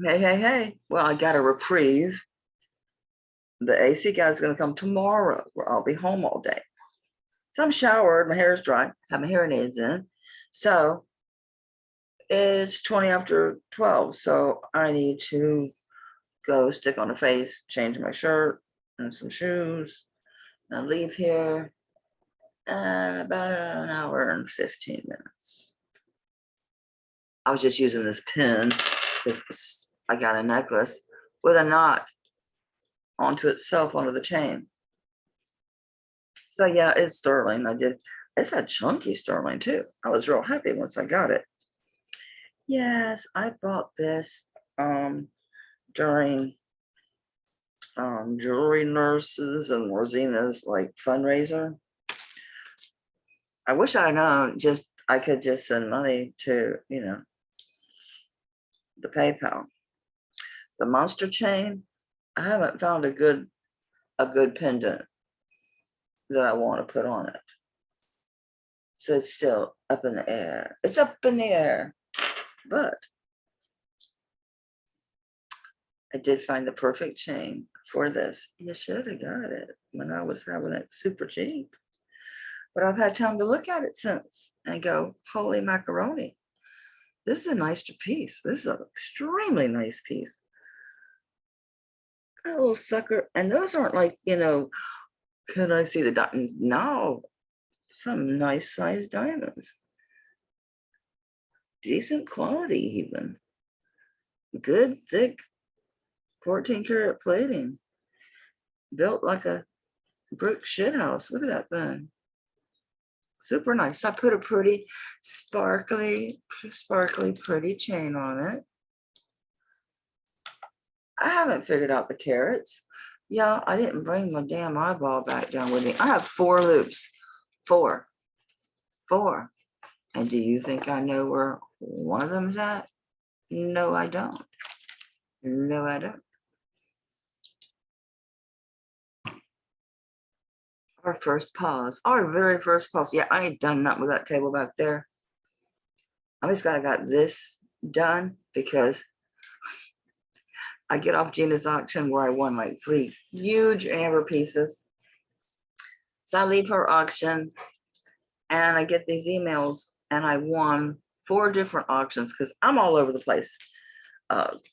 Hey, hey, hey. Well, I got a reprieve. The AC guy's going to come tomorrow where I'll be home all day. So I'm showered, my hair is dry, have my hearing aids in. So it's 20 after 12. So I need to go stick on the face, change my shirt and some shoes, and leave here in about an hour and 15 minutes. I was just using this pin because I got a necklace with a knot onto itself onto the chain. So yeah, it's sterling. It's a chunky sterling too. I was real happy once I got it. Yes, I bought this during Jewelry Nurses and Rosina's like fundraiser. I wish I known I could just send money to, the PayPal. The monster chain, I haven't found a good pendant that I want to put on it. So it's still up in the air. It's up in the air, but I did find the perfect chain for this. You should have got it when I was having it super cheap. But I've had time to look at it since and go, holy macaroni. This is a nicer piece. This is an extremely nice piece. A little sucker. And those aren't like, can I see the diamond? No, some nice sized diamonds. Decent quality even. Good, thick 14 karat plating. Built like a brick shit house. Look at that thing. Super nice. I put a pretty sparkly, pretty chain on it. I haven't figured out the carats. Yeah, I didn't bring my damn eyeball back down with me. I have 4 loops. 4. And do you think I know where one of them's at? No, I don't. No, I don't. Our first pause. Our very first pause. Yeah, I ain't done nothing with that table back there. I just got this done because I get off Gina's auction where I won like 3 huge amber pieces. So I leave her auction and I get these emails and I won 4 different auctions because I'm all over the place.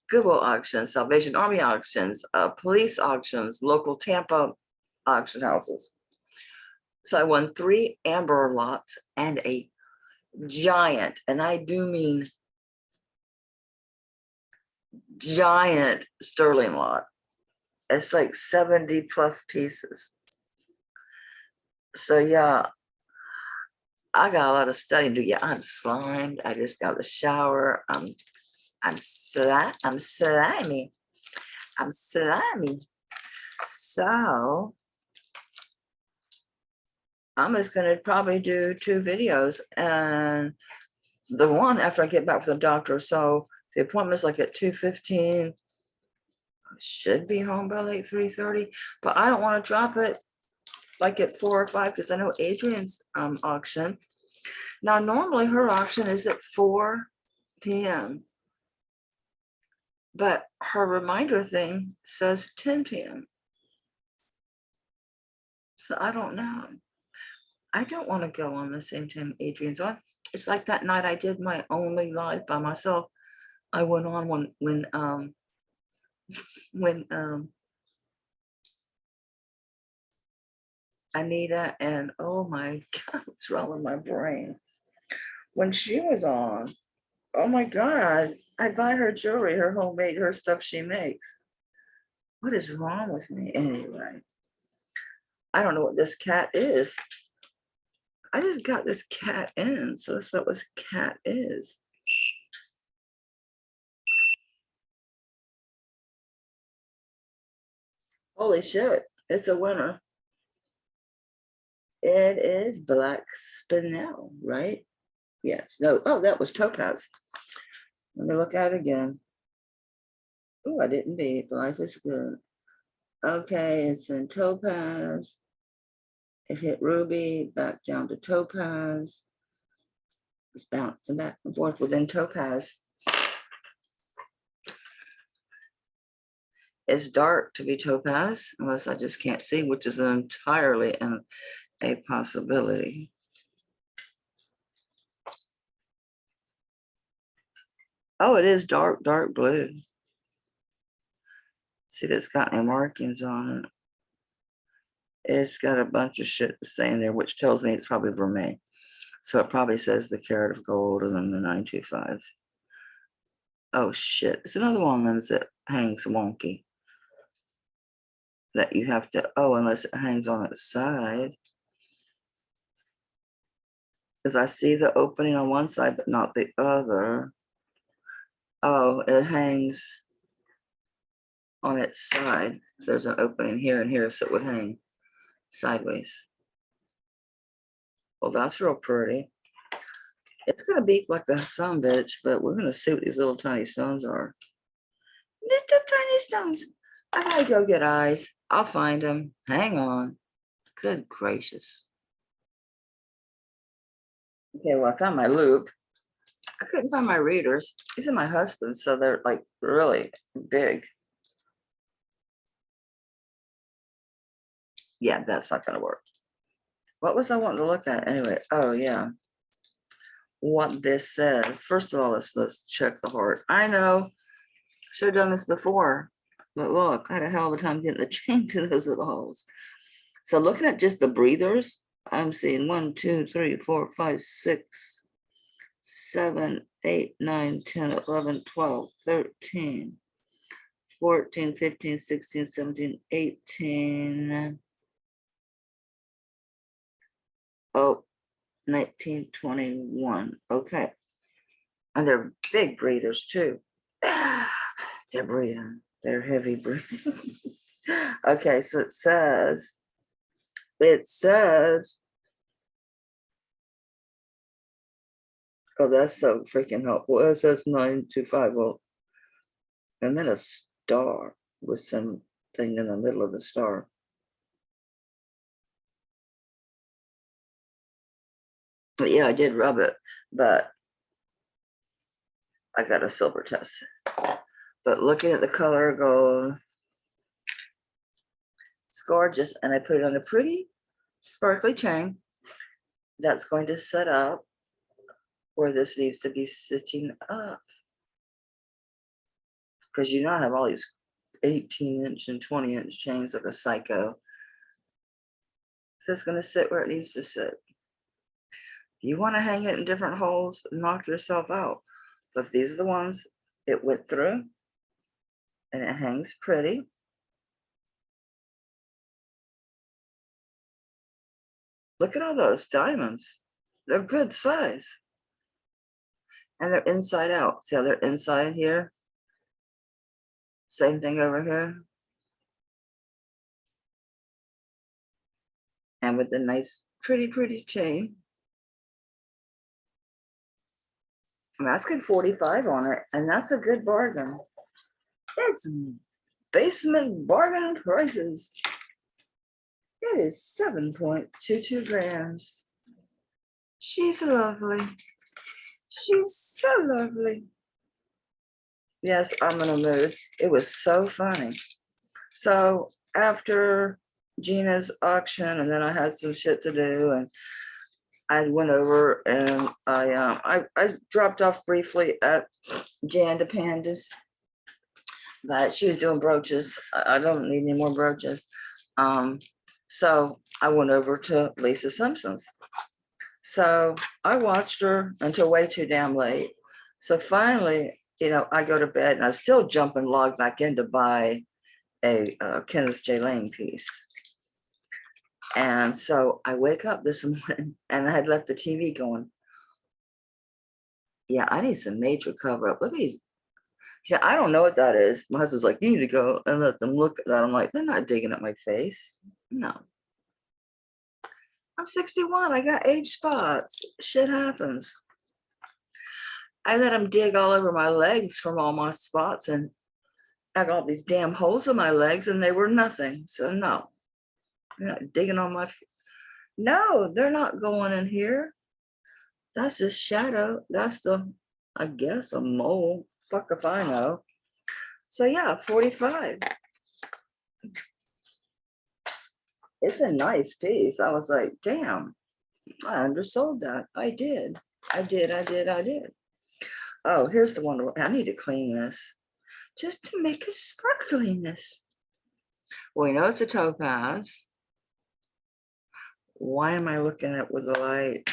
Goodwill auctions, Salvation Army auctions, police auctions, local Tampa auction houses. So I won 3 amber lots and a giant, and I do mean giant sterling lot. It's like 70 plus pieces. So yeah, I got a lot of studying to do. Yeah, I'm slimed. I just got the shower. I'm slimy. So I'm just gonna probably do 2 videos, and the one after I get back from the doctor. So the appointment's like at 2:15. I should be home by like 3:30, but I don't want to drop it like at 4 or 5 because I know Adrian's auction. Now, normally her auction is at 4 p.m. But her reminder thing says 10 p.m. So I don't know. I don't want to go on the same time Adrian's on. It's like that night I did my only live by myself. I went on when Anita and oh my God, what's wrong with my brain? When she was on, oh my God, I buy her jewelry, her homemade, her stuff she makes. What is wrong with me anyway? I don't know what this cat is. I just got this cat in, so that's what this cat is. Holy shit, it's a winner. It is black spinel, right? Yes, no, oh, that was topaz. Let me look at it again. Oh, I didn't beat, life is good. Okay, it's in topaz. It hit ruby, back down to topaz. It's bouncing back and forth within topaz. It's dark to be topaz, unless I just can't see, which is entirely a possibility. Oh, it is dark blue. See, that's got any markings on it. It's got a bunch of shit saying there, which tells me it's probably vermeil. So it probably says the carat of gold and then the 925. Oh shit, it's another one of them that hangs wonky. That you have to, oh, unless it hangs on its side. Because I see the opening on one side, but not the other. Oh, it hangs on its side. So there's an opening here and here, so it would hang sideways. Well, that's real pretty. It's gonna be like a sun bitch, but we're gonna see what these little tiny stones are. Little tiny stones. I gotta go get eyes. I'll find them. Hang on. Good gracious. Okay, well, I found my loop. I couldn't find my readers. These are my husband's, so they're like really big. Yeah, that's not gonna work. What was I wanting to look at anyway? Oh yeah, what this says. First of all, let's check the heart. I know, should have done this before, but look, I had a hell of a time getting the chain to those little holes. So looking at just the breathers, I'm seeing 1, 2, 3, 4, 5, 6, 7, 8, 9, 10, 11, 12, 13, 14, 15, 16, 17, 18. Oh, 19, 21. Okay. And they're big breathers too. They're breathing. They're heavy breathing. Okay, so it says, oh, that's so freaking helpful. It says 925. Well, and then a star with something in the middle of the star. But yeah, I did rub it, but I got a silver test. But looking at the color gold, it's gorgeous. And I put it on a pretty sparkly chain that's going to set up where this needs to be sitting up. Because you know I have all these 18-inch and 20-inch chains like a psycho. So it's going to sit where it needs to sit. You want to hang it in different holes, knock yourself out. But these are the ones it went through, and it hangs pretty. Look at all those diamonds. They're good size. And they're inside out. See how they're inside here? Same thing over here. And with the nice, pretty chain. I'm asking 45 on it, and that's a good bargain. It's basement bargain prices. It is 7.22 grams. She's lovely. She's so lovely. Yes, I'm in a mood. It was so funny. So after Gina's auction, and then I had some shit to do, and I went over and I dropped off briefly at Jan de Pandas, but she was doing brooches. I don't need any more brooches. So I went over to Lisa Simpson's. So I watched her until way too damn late. So finally, you know, I go to bed and I still jump and log back in to buy a Kenneth J. Lane piece. And so I wake up this morning and I had left the TV going. Yeah, I need some major cover up. Look at these. She said, I don't know what that is. My husband's like, you need to go and let them look at that. I'm like, they're not digging at my face. No. I'm 61. I got age spots. Shit happens. I let them dig all over my legs from all my spots, and I got these damn holes in my legs, and they were nothing. So no, they're not digging on my. No, they're not going in here. That's just shadow. That's the, I guess, a mole. Fuck if I know. So yeah, 45. It's a nice piece. I was like, damn, I undersold that. I did. I did. Oh, here's the one. I need to clean this just to make it sparkliness. Well, you know it's a topaz. Why am I looking at with the light?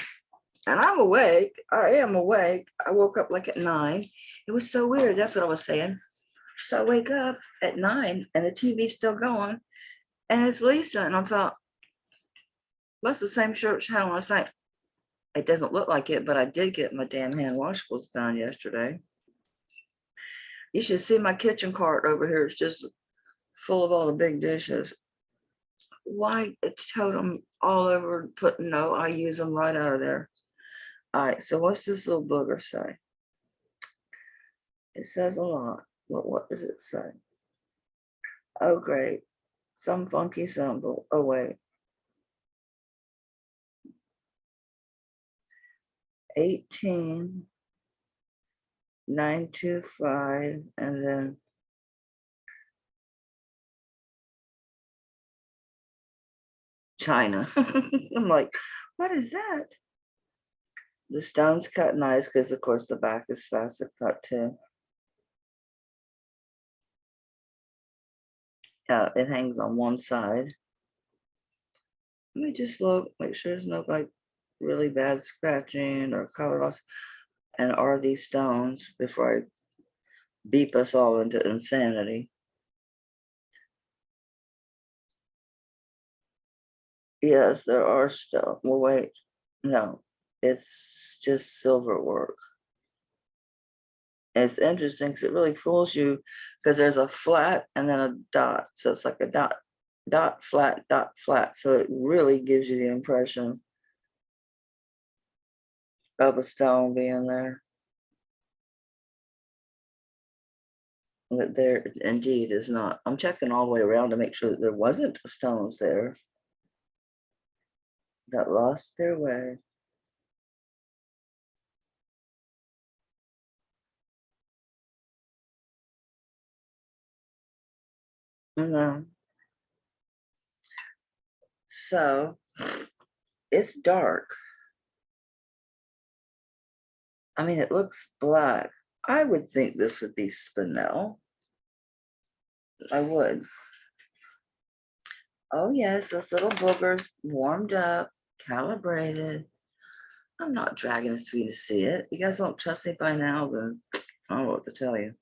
And I'm awake. I am awake. I woke up like at 9. It was so weird. That's what I was saying. So I wake up at 9 and the TV's still going. And it's Lisa. And I thought, that's the same shirt she had on last night. It doesn't look like it, but I did get my damn hand washables done yesterday. You should see my kitchen cart over here. It's just full of all the big dishes. Why it's totem all over, put no, I use them right out of there. All right, so what's this little booger say? It says a lot. What does it say? Oh, great. Some funky symbol. Oh, wait. 18925, and then China. I'm like, what is that? The stone's cut nice because, of course, the back is facet cut too. It hangs on one side. Let me just look, make sure there's no like really bad scratching or color loss. And are these stones before I beep us all into insanity? Yes, there are stones. Well, wait, no, it's just silver work. It's interesting because it really fools you because there's a flat and then a dot. So it's like a dot, dot, flat, dot, flat. So it really gives you the impression of a stone being there. But there indeed is not. I'm checking all the way around to make sure that there wasn't stones there that lost their way. No. So it's dark. I mean, it looks black. I would think this would be spinel. I would. Oh yes, those little boogers warmed up, calibrated. I'm not dragging this to you to see it. You guys don't trust me by now, then I don't know what to tell you.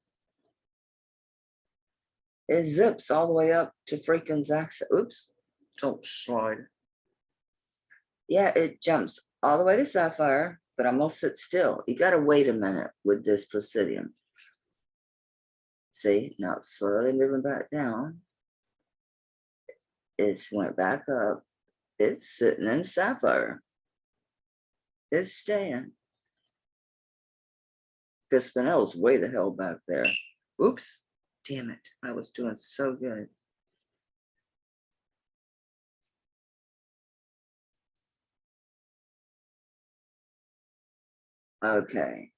It zips all the way up to freaking Zach's. Oops, don't slide. Yeah, it jumps all the way to sapphire, but I'm gonna sit still. You gotta wait a minute with this Presidium. See, now it's slowly moving back down. It's went back up. It's sitting in sapphire. It's staying. Because Spinel's way the hell back there. Oops, damn it. I was doing so good. Okay.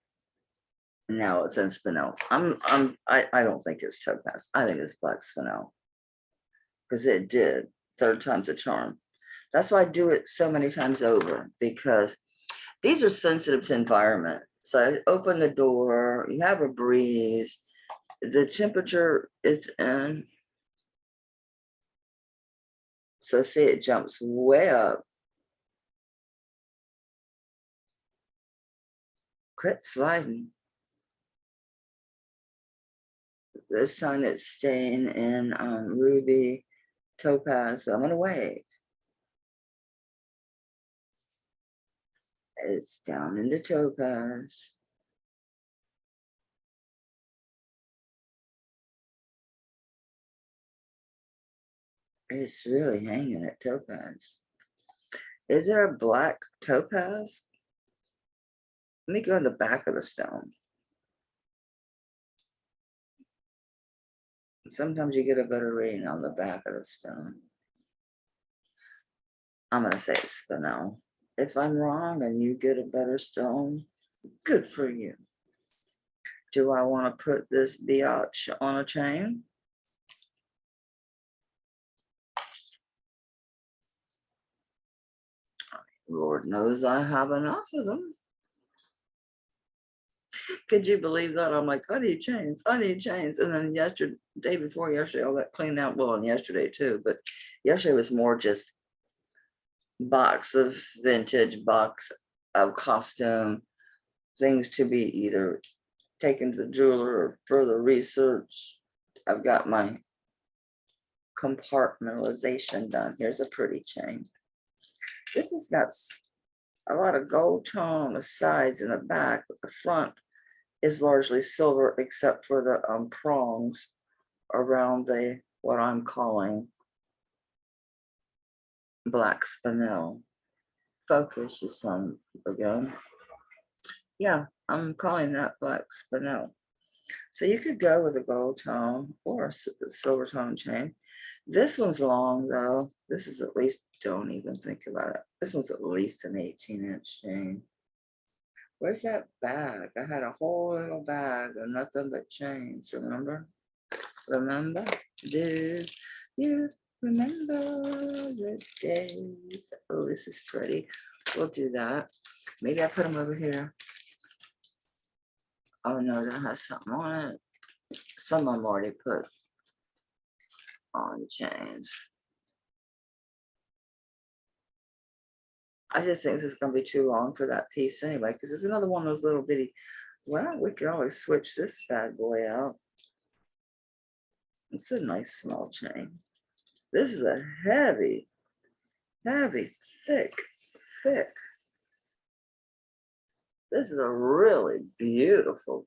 Now it's in Spinel. I don't think it's topaz. I think it's black Spinel. Because it did. Third time's a charm. That's why I do it so many times over, because these are sensitive to environment. So I open the door, you have a breeze, the temperature is in. So see, it jumps way up. Quit sliding. This time it's staying in ruby, topaz, but I'm gonna wait. It's down into topaz. It's really hanging at topaz. Is there a black topaz? Let me go in the back of the stone. Sometimes you get a better reading on the back of the stone. I'm gonna say spinel. If I'm wrong and you get a better stone, good for you. Do I want to put this biatch on a chain? Lord knows I have enough of them. Could you believe that? I'm like, I need chains. I need chains. And then yesterday, day before yesterday, all that cleaned out. Well, and yesterday too, but yesterday was more just box of vintage, box of costume, things to be either taken to the jeweler or further research. I've got my compartmentalization done. Here's a pretty chain. This has got a lot of gold tone on the sides and the back, but the front is largely silver except for the prongs around the what I'm calling black spinel. Focus, your son, again. Yeah, I'm calling that black spinel. So you could go with a gold tone or a silver tone chain. This one's long though. This is at least, don't even think about it. This one's at least an 18-inch chain. Where's that bag? I had a whole little bag of nothing but chains, remember? Remember? Do you remember the days? Oh, this is pretty. We'll do that. Maybe I put them over here. Oh no, that has something on it. Some of them already put on chains. I just think this is going to be too long for that piece anyway, because there's another one of those little bitty. Well, we could always switch this bad boy out. It's a nice small chain. This is a heavy, thick. This is a really beautiful.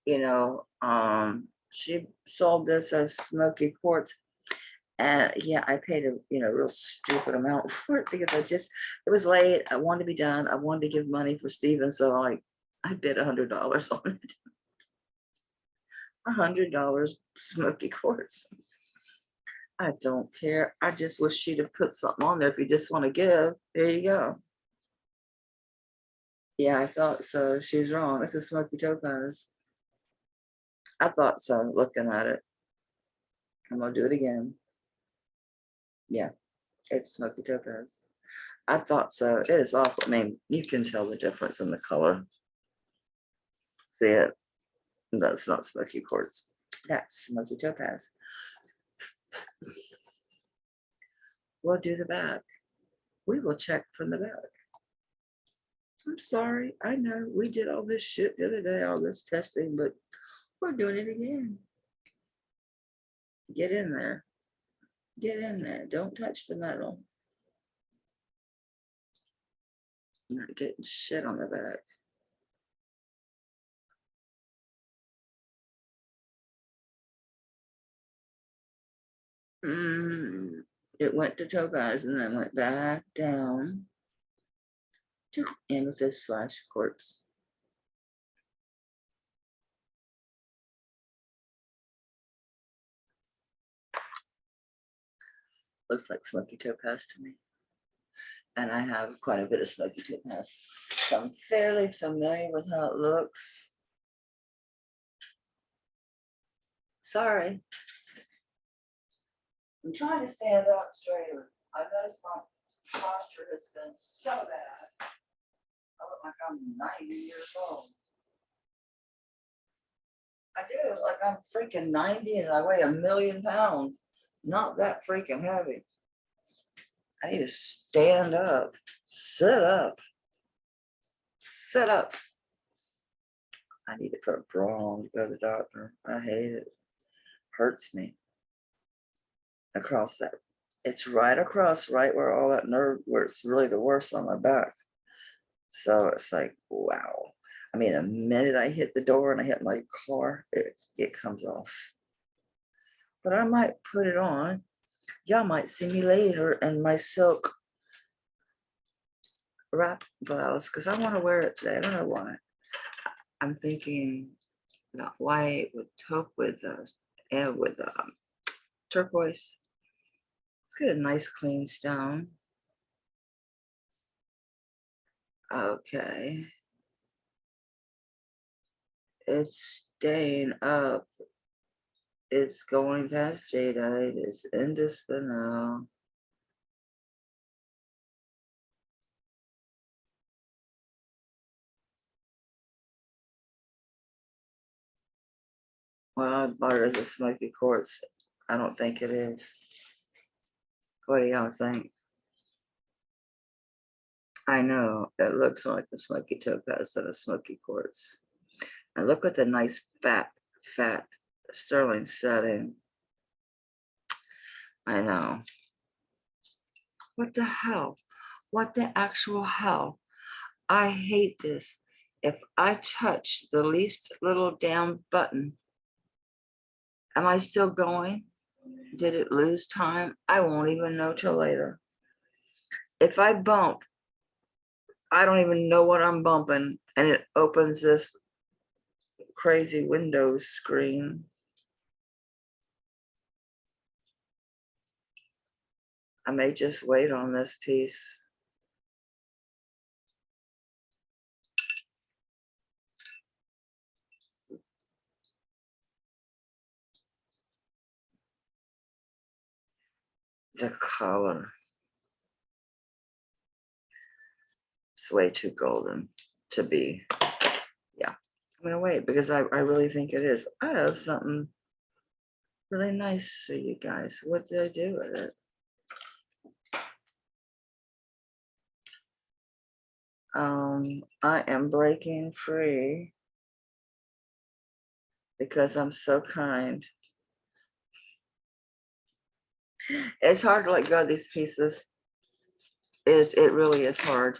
You know, she sold this as Smoky Quartz. And yeah, I paid a real stupid amount for it because it was late. I wanted to be done. I wanted to give money for Steven, so I bid $100 on it. $100 Smoky Quartz. I don't care. I just wish she'd have put something on there. If you just want to give, there you go. Yeah, I thought so. She was wrong. This is Smoky Topaz. I thought so, looking at it. I'm gonna do it again. Yeah, it's Smoky Topaz. I thought so. It is awful. I mean, you can tell the difference in the color. See it? That's not Smoky Quartz. That's Smoky Topaz. We'll do the back. We will check from the back. I'm sorry. I know we did all this shit the other day, all this testing, but we're doing it again. Get in there. Get in there. Don't touch the metal. Not getting shit on the back. It went to Topaz and then went back down to Amethyst / Quartz. Looks like Smoky Topaz to me. And I have quite a bit of Smoky Topaz. So I'm fairly familiar with how it looks. Sorry. I'm trying to stand up straighter. I noticed my posture has been so bad. I look like I'm 90 years old. I do, like I'm freaking 90 and I weigh 1,000,000 pounds. Not that freaking heavy. I need to stand up, sit up. I need to put a bra on to go to the doctor. I hate it. Hurts me. Across that. It's right across, right where all that nerve, where it's really the worst on my back. So it's like, wow. I mean, the minute I hit the door and I hit my car, it comes off. But I might put it on. Y'all might see me later in my silk wrap blouse because I want to wear it today. I don't know why. I'm thinking about white with taupe with turquoise. Let's get a nice clean stone. Okay. It's staying up. It's going past jadeite. It's indispensable. Well, I bought it as a smoky quartz. I don't think it is. What do y'all think? I know it looks more like a smoky topaz than a smoky quartz. And look at the nice fat sterling setting. I know. What the hell? What the actual hell? I hate this. If I touch the least little damn button, am I still going? Did it lose time? I won't even know till later. If I bump, I don't even know what I'm bumping, and it opens this crazy Windows screen. I may just wait on this piece. The color. It's way too golden to be. Yeah, I'm gonna wait because I really think it is. I have something really nice for you guys. What did I do with it? I am breaking free because I'm so kind. It's hard to let go of these pieces. It really is hard.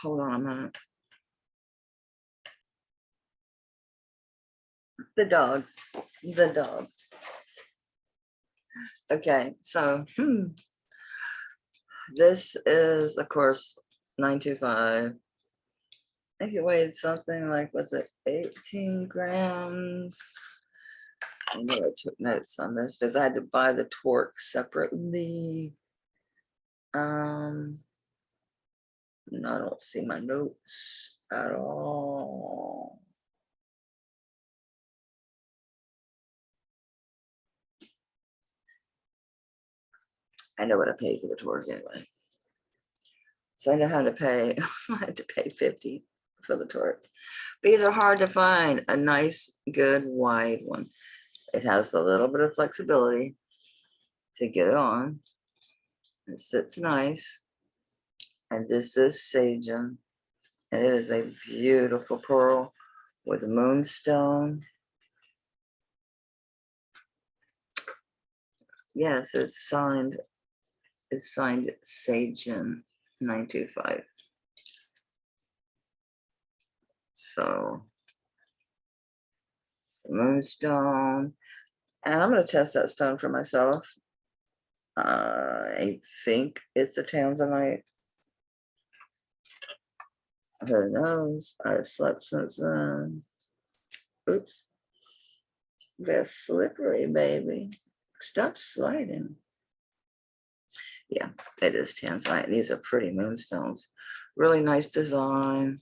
Hold on a minute. The dog. Okay, so this is, of course, 925. I think it weighed something like, was it 18 grams? I know I took notes on this because I had to buy the torque separately. No, I don't see my notes at all. I know what I paid for the torque anyway. So I know how to pay. I had to pay 50 for the torque. These are hard to find. A nice, good, wide one. It has a little bit of flexibility to get it on. It sits nice. And this is Sagen. And it is a beautiful pearl with moonstone. Yes, it's signed Sagen 925. So the moonstone. And I'm going to test that stone for myself. I think it's a tanzanite. Who knows? I've slept since then. Oops. They're slippery, baby. Stop sliding. Yeah, it is tanzanite. These are pretty moonstones. Really nice design.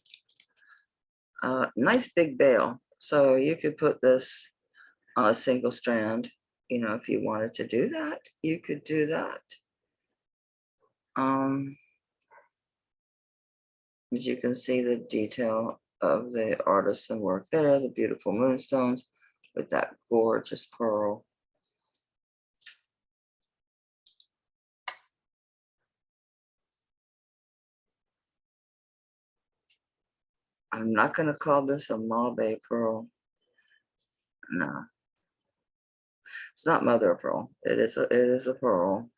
Nice big bail. So you could put this on a single strand. You know, if you wanted to do that, you could do that. As you can see the detail of the artisan work there, the beautiful moonstones with that gorgeous pearl. I'm not going to call this a Mabe pearl. No, it's not mother of pearl. It is a pearl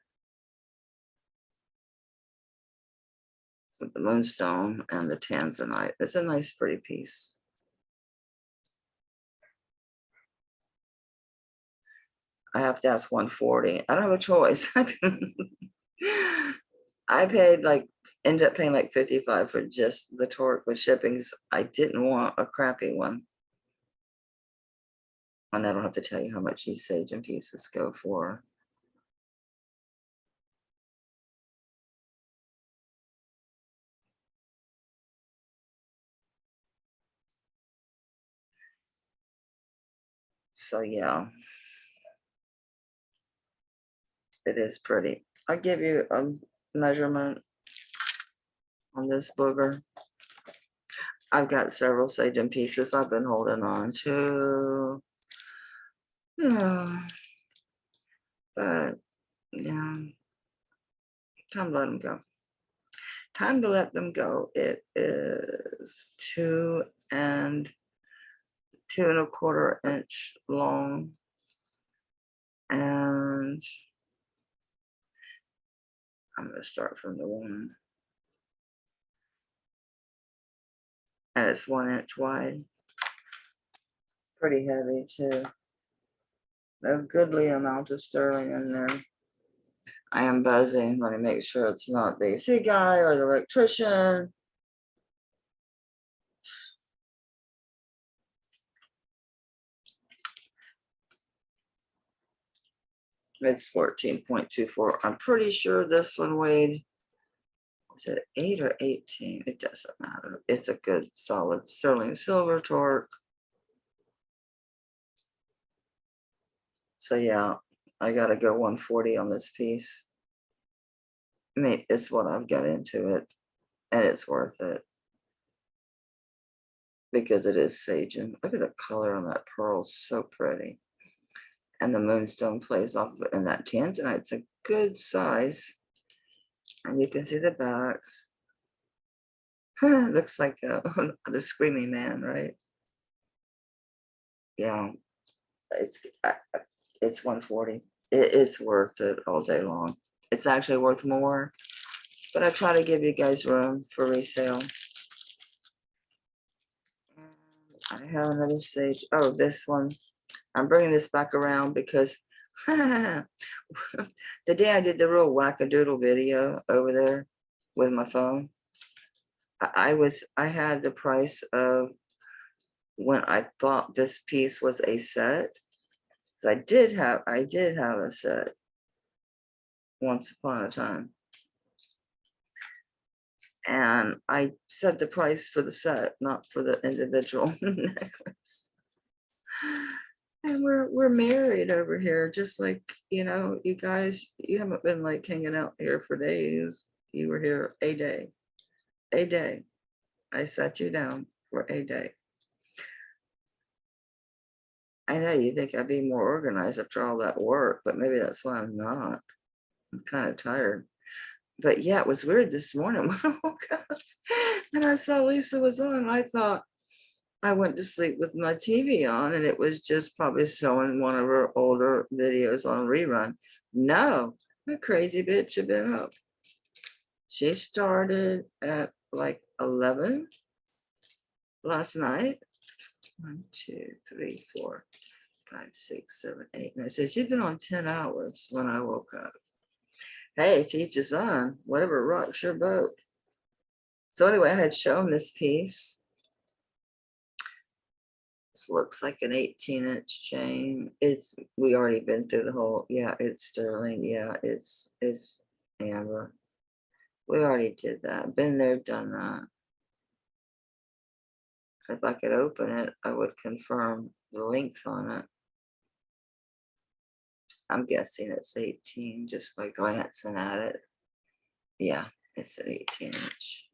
with the moonstone and the tanzanite. It's a nice, pretty piece. I have to ask 140. I don't have a choice. I paid ended up paying like 55 for just the torque with shippings. I didn't want a crappy one. And I don't have to tell you how much these Sagen pieces go for. So yeah, it is pretty. I'll give you a measurement on this booger. I've got several sagum pieces I've been holding on to. Yeah, but yeah, time to let them go. Time to let them go. It is 2 and 2 1/4 inch long, and I'm gonna start from the one, and it's 1 inch wide. Pretty heavy too. A goodly amount of sterling in there. I am buzzing. Let me make sure it's not the AC guy or the electrician. It's 14.24. I'm pretty sure this one weighed, is it 8 or 18? It doesn't matter. It's a good solid sterling silver torque. So yeah, I gotta go 140 on this piece. I mean, it's what I've got into it, and it's worth it because it is sagum. Look at the color on that pearl, so pretty. And the moonstone plays off of it, and that tanzanite's a good size. And you can see the back. Looks like the screaming man, right? Yeah, it's 140. It's worth it all day long. It's actually worth more, but I try to give you guys room for resale. I have another sage. Oh, this one. I'm bringing this back around because the day I did the real wackadoodle video over there with my phone, I had the price of when I thought this piece was a set. So I did have a set once upon a time. And I said the price for the set, not for the individual necklace. And we're married over here, just like, you guys, you haven't been like hanging out here for days. You were here a day. A day. I sat you down for a day. I know you think I'd be more organized after all that work, but maybe that's why I'm not. I'm kind of tired. But yeah, it was weird this morning when I woke up and I saw Lisa was on. I thought I went to sleep with my TV on, and it was just probably showing one of her older videos on rerun. No, the crazy bitch had been up. She started at like 11 last night. 1, 2, 3, 4, 5, 6, 7, 8, 9. So she'd been on 10 hours when I woke up. Hey, to each his own, whatever rocks your boat. So anyway, I had shown this piece. This looks like an 18-inch chain. We already been through the whole, yeah, it's sterling. Yeah, it's amber. We already did that. Been there, done that. If I could open it, I would confirm the length on it. I'm guessing it's 18 just by glancing at it. Yeah, it's an 18-inch.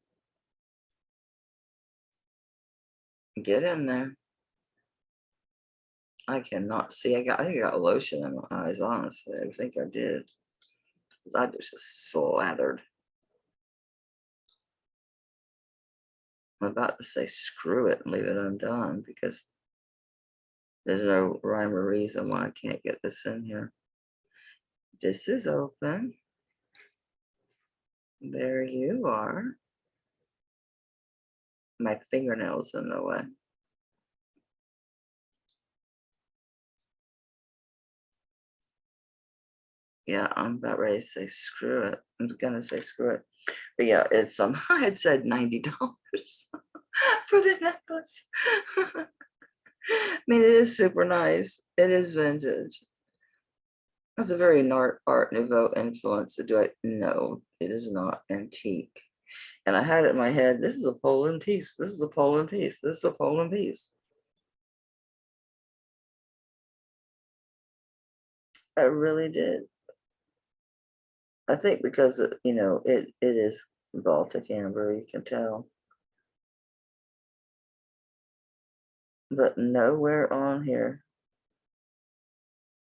Get in there. I cannot see. I think I got lotion in my eyes, honestly. I think I did. I just slathered. I'm about to say screw it and leave it undone because there's no rhyme or reason why I can't get this in here. This is open. There you are. My fingernail's in the way. Yeah, I'm about ready to say screw it. I'm gonna say screw it. But yeah, it's I had said $90 for the necklace. I mean, it is super nice. It is vintage. It's a very Art Nouveau influence to do it. No, it is not antique. And I had it in my head, this is a Poland piece. This is a Poland piece. This is a Poland piece. I really did. I think because, you know, it is Baltic amber, you can tell. But nowhere on here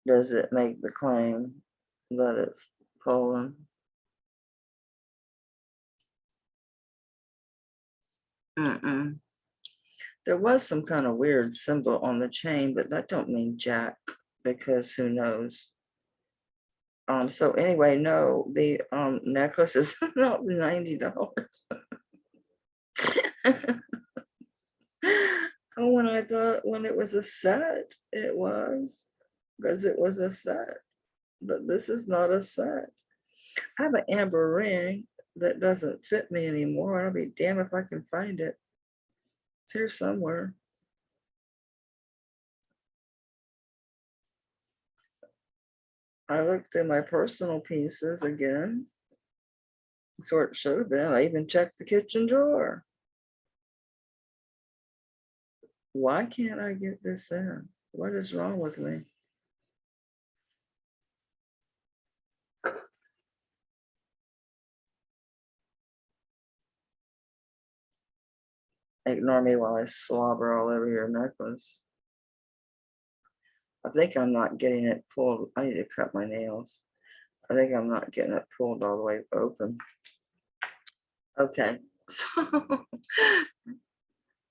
does it make the claim that it's Poland. Mm-mm. There was some kind of weird symbol on the chain, but that don't mean jack, because who knows? So anyway, no, the necklace is not $90. Oh, when it was a set, it was, because it was a set, but this is not a set. I have an amber ring that doesn't fit me anymore. I'll be damned if I can find it. It's here somewhere. I looked through my personal pieces again. Sort of should have been. I even checked the kitchen drawer. Why can't I get this in? What is wrong with me? Ignore me while I slobber all over your necklace. I think I'm not getting it pulled. I need to cut my nails. I think I'm not getting it pulled all the way open. Okay, so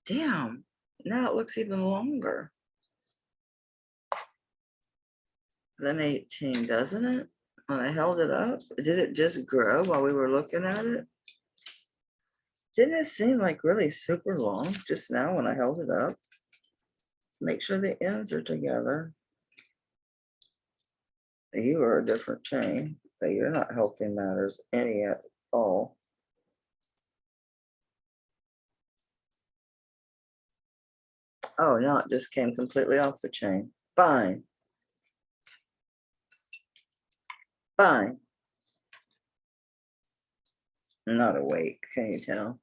damn, now it looks even longer than 18, doesn't it? When I held it up, did it just grow while we were looking at it? Didn't it seem like really super long just now when I held it up? Let's make sure the ends are together. You are a different chain, but you're not helping matters any at all. Oh, no, it just came completely off the chain. Fine. Fine. I'm not awake, can you tell?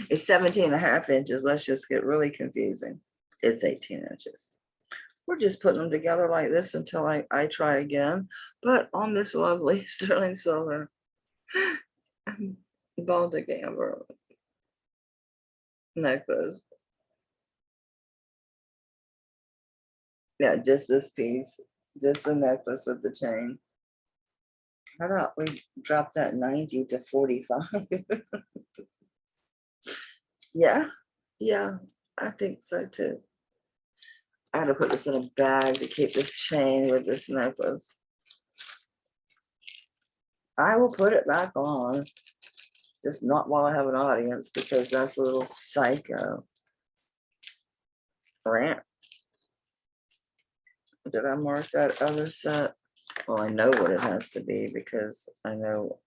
It's 17 and a half inches. Let's just get really confusing. It's 18 inches. We're just putting them together like this until I try again. But on this lovely sterling silver Baltic amber necklace. Yeah, just this piece, just the necklace with the chain. How about we drop that 90 to 45? Yeah, yeah, I think so too. I had to put this in a bag to keep this chain with this necklace. I will put it back on, just not while I have an audience, because that's a little psycho. Rant. Did I mark that other set? Well, I know what it has to be because I know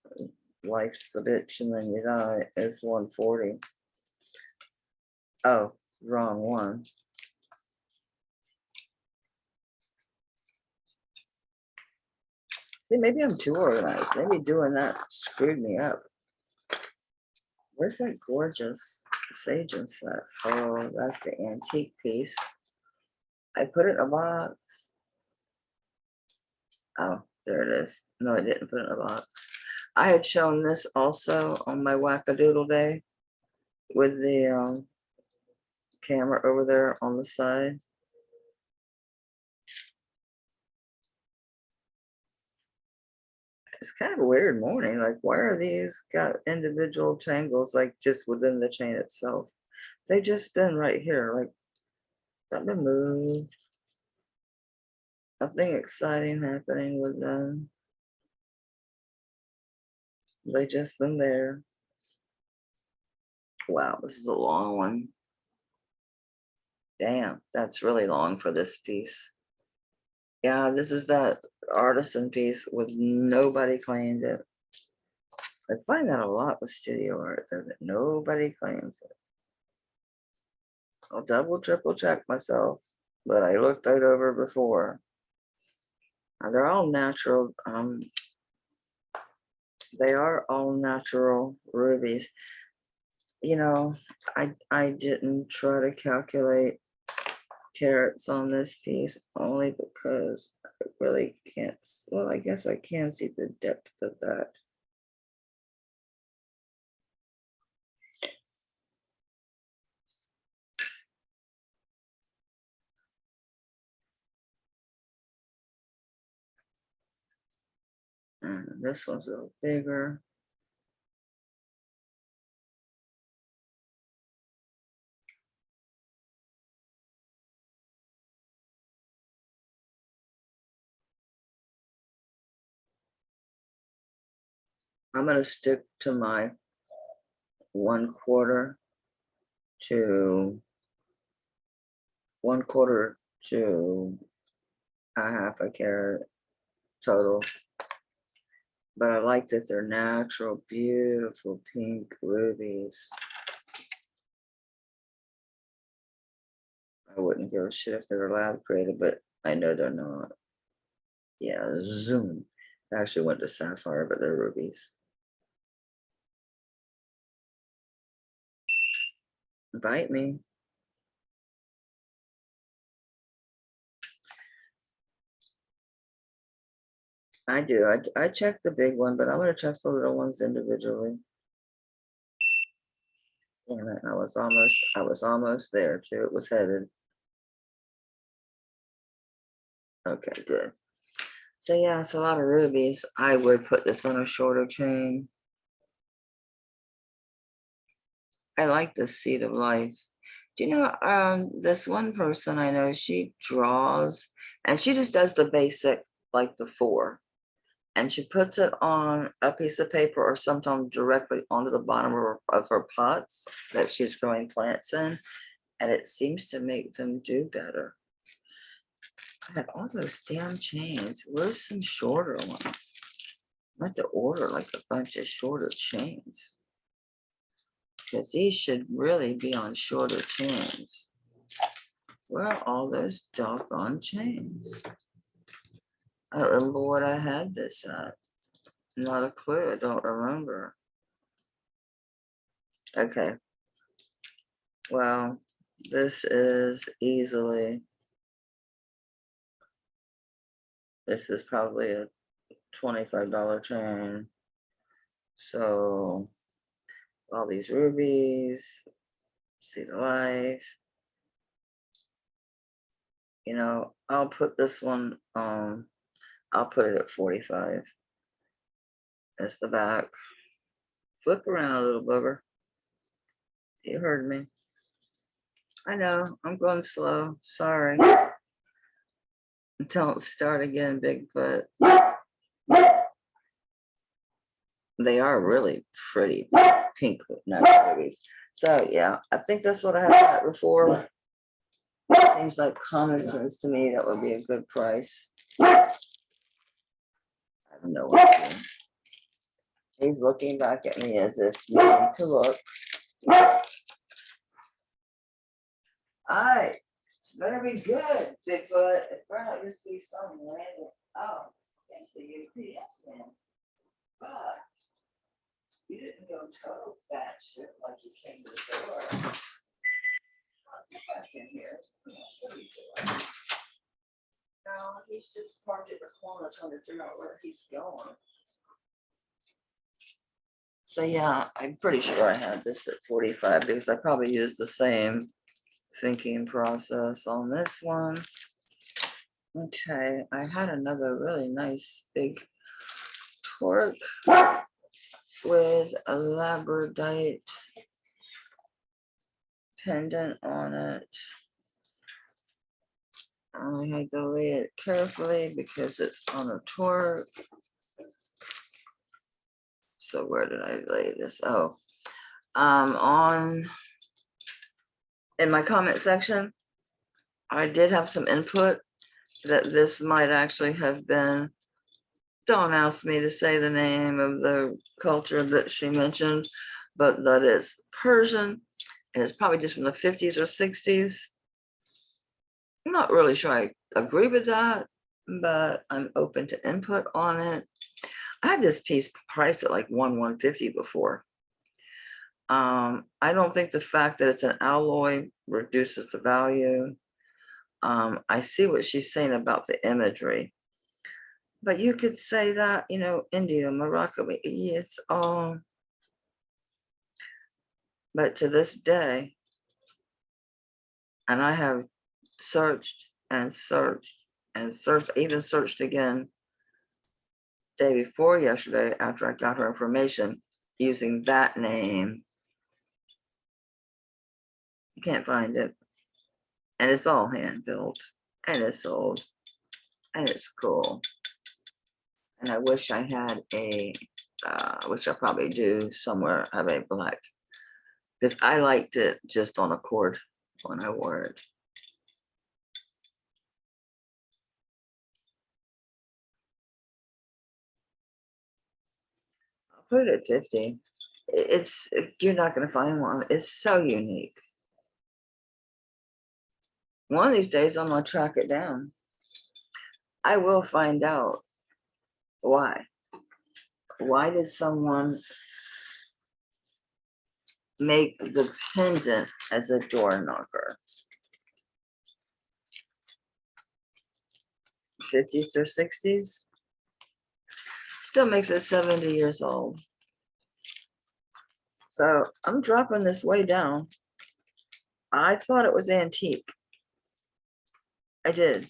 life's a bitch and then you die is 140. Oh, wrong one. See, maybe I'm too organized. Maybe doing that screwed me up. Where's that gorgeous sage and set? Oh, that's the antique piece. I put it in a box. Oh, there it is. No, I didn't put it in a box. I had shown this also on my wackadoodle day with the camera over there on the side. It's kind of a weird morning. Like, why are these got individual tangles like just within the chain itself? They just been right here, like not been moved. Nothing exciting happening with them. They just been there. Wow, this is a long one. Damn, that's really long for this piece. Yeah, this is that artisan piece with nobody claimed it. I find that a lot with studio art, that nobody claims it. I'll double, triple check myself, but I looked it over before. They're all natural. They are all natural rubies. You know, I didn't try to calculate carats on this piece only because I really can't. Well, I guess I can see the depth of that. And this one's a little bigger. I'm going to stick to my 1/4 to 1/4 to a 1/2 carat total. But I like that they're natural, beautiful pink rubies. I wouldn't give a shit if they're lab created, but I know they're not. Yeah, zoom. I actually went to sapphire, but they're rubies. Bite me. I do. I check the big one, but I'm gonna check the little ones individually. Damn it! I was almost there too. It was headed. Okay, good. So yeah, it's a lot of rubies. I would put this on a shorter chain. I like the Seed of Life. Do you know, this one person I know, she draws and she just does the basic, like the 4. And she puts it on a piece of paper or sometimes directly onto the bottom of her pots that she's growing plants in. And it seems to make them do better. I had all those damn chains. Where's some shorter ones? I have to order like a bunch of shorter chains. Because these should really be on shorter chains. Where are all those doggone chains? I don't remember what I had this at. Not a clue. I don't remember. Okay. Well, this is easily. This is probably a $25 chain. So, all these rubies, Seed of Life. You know, I'll put this one, I'll put it at 45. That's the back. Flip around a little, booger. You heard me. I know, I'm going slow. Sorry. Don't start again, Bigfoot. They are really pretty pink rubies. So yeah, I think that's what I have at before. Seems like common sense to me. That would be a good price. I have no idea. He's looking back at me as if you need to look. Alright, it's better be good, Bigfoot. It better not just be some random. Oh, it's the UPS man. But you didn't go total batshit like you came to the door. I'll get back in here. What are you doing? No, he's just parked at the corner trying to figure out where he's going. So yeah, I'm pretty sure I had this at 45 because I probably used the same thinking process on this one. Okay, I had another really nice big torque with a labradorite pendant on it. I had to lay it carefully because it's on a torque. So where did I lay this? Oh, in my comment section, I did have some input that this might actually have been, don't ask me to say the name of the culture that she mentioned, but that is Persian, and it's probably just from the 50s or 60s. I'm not really sure I agree with that, but I'm open to input on it. I had this piece priced at like $150 before. I don't think the fact that it's an alloy reduces the value. I see what she's saying about the imagery, but you could say that, you know, India, Morocco, it's all, but to this day, and I have searched and searched and searched, even searched again day before yesterday after I got her information using that name. You can't find it. And it's all hand built and it's old and it's cool. And I wish I had a, which I probably do somewhere, have a black, because I liked it just on a cord when I wore it. I'll put it at 50. It's, you're not going to find one. It's so unique. One of these days, I'm going to track it down. I will find out why. Why did someone make the pendant as a door knocker? 50s or 60s? Still makes it 70 years old. So I'm dropping this way down. I thought it was antique. I did.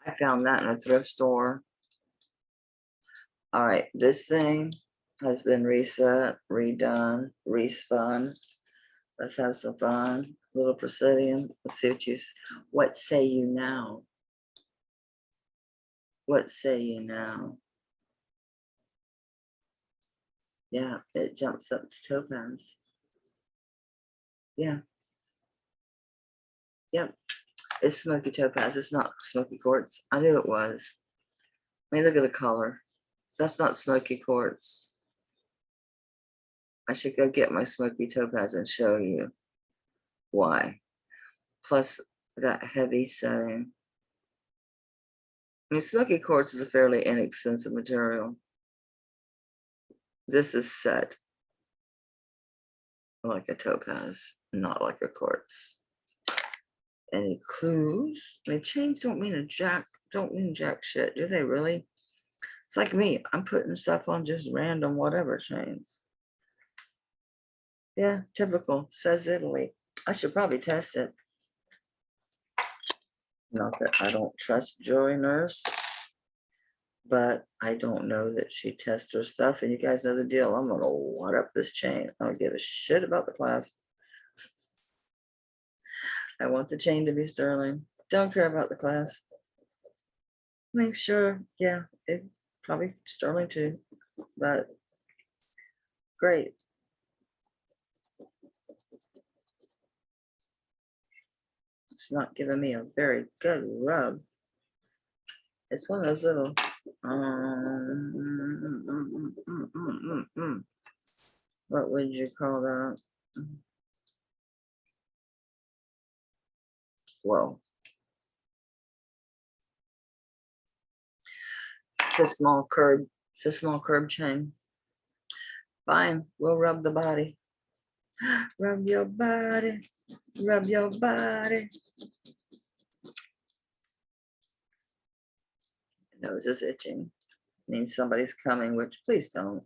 I found that in a thrift store. All right, this thing has been reset, redone, respun. Let's have some fun. A little Presidium. Let's see what say you now? What say you now? Yeah, it jumps up to topaz. Yeah. Yep. It's smoky topaz. It's not smoky quartz. I knew it was. I mean, look at the color. That's not smoky quartz. I should go get my smoky topaz and show you why. Plus that heavy setting. I mean, smoky quartz is a fairly inexpensive material. This is set like a topaz, not like a quartz. Any clues? I mean, chains don't mean jack shit, do they really? It's like me, I'm putting stuff on just random whatever chains. Yeah, typical, says Italy. I should probably test it. Not that I don't trust Jewelry Nurse, but I don't know that she tests her stuff. And you guys know the deal. I'm gonna wad up this chain. I don't give a shit about the clasp. I want the chain to be sterling. Don't care about the clasp. Make sure, yeah, it probably sterling too, but great. It's not giving me a very good rub. It's one of those little, what would you call that? Whoa. It's a small curb. It's a small curb chain. Fine, we'll rub the body. Rub your body. Rub your body. Nose is itching. Means somebody's coming, which please don't.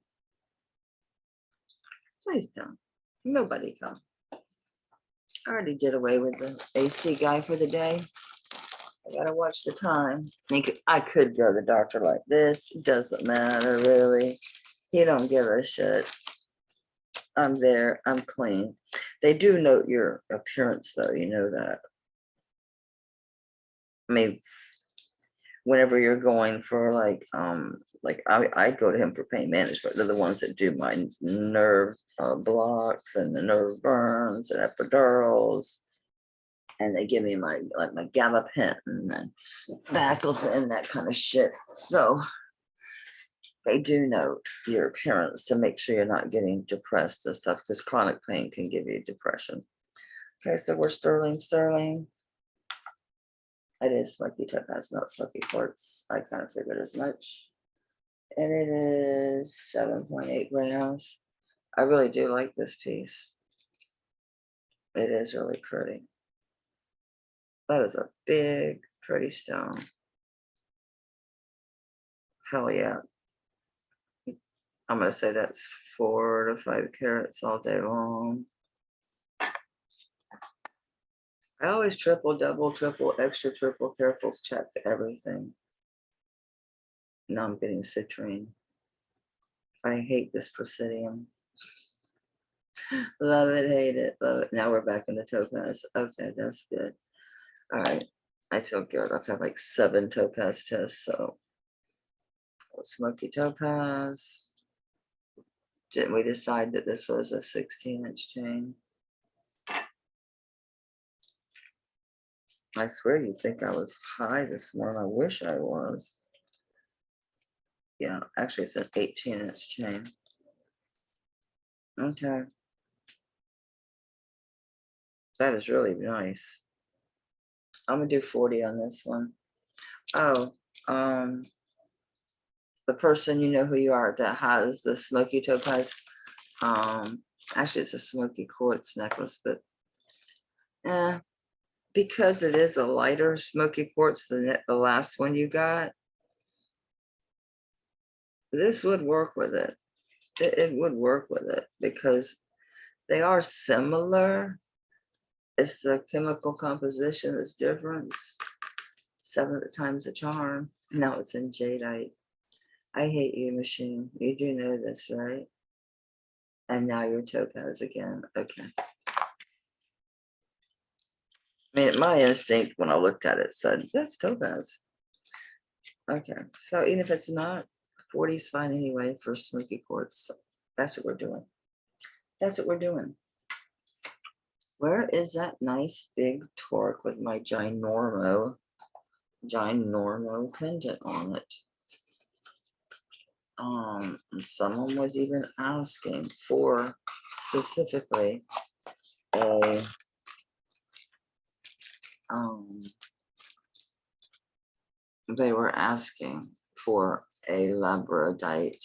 Please don't. Nobody come. I already did away with the AC guy for the day. I gotta watch the time. I could go to the doctor like this. It doesn't matter, really. He don't give a shit. I'm there. I'm clean. They do note your appearance, though. You know that. I mean, whenever you're going for like I go to him for pain management. They're the ones that do my nerve blocks and the nerve burns and epidurals. And they give me my gabapentin and baclofen and that kind of shit. So they do note your appearance to make sure you're not getting depressed and stuff, because chronic pain can give you depression. Okay, so we're sterling. It is smoky topaz, not smoky quartz. I kind of figured as much. And it is 7.8 grams. I really do like this piece. It is really pretty. That is a big, pretty stone. Hell yeah. I'm going to say that's 4 to 5 carats all day long. I always triple, double, triple, extra, triple, careful check everything. Now I'm getting citrine. I hate this Presidium. Love it, hate it, love it. Now we're back in the topaz. Okay, that's good. All right, I feel good. I've had like 7 topaz tests, so smoky topaz. Didn't we decide that this was a 16-inch chain? I swear you'd think I was high this morning. I wish I was. Yeah, actually it's an 18-inch chain. Okay. That is really nice. I'm gonna do 40 on this one. Oh, the person, you know who you are, that has the smoky topaz. Actually it's a smoky quartz necklace, but because it is a lighter smoky quartz than the last one you got, this would work with it. It would work with it because they are similar. It's the chemical composition that's different. 7 times the charm. Now it's in jadeite. I hate you, machine. You do know this, right? And now you're topaz again. Okay. I mean, my instinct when I looked at it said, that's topaz. Okay. So even if it's not, 40 is fine anyway for smoky quartz. So that's what we're doing. That's what we're doing. Where is that nice big torque with my ginormo pendant on it? Someone was even asking for specifically a they were asking for a labradorite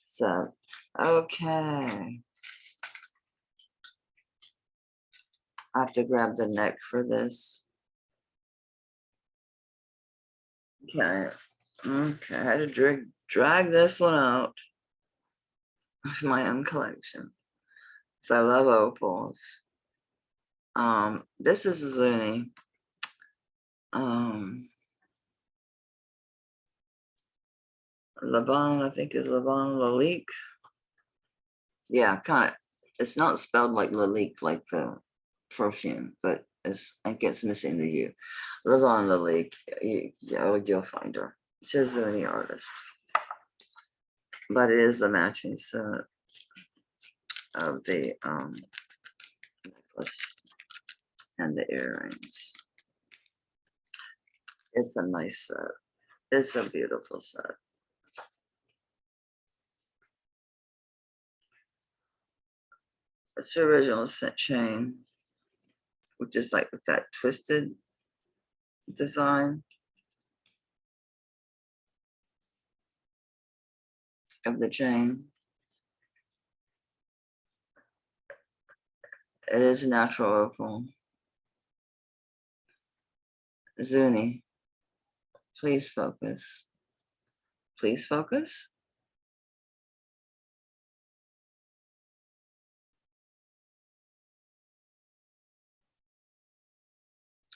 set. Okay, I have to grab the neck for this. Okay, I had to drag this one out of my own collection. So I love opals. This is a Zuni. Laban, I think is Laban Lalique. Yeah, kind of. It's not spelled like Lalique, like the perfume, but I think it's missing the U. Laban Lalique, you'll find her. She's a Zuni artist. But it is a matching set of the necklace and the earrings. It's a nice set. It's a beautiful set. It's the original set chain, which is like with that twisted design of the chain. It is natural opal. Zuni, please focus. Please focus.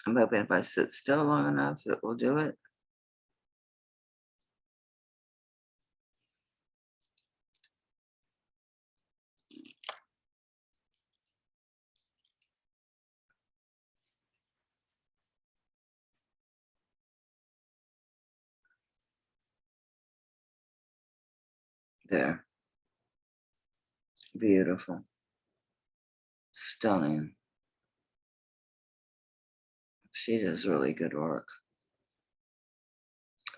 I'm hoping if I sit still long enough, it will do it. There. Beautiful. Stunning. She does really good work.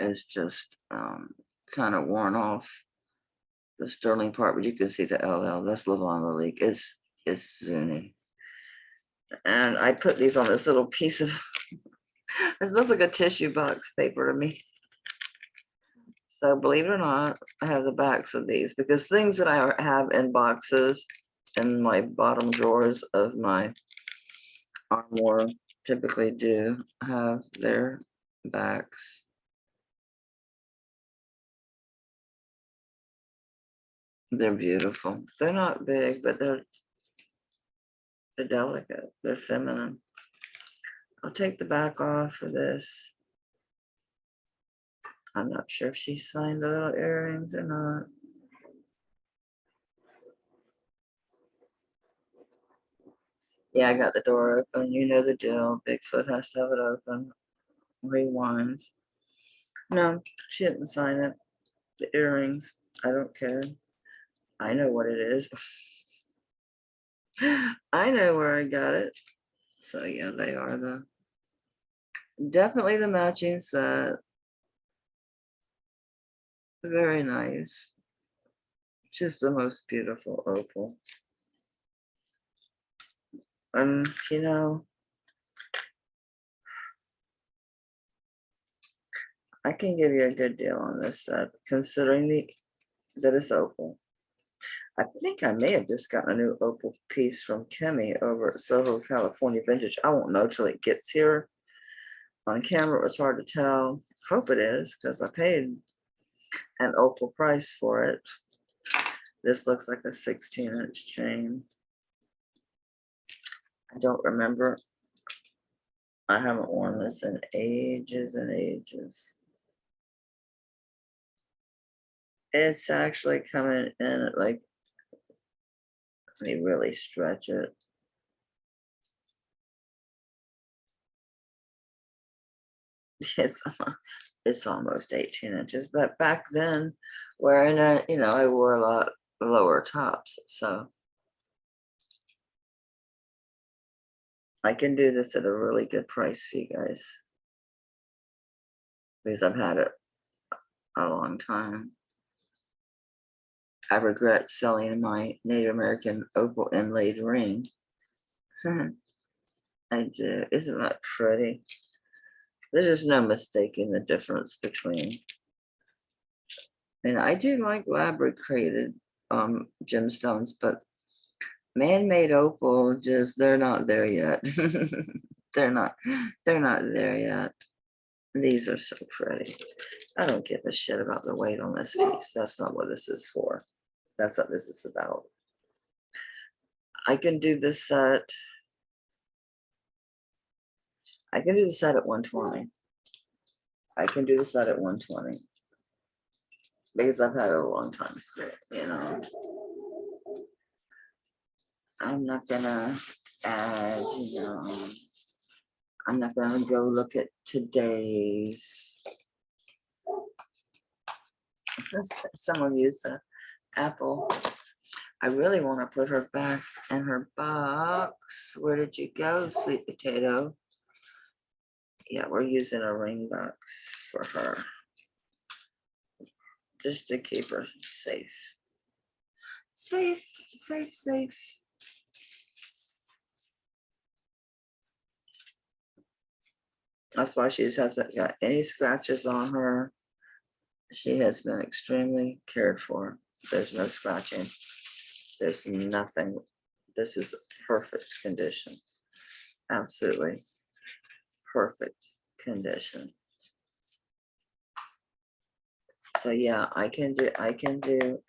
It's just kind of worn off the sterling part, but you can see the LL. That's Levon Lalique. It's Zuni. And I put these on this little piece of, it looks like a tissue box paper to me. So believe it or not, I have the backs of these because things that I have in boxes in my bottom drawers of my armoire typically do have their backs. They're beautiful. They're not big, but they're delicate. They're feminine. I'll take the back off for this. I'm not sure if she signed the little earrings or not. Yeah, I got the door open. You know the deal. Bigfoot has to have it open. Rewinds. No, she didn't sign it. The earrings, I don't care. I know what it is. I know where I got it. So yeah, they are definitely the matching set. Very nice. Just the most beautiful opal. You know, I can give you a good deal on this set, considering that it's opal. I think I may have just gotten a new opal piece from Kimmy over at Soho, California Vintage. I won't know till it gets here. On camera, it was hard to tell. Hope it is, because I paid an opal price for it. This looks like a 16-inch chain. I don't remember. I haven't worn this in ages and ages. It's actually coming in at like, let me really stretch it. It's almost 18 inches, but back then, wearing it, you know, I wore a lot lower tops, so I can do this at a really good price for you guys because I've had it a long time. I regret selling my Native American opal inlaid ring. I do. Isn't that pretty? There's just no mistaking the difference between. And I do like lab-created gemstones, but man-made opal, just they're not there yet. they're not there yet. These are so pretty. I don't give a shit about the weight on this piece. That's not what this is for. That's what this is about. I can do this set. I can do the set at 120. I can do the set at 120 because I've had it a long time. So, you know, I'm not gonna add, you know, I'm not gonna go look at today's. Someone used the apple. I really want to put her back in her box. Where did you go, sweet potato? Yeah, we're using a ring box for her. Just to keep her safe. Safe, safe, safe. That's why she hasn't got any scratches on her. She has been extremely cared for. There's no scratching. There's nothing. This is perfect condition. Absolutely perfect condition. So yeah, I can do I can do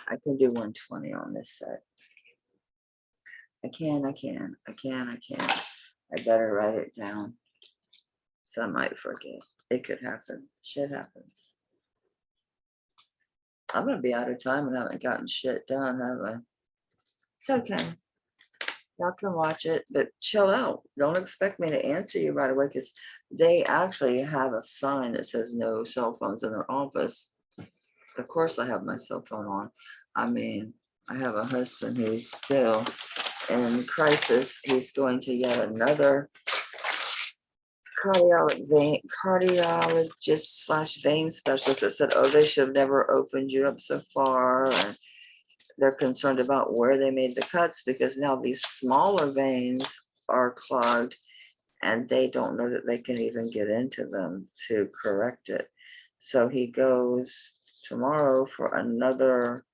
120 on this set. I can. I better write it down. So I might forget. It could happen. Shit happens. I'm gonna be out of time and haven't gotten shit done, have I? It's okay. Y'all can watch it, but chill out. Don't expect me to answer you right away because they actually have a sign that says no cell phones in their office. Of course, I have my cell phone on. I mean, I have a husband who's still in crisis. He's going to yet another cardiologist / vein specialist that said, oh, they should have never opened you up so far. And they're concerned about where they made the cuts, because now these smaller veins are clogged and they don't know that they can even get into them to correct it. So he goes tomorrow for another,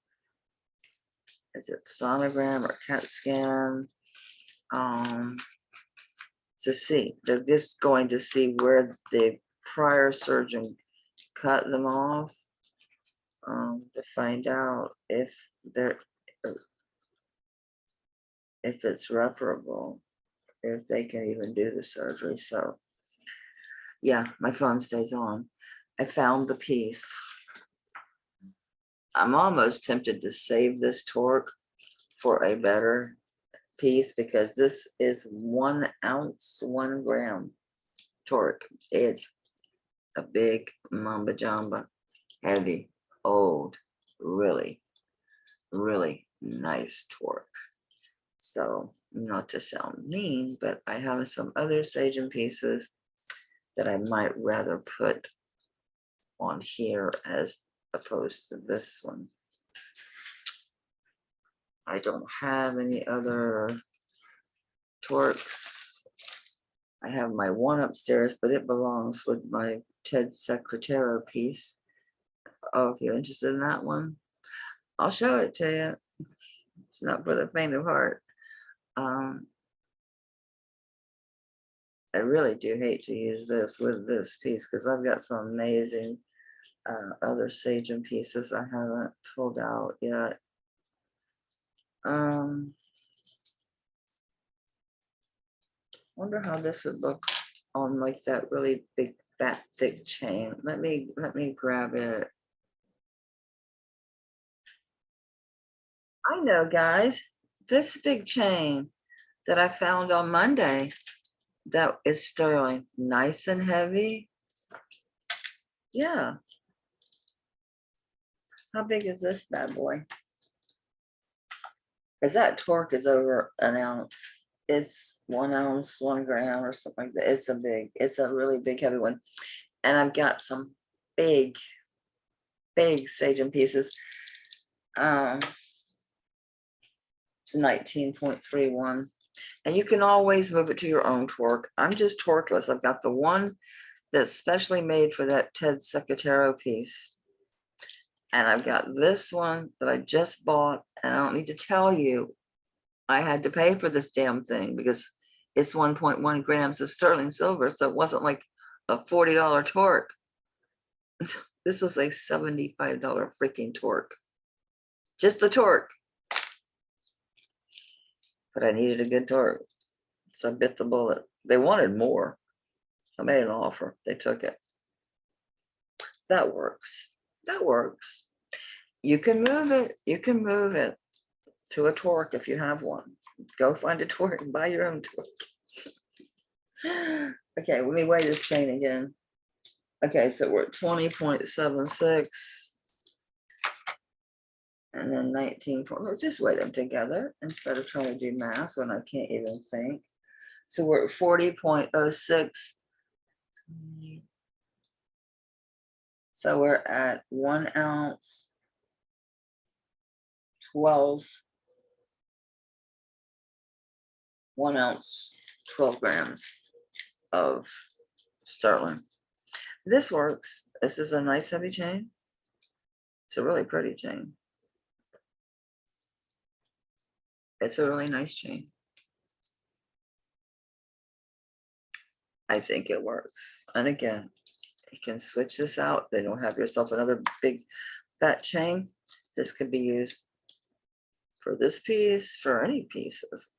is it sonogram or CAT scan? To see, they're just going to see where the prior surgeon cut them off, to find out if it's reparable, if they can even do the surgery. So yeah, my phone stays on. I found the piece. I'm almost tempted to save this torque for a better piece, because this is 1 ounce, 1 gram torque. It's a big mamba jamba, heavy, old, really, really nice torque. So, not to sound mean, but I have some other Sagen pieces that I might rather put on here as opposed to this one. I don't have any other torques. I have my one upstairs, but it belongs with my Ted Secretero piece. Oh, if you're interested in that one, I'll show it to you. It's not for the faint of heart. I really do hate to use this with this piece, because I've got some amazing other Sagen pieces I haven't pulled out yet. Wonder how this would look on like that really big, fat, thick chain. Let me grab it. I know, guys, this big chain that I found on Monday, that is sterling, nice and heavy. Yeah. How big is this bad boy? Because that torque is over 1 ounce. It's 1 ounce, 1 gram or something like that. It's a really big, heavy one. And I've got some big Sagen pieces. It's 19.31. And you can always move it to your own torque. I'm just torqueless. I've got the one that's specially made for that Ted Secretero piece. And I've got this one that I just bought, and I don't need to tell you, I had to pay for this damn thing because it's 1.1 grams of sterling silver. So it wasn't like a $40 torque. This was a $75 freaking torque. Just the torque. But I needed a good torque. So I bit the bullet. They wanted more. I made an offer. They took it. That works. That works. You can move it. You can move it to a torque if you have one. Go find a torque and buy your own torque. Okay, let me weigh this chain again. Okay, so we're at 20.76. And then 19. Let's just weigh them together instead of trying to do math when I can't even think. So we're at 40.06. So we're at 1 ounce, 1 ounce, 12 grams of sterling. This works. This is a nice heavy chain. It's a really pretty chain. It's a really nice chain. I think it works. And again, you can switch this out. Then you'll have yourself another big fat chain. This could be used for this piece, for any pieces.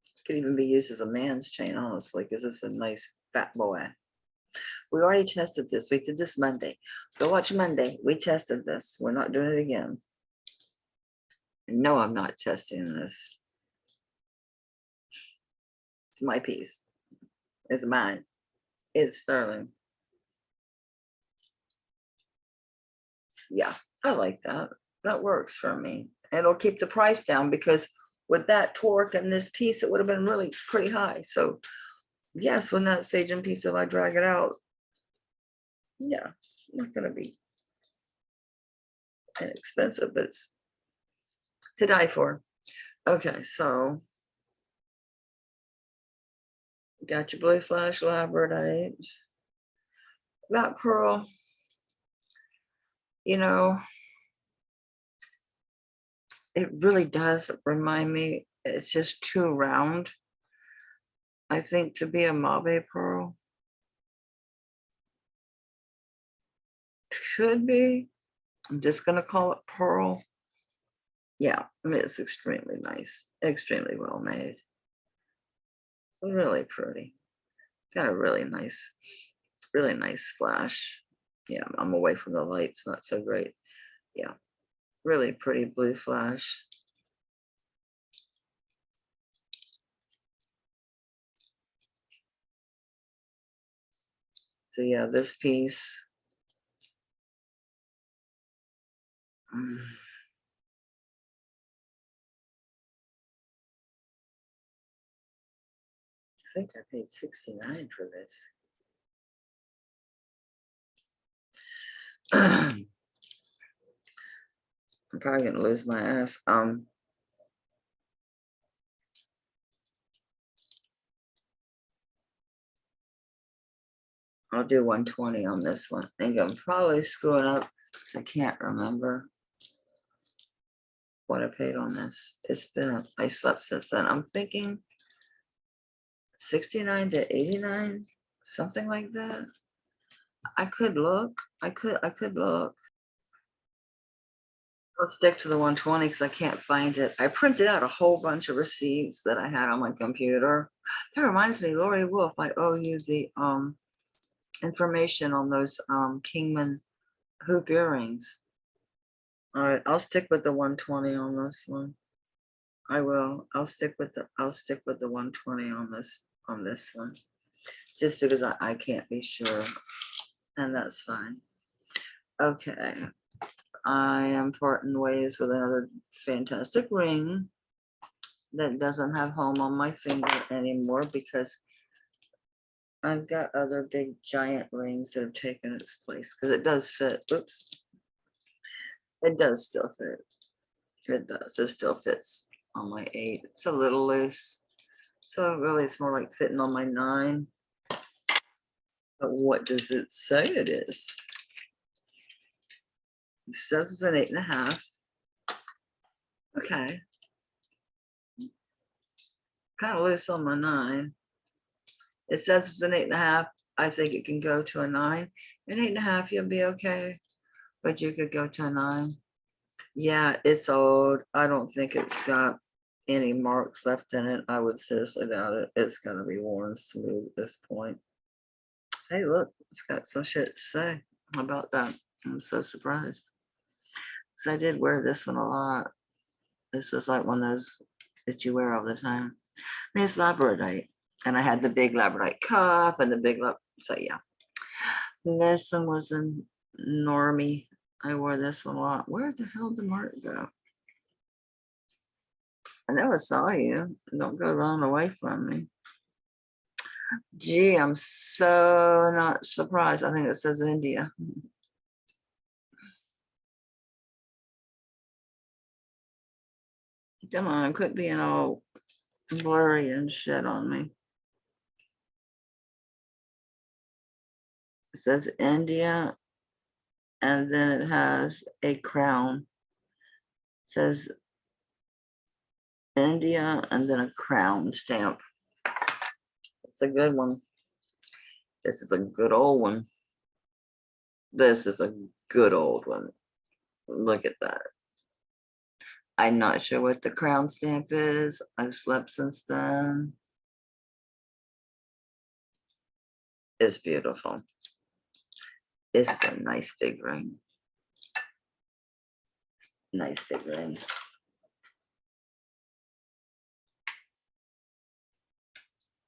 It could even be used as a man's chain, honestly, because it's a nice fat boy. We already tested this. We did this Monday. Go watch Monday. We tested this. We're not doing it again. No, I'm not testing this. It's my piece. It's mine. It's sterling. Yeah, I like that. That works for me. It'll keep the price down, because with that torque and this piece, it would have been really pretty high. So yes, when that Sagen piece, if I drag it out, yeah, it's not going to be inexpensive, but to die for. Okay, so got your blue flash labradorite. That pearl, you know, it really does remind me, it's just too round, I think, to be a Mauve pearl. Should be. I'm just gonna call it pearl. Yeah, I mean, it's extremely nice, extremely well made. Really pretty. Got a really nice flash. Yeah, I'm away from the light, it's not so great. Yeah, really pretty blue flash. So yeah, this piece. I think I paid $69 for this. I'm probably gonna lose my ass. I'll do 120 on this one. I think I'm probably screwing up because I can't remember what I paid on this. It's been, I slept since then. I'm thinking 69 to 89, something like that. I could look. I could look. Let's stick to the 120 because I can't find it. I printed out a whole bunch of receipts that I had on my computer. That reminds me, Lori Wolf, I owe you the information on those Kingman hoop earrings. All right, I'll stick with the 120 on this one. I will. I'll stick with the 120 on this one. Just because I can't be sure. And that's fine. Okay. I am parting ways with another fantastic ring that doesn't have home on my finger anymore because I've got other big giant rings that have taken its place because it does fit. Oops. It does still fit. It does. It still fits on my 8. It's a little loose. So really it's more like fitting on my 9. But what does it say it is? It says it's an 8.5. Okay. Kind of loose on my 9. It says it's an 8.5. I think it can go to a 9. An 8.5, you'll be okay. But you could go to a 9. Yeah, it's old. I don't think it's got any marks left in it. I would seriously doubt it. It's gonna be worn smooth at this point. Hey, look, it's got some shit to say about that. I'm so surprised. Because I did wear this one a lot. This was like one of those that you wear all the time. And it's labradorite. And I had the big labradorite cuff and the big, so yeah. And this one was a normie. I wore this one a lot. Where the hell did Mark go? I never saw you. Don't go running away from me. Gee, I'm so not surprised. I think it says India. Come on, quit being all blurry and shit on me. It says India, and then it has a crown. It says India, and then a crown stamp. It's a good one. This is a good old one. This is a good old one. Look at that. I'm not sure what the crown stamp is. I've slept since then. It's beautiful. This is a nice big ring. Nice big ring.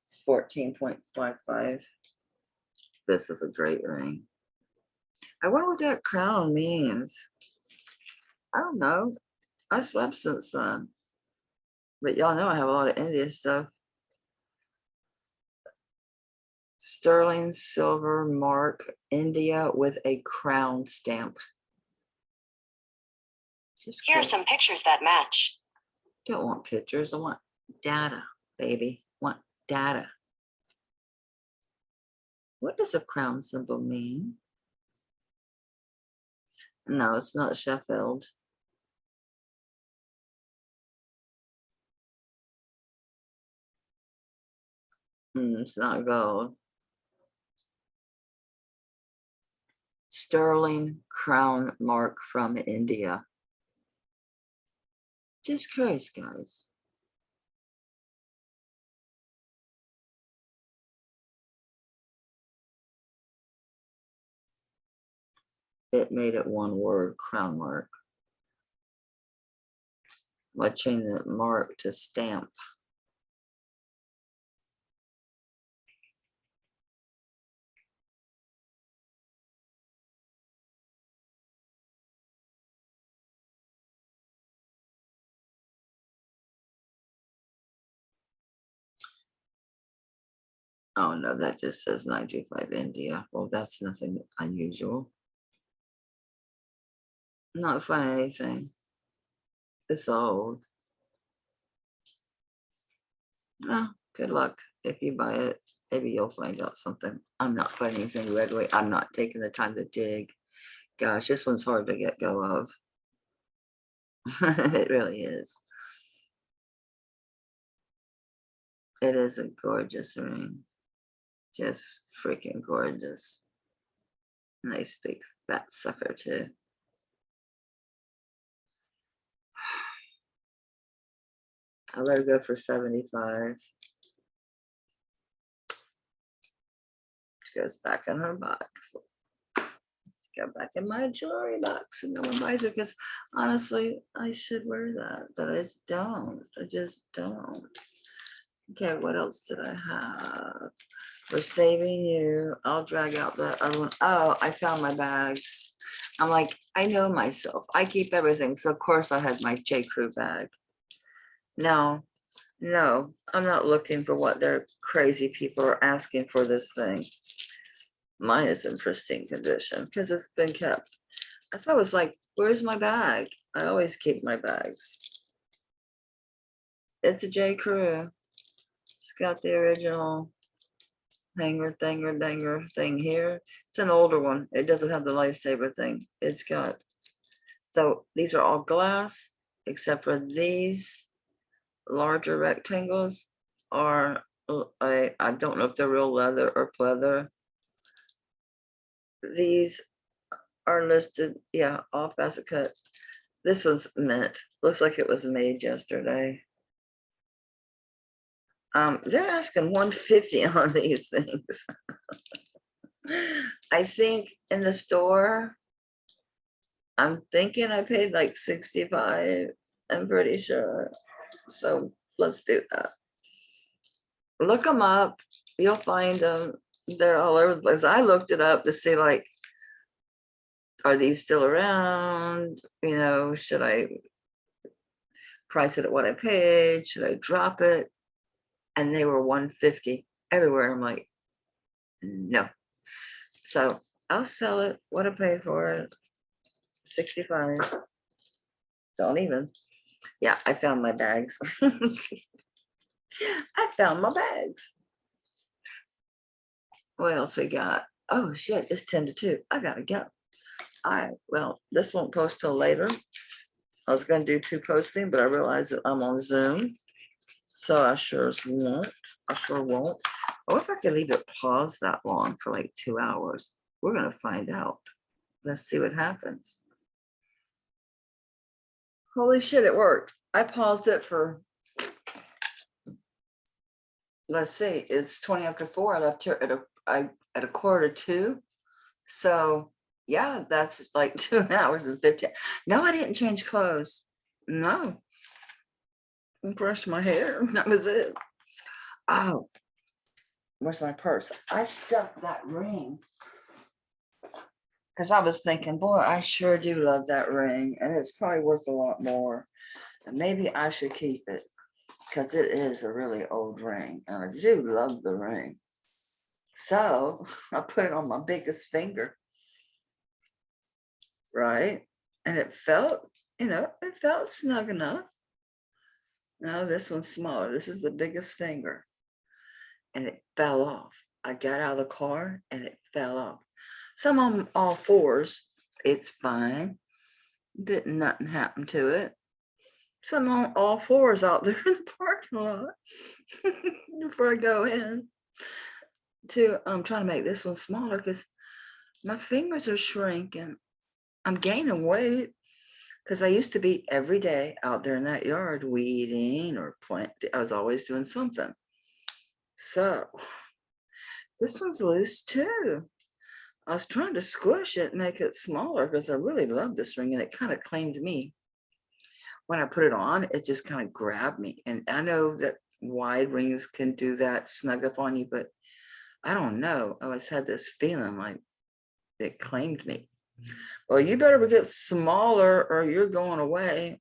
It's 14.55. This is a great ring. I wonder what that crown means. I don't know. I slept since then. But y'all know I have a lot of India stuff. Sterling silver mark, India with a crown stamp. Here are some pictures that match. Don't want pictures. I want data, baby. Want data. What does a crown symbol mean? No, it's not Sheffield. It's not gold. Sterling crown mark from India. Just curious, guys. It made it one word, crown mark. I changed the mark to stamp. Oh no, that just says 925 India. Well, that's nothing unusual. Not finding anything. It's old. Oh, good luck if you buy it. Maybe you'll find out something. I'm not finding anything readily. I'm not taking the time to dig. Gosh, this one's hard to get go of. It really is. It is a gorgeous ring. Just freaking gorgeous. Nice big fat sucker too. I'll let her go for 75. She goes back in her box. Go back in my jewelry box and no one buys it because honestly, I should wear that, but I just don't. I just don't. Okay, what else did I have? We're saving you. I'll drag out the other one. Oh, I found my bags. I'm like, I know myself. I keep everything. So of course I had my J. Crew bag. No, no, I'm not looking for what their crazy people are asking for this thing. Mine is in pristine condition because it's been kept. I thought it was like, where's my bag? I always keep my bags. It's a J. Crew. It's got the original hanger thinger thing here. It's an older one. It doesn't have the lifesaver thing. It's got, so these are all glass except for these larger rectangles are, I don't know if they're real leather or pleather. These are listed, yeah, off as a cut. This was mint. Looks like it was made yesterday. They're asking 150 on these things. I think in the store, I'm thinking I paid like 65. I'm pretty sure. So let's do that. Look them up. You'll find them. They're all over the place. I looked it up to see like, are these still around? You know, should I price it at what I paid? Should I drop it? And they were 150 everywhere. I'm like, no. So I'll sell it. What I pay for it? 65. Don't even. Yeah, I found my bags. I found my bags. What else we got? Oh shit, it's 10 to 2. I gotta go. Well, this won't post till later. I was gonna do 2 posting, but I realized that I'm on Zoom. So I sure won't. I sure won't. Oh, if I could leave it paused that long for like 2 hours. We're gonna find out. Let's see what happens. Holy shit, it worked. I paused it for, let's see, it's 20 after 4. I left here at a quarter to 2. So yeah, that's like 2 hours and 50. No, I didn't change clothes. No. I brushed my hair. That was it. Oh, where's my purse? I stuck that ring because I was thinking, boy, I sure do love that ring, and it's probably worth a lot more. And maybe I should keep it because it is a really old ring, and I do love the ring. So I put it on my biggest finger, right? And it felt, it felt snug enough. No, this one's smaller. This is the biggest finger. And it fell off. I got out of the car and it fell off. Some on all fours, it's fine. Didn't nothing happen to it. Some on all fours out there in the parking lot before I go in. I'm trying to make this one smaller because my fingers are shrinking. I'm gaining weight because I used to be every day out there in that yard weeding or planting. I was always doing something. So this one's loose too. I was trying to squish it, make it smaller because I really love this ring and it kind of claimed me. When I put it on, it just kind of grabbed me. And I know that wide rings can do that, snug up on you, but I don't know. I always had this feeling like it claimed me. Well, you better get smaller or you're going away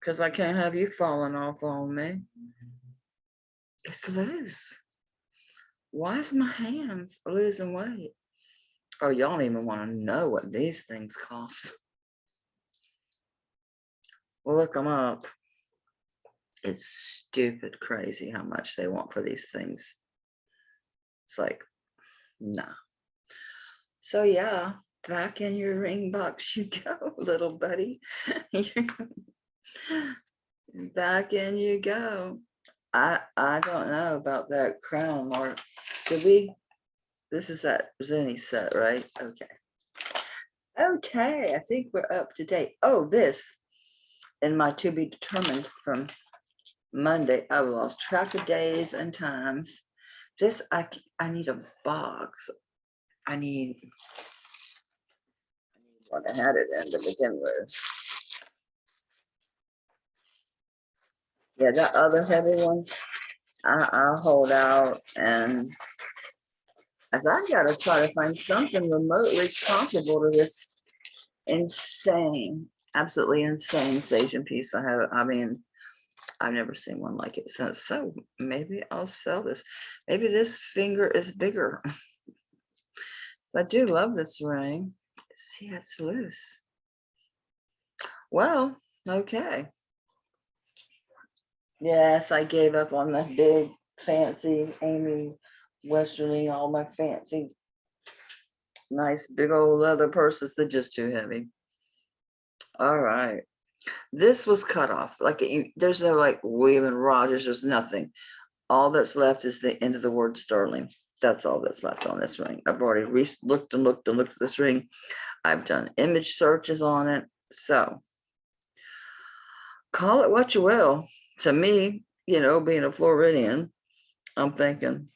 because I can't have you falling off on me. It's loose. Why is my hands losing weight? Oh, y'all don't even want to know what these things cost. Well, look them up. It's stupid crazy how much they want for these things. It's like, nah. So yeah, back in your ring box you go, little buddy. Back in you go. I don't know about that crown mark. Did we? This is that Zenny set, right? Okay. Okay, I think we're up to date. Oh, this in my to be determined from Monday. I lost track of days and times. This I need a box. I need what I had it in to begin with. Yeah, that other heavy one, I'll hold out, and as I gotta try to find something remotely comparable to this insane, absolutely insane Sage piece I have. I mean, I've never seen one like it since. So maybe I'll sell this. Maybe this finger is bigger. I do love this ring. See, it's loose. Well, okay. Yes, I gave up on the big, fancy Amy Westerly, all my fancy, nice, big old leather purses. They're just too heavy. All right. This was cut off. Like, there's no like William and Rogers. There's nothing. All that's left is the end of the word sterling. That's all that's left on this ring. I've already looked and looked and looked at this ring. I've done image searches on it. So call it what you will. To me, you know, being a Floridian, I'm thinking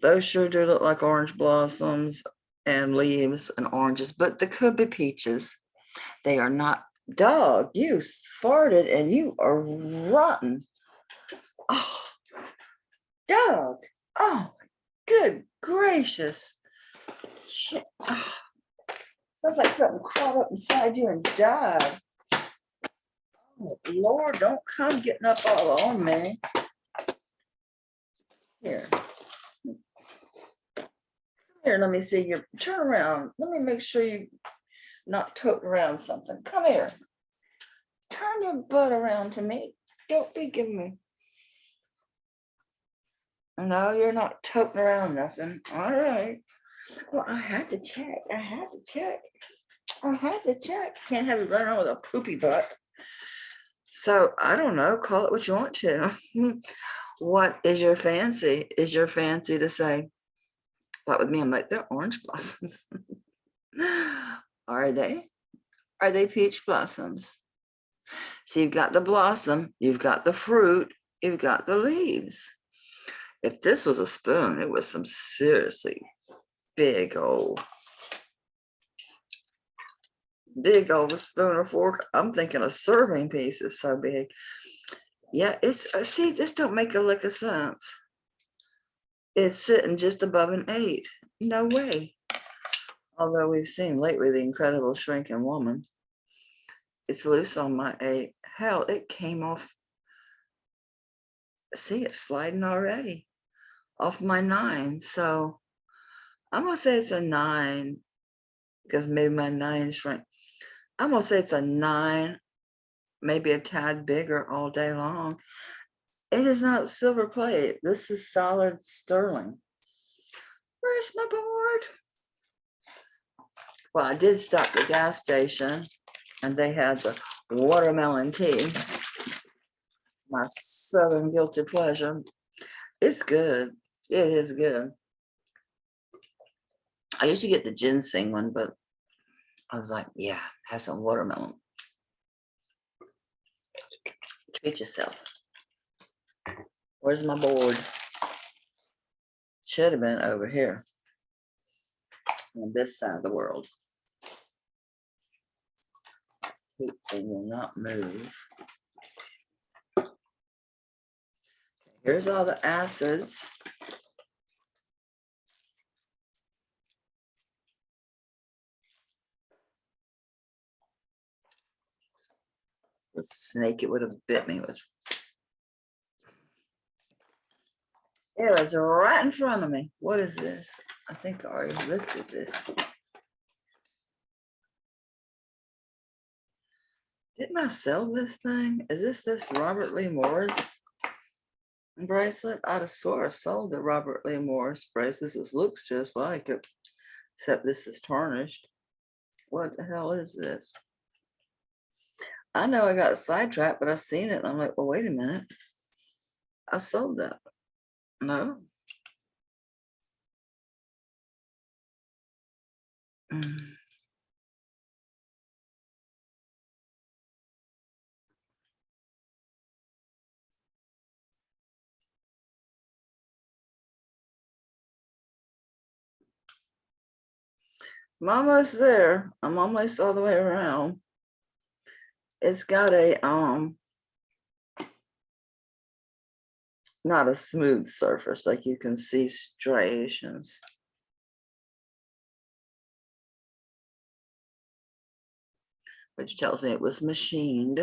those sure do look like orange blossoms and leaves and oranges, but they could be peaches. They are not. Dog, you farted and you are rotten. Oh, dog. Oh, good gracious. Shit. Oh, sounds like something crawled up inside you and died. Oh, Lord, don't come getting up all on me. Here. Here, let me see you. Turn around. Let me make sure you not toting around something. Come here. Turn your butt around to me. Don't be giving me. No, you're not toting around nothing. All right. Well, I had to check. I had to check. I had to check. Can't have it run around with a poopy butt. So I don't know. Call it what you want to. What is your fancy? Is your fancy to say, what with me? I'm like, they're orange blossoms. Are they? Are they peach blossoms? So you've got the blossom, you've got the fruit, you've got the leaves. If this was a spoon, it was some seriously big old spoon or fork. I'm thinking a serving piece is so big. Yeah, it's, see, this don't make a lick of sense. It's sitting just above an 8. No way. Although we've seen lately the incredible shrinking woman. It's loose on my 8. Hell, it came off. See, it's sliding already off my 9. So I'm gonna say it's a 9 because maybe my 9 shrank. I'm gonna say it's a 9 maybe a tad bigger all day long. It is not silver plate. This is solid sterling. Where's my board? Well, I did stop at the gas station and they had the watermelon tea. My southern guilty pleasure. It's good. It is good. I usually get the ginseng one, but I was like, yeah, have some watermelon. Treat yourself. Where's my board? Should have been over here on this side of the world. It will not move. Here's all the acids. The snake, it would have bit me with. It was right in front of me. What is this? I think I already listed this. Didn't I sell this thing? Is this Robert Lee Morris bracelet? I'd have swore I sold the Robert Lee Morris bracelet. This looks just like it, except this is tarnished. What the hell is this? I know I got sidetracked, but I seen it and I'm like, well, wait a minute. I sold that. No. I'm almost there. I'm almost all the way around. It's got a not a smooth surface, like you can see striations. Which tells me it was machined.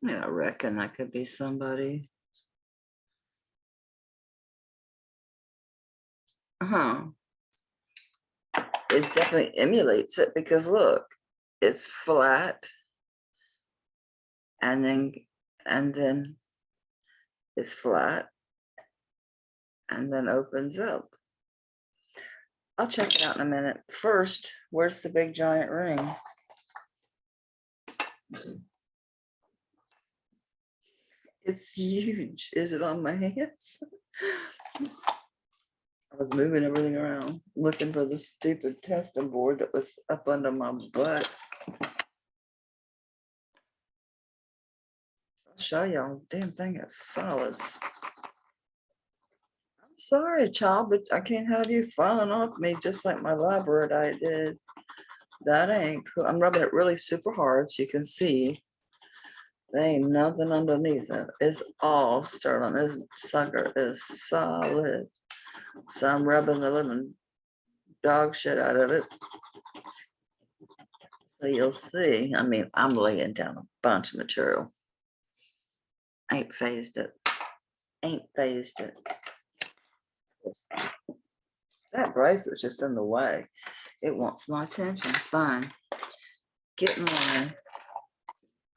Yeah, I reckon that could be somebody. It definitely emulates it because look, it's flat and then it's flat and then opens up. I'll check it out in a minute. First, where's the big giant ring? It's huge. Is it on my hands? I was moving everything around, looking for the stupid testing board that was up under my butt. I'll show y'all. Damn thing is solids. I'm sorry, child, but I can't have you falling off me just like my Labradorite did. That ain't cool. I'm rubbing it really super hard so you can see. There ain't nothing underneath it. It's all sterling. This sucker is solid. So I'm rubbing the living dog shit out of it. So you'll see. I mean, I'm laying down a bunch of material. Ain't phased it. Ain't phased it. That bracelet's just in the way. It wants my attention. Fine. Get in line.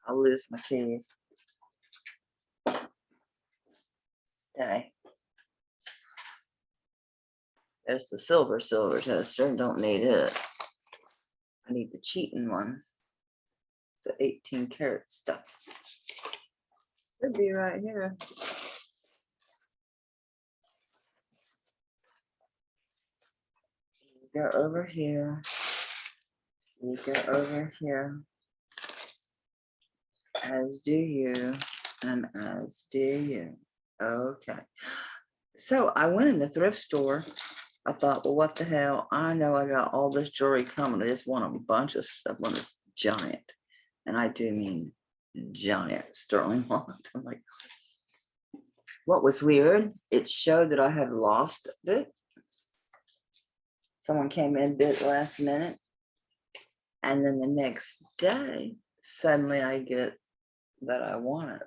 I'll lose my keys. Stay. There's the silver tester. Don't need it. I need the cheating one. The 18 karat stuff. Should be right here. You go over here. You go over here. As do you, and as do you. Okay. So I went in the thrift store. I thought, well, what the hell? I know I got all this jewelry coming. I just want a bunch of stuff. I want this giant. And I do mean giant sterling wallet. I'm like, what was weird? It showed that I had lost it. Someone came in, bid last minute. And then the next day, suddenly I get that I want it.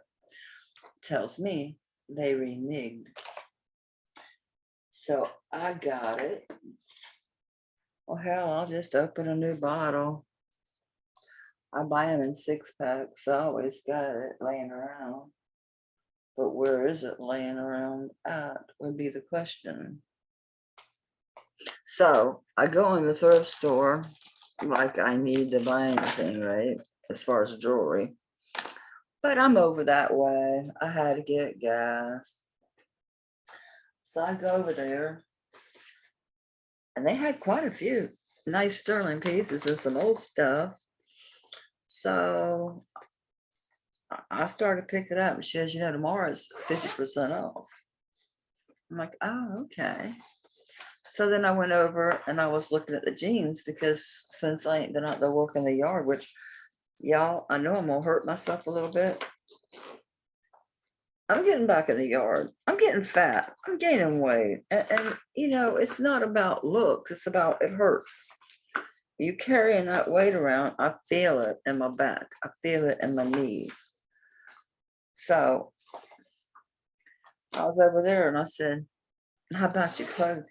Tells me they reneged. So I got it. Well, hell, I'll just open a new bottle. I buy them in 6-packs. I always got it laying around. But where is it laying around at would be the question. So I go in the thrift store like I need to buy anything, right? As far as jewelry. But I'm over that way. I had to get gas. So I go over there. And they had quite a few nice sterling pieces and some old stuff. So I started picking it up. And she says, you know, tomorrow is 50% off. I'm like, oh, okay. So then I went over and I was looking at the jeans because since I ain't been out there working the yard, which y'all, I know I'm gonna hurt myself a little bit. I'm getting back in the yard. I'm getting fat. I'm gaining weight. And you know, it's not about looks. It's about it hurts. You carrying that weight around, I feel it in my back. I feel it in my knees. So I was over there and I said, how about your clothes?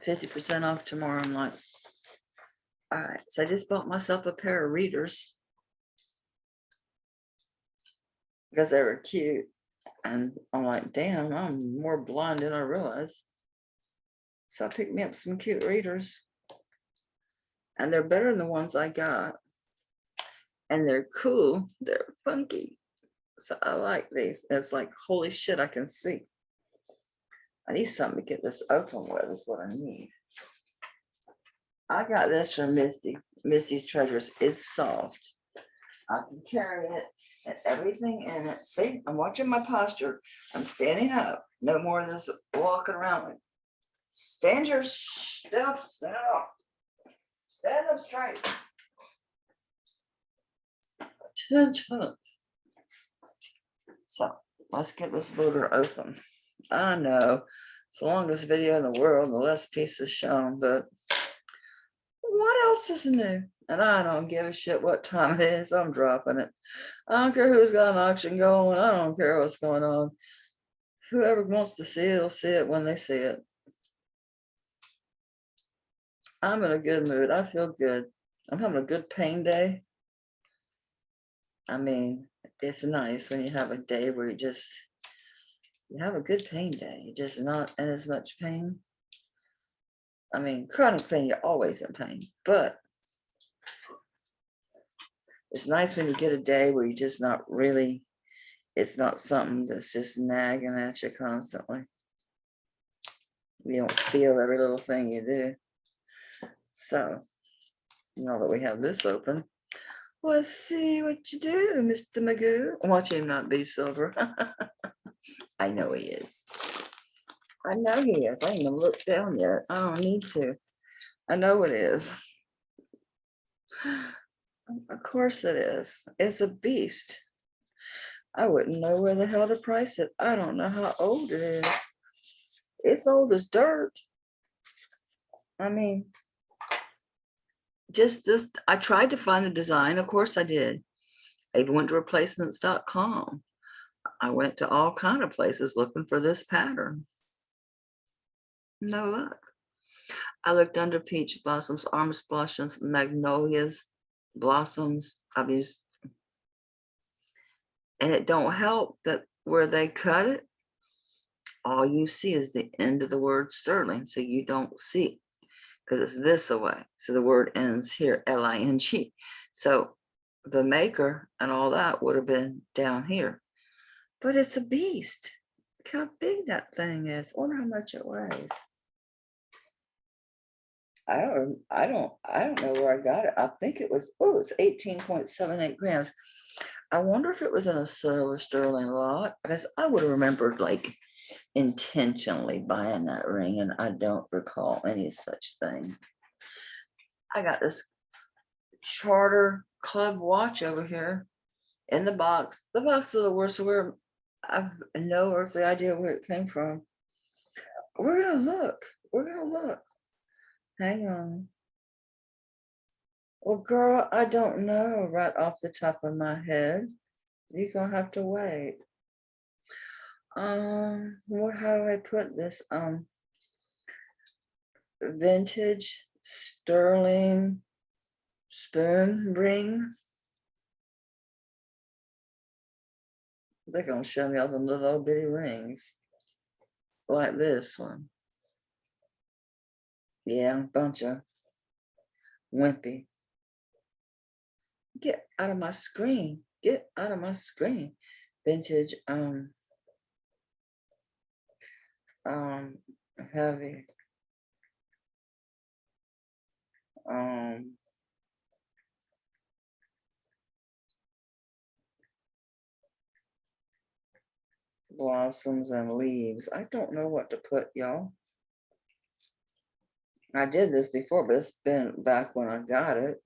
50% off tomorrow. I'm like, all right. So I just bought myself a pair of readers because they were cute. And I'm like, damn, I'm more blind than I realized. So I picked me up some cute readers. And they're better than the ones I got. And they're cool. They're funky. So I like these. It's like, holy shit, I can see. I need something to get this open with is what I need. I got this from Misty. Misty's Treasures. It's soft. I can carry it and everything in it. See, I'm watching my posture. I'm standing up. No more of this walking around. Stand your stuff. Stand up. Stand up straight. Attention. So let's get this booger open. I know it's the longest video in the world, the less pieces shown, but what else is new? And I don't give a shit what time it is. I'm dropping it. I don't care who's got an auction going. I don't care what's going on. Whoever wants to see it will see it when they see it. I'm in a good mood. I feel good. I'm having a good pain day. I mean, it's nice when you have a day where you have a good pain day. You're just not in as much pain. I mean, chronic pain, you're always in pain, but it's nice when you get a day where you're just not really, it's not something that's just nagging at you constantly. You don't feel every little thing you do. So, now that we have this open, let's see what you do, Mr. Magoo. Watch him not be silver. I know he is. I know he is. I ain't even looked down yet. I don't need to. I know it is. Of course it is. It's a beast. I wouldn't know where the hell to price it. I don't know how old it is. It's old as dirt. I mean, just this, I tried to find the design. Of course I did. I even went to replacements.com. I went to all kind of places looking for this pattern. No luck. I looked under peach blossoms, orange blossoms, magnolias, blossoms. I've used, and it don't help that where they cut it, all you see is the end of the word sterling. So you don't see because it's this away. So the word ends here, L-I-N-G. So the maker and all that would have been down here. But it's a beast. Look how big that thing is. I wonder how much it weighs. I don't know where I got it. I think it was, oh, it's 18.78 grams. I wonder if it was in a silver sterling lot, because I would have remembered like intentionally buying that ring, and I don't recall any such thing. I got this Charter Club watch over here in the box. The box is the worst, so I have no earthly idea where it came from. We're gonna look. We're gonna look. Hang on. Well, girl, I don't know right off the top of my head. You're gonna have to wait. How do I put this? Vintage sterling spoon ring. They're gonna show me all them little bitty rings. Like this one. Yeah, bunch of wimpy. Get out of my screen. Get out of my screen. Vintage, heavy, blossoms and leaves. I don't know what to put, y'all. I did this before, but it's been back when I got it.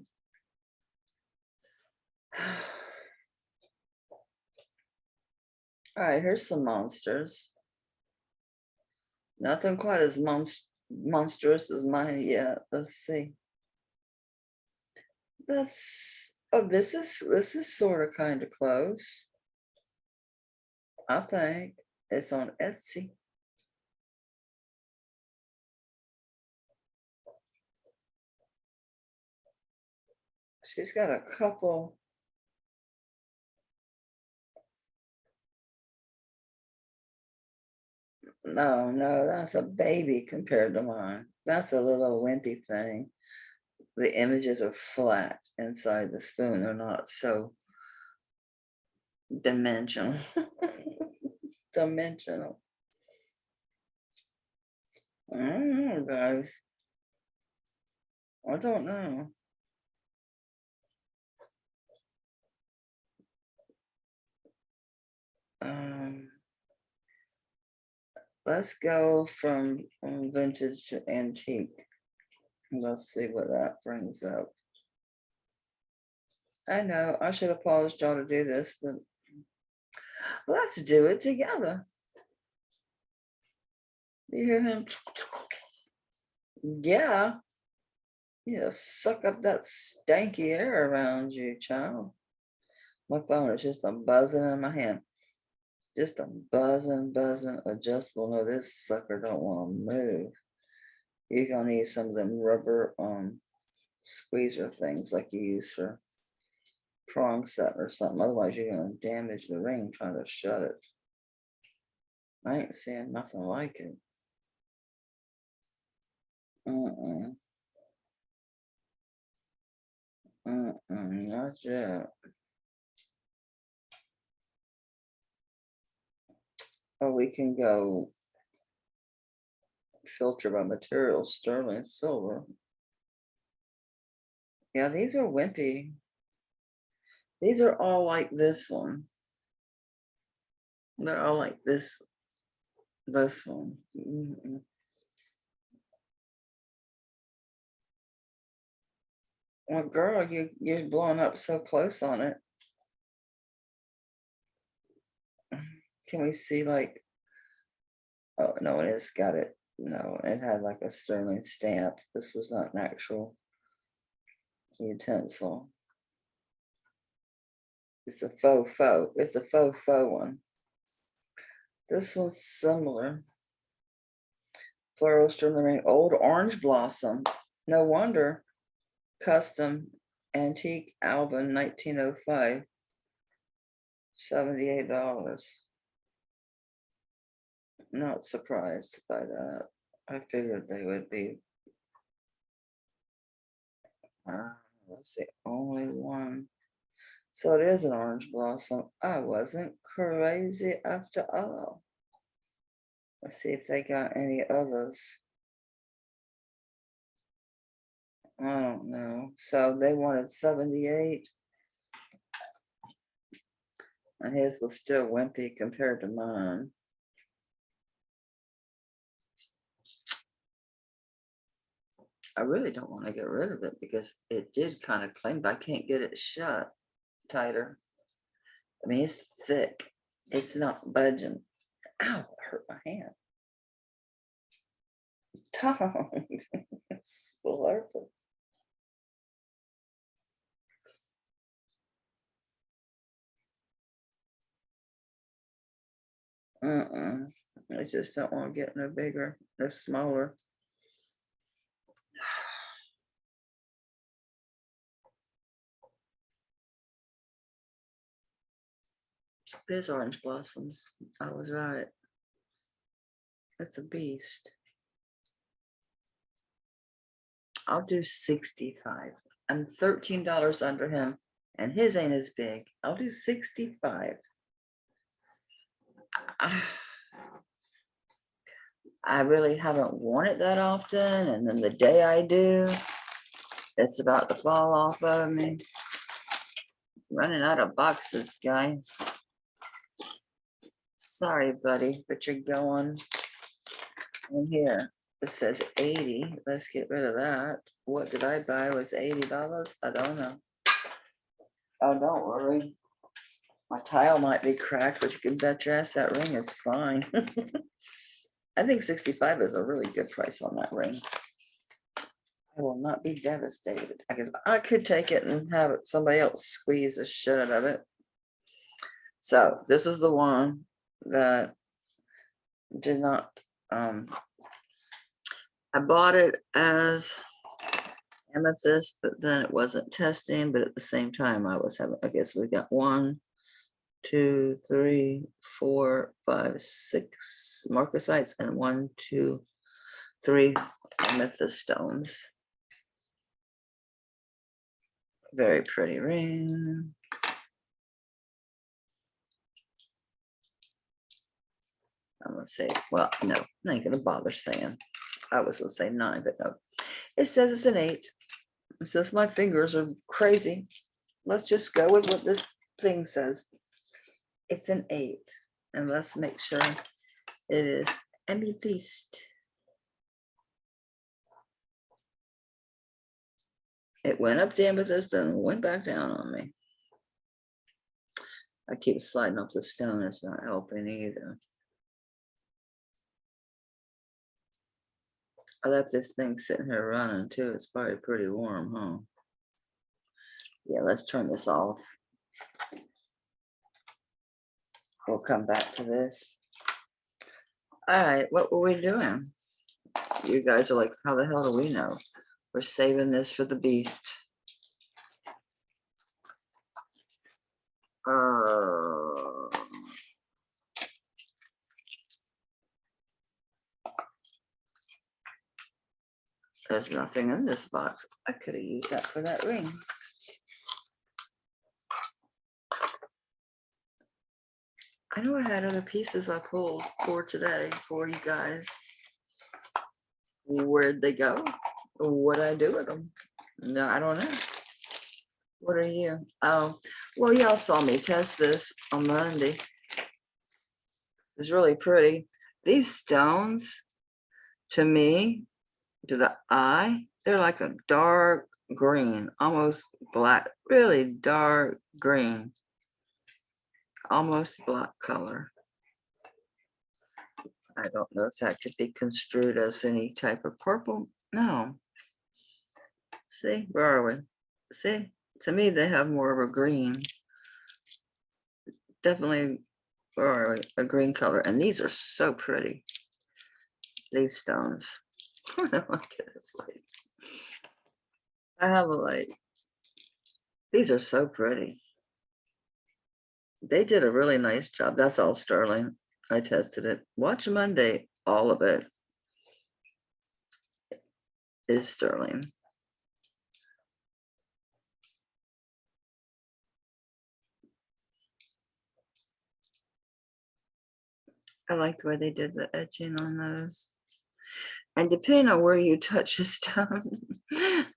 All right, here's some monsters. Nothing quite as monstrous as mine yet. Let's see. This is sort of kind of close. I think it's on Etsy. She's got a couple. No, that's a baby compared to mine. That's a little wimpy thing. The images are flat inside the spoon. They're not so dimensional. Dimensional. I don't know, guys. I don't know. Let's go from vintage to antique. Let's see what that brings up. I know I should have paused y'all to do this, but let's do it together. You hear him? Yeah. Yeah, suck up that stanky air around you, child. My phone is just a buzzing in my hand. Just a buzzing, adjustable. No, this sucker don't want to move. You're gonna need some of them rubber squeezer things like you use for prong set or something. Otherwise, you're gonna damage the ring trying to shut it. I ain't seeing nothing like it. Not yet. Oh, we can go filter by material, sterling silver. Yeah, these are wimpy. These are all like this one. They're all like this one. Well, girl, you're blowing up so close on it. Can we see like, oh no, it's got it. No, it had like a sterling stamp. This was not an actual utensil. It's a faux. It's a faux one. This one's similar. Floral sterling ring, old orange blossom. No wonder. Custom antique album 1905. $78. Not surprised by that. I figured they would be. Let's see, only one. So it is an orange blossom. I wasn't crazy after all. Let's see if they got any others. I don't know. So they wanted 78. And his was still wimpy compared to mine. I really don't want to get rid of it because it did kind of cling, but I can't get it shut tighter. I mean, it's thick. It's not budging. Ow, it hurt my hand. Tom, it's slurping. I just don't want to get no bigger. They're smaller. There's orange blossoms. I was right. That's a beast. I'll do 65. I'm $13 under him, and his ain't as big. I'll do 65. I really haven't worn it that often, and then the day I do, it's about to fall off of me. Running out of boxes, guys. Sorry, buddy, but you're going in here. It says 80. Let's get rid of that. What did I buy? Was $80? I don't know. Oh, don't worry. My tile might be cracked, but you can bet your ass that ring is fine. I think 65 is a really good price on that ring. I will not be devastated. I guess I could take it and have it, somebody else squeeze the shit out of it. So this is the one that did not, I bought it as amethyst, but then it wasn't testing, but at the same time I was having, I guess we got 1, 2, 3, 4, 5, 6 marcasites and 1, 2, 3 amethyst stones. Very pretty ring. I'm gonna say, well, no, I ain't gonna bother saying. I was gonna say 9, but no. It says it's an 8. It says my fingers are crazy. Let's just go with what this thing says. It's an 8. And let's make sure it is amethyst. It went up the amethyst and went back down on me. I keep sliding up the stone. It's not helping either. I left this thing sitting here running too. It's probably pretty warm, huh? Yeah, let's turn this off. We'll come back to this. All right, what were we doing? You guys are like, how the hell do we know? We're saving this for the beast. There's nothing in this box. I could have used that for that ring. I know I had other pieces I pulled for today for you guys. Where'd they go? What'd I do with them? No, I don't know. What are you? Oh, well, y'all saw me test this on Monday. It's really pretty. These stones, to me, to the eye, they're like a dark green, almost black, really dark green, almost black color. I don't know if that could be construed as any type of purple. No. See, where are we? See, to me, they have more of a green. Definitely, where are we? A green color. And these are so pretty. These stones. Look at this light. I have a light. These are so pretty. They did a really nice job. That's all sterling. I tested it. Watch Monday. All of it is sterling. I like the way they did the etching on those. And depending on where you touch the stone,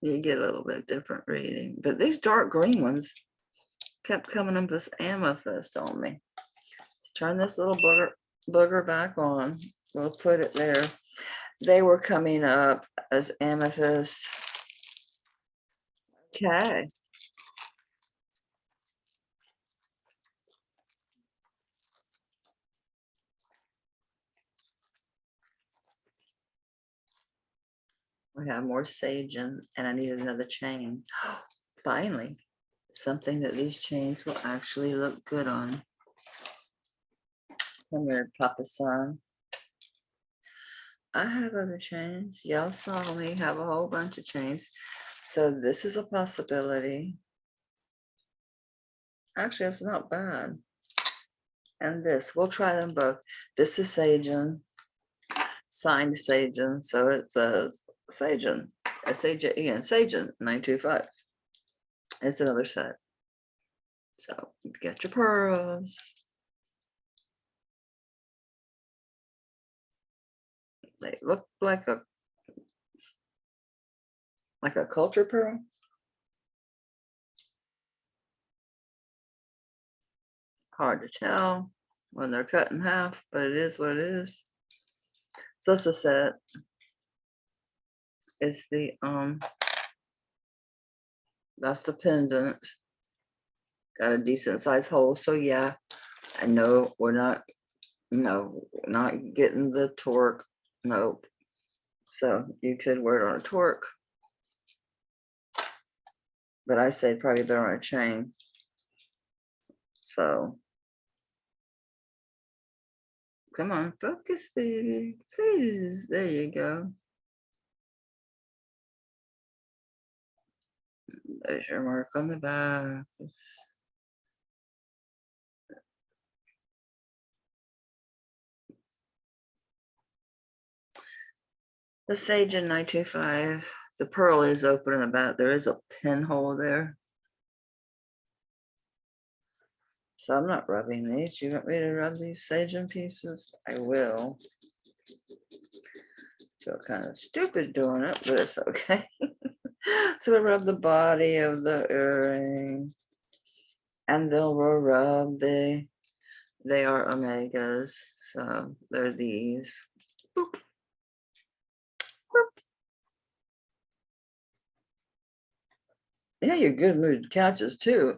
you get a little bit different reading. But these dark green ones kept coming up as amethyst on me. Let's turn this little booger back on. We'll put it there. They were coming up as amethyst. Okay. We have more sage and I needed another chain. Finally, something that these chains will actually look good on. Come here, Papa Son. I have other chains. Y'all saw me have a whole bunch of chains. So this is a possibility. Actually, it's not bad. and this. We'll try them both. This is Sagen, signed Sagen. So it says Sagen, S-A-J-E-N, Sagen 925. It's another set. So get your pearls. They look like a culture pearl. Hard to tell when they're cut in half, but it is what it is. So it's a set. It's the that's the pendant. Got a decent size hole. So yeah, I know we're not, no, not getting the torque. Nope. So you could wear it on a torque, but I say probably better on a chain. So come on, focus, baby, please. There you go. There's your mark on the back. The Sage in 925. The pearl is open in the back. There is a pinhole there. So I'm not rubbing these. You want me to rub these Sage in pieces? I will. Feel kind of stupid doing it, but it's okay. So we rub the body of the earring, and then we'll rub they are omegas. So they're these. Boop. Boop. Yeah, you're good mood couches too.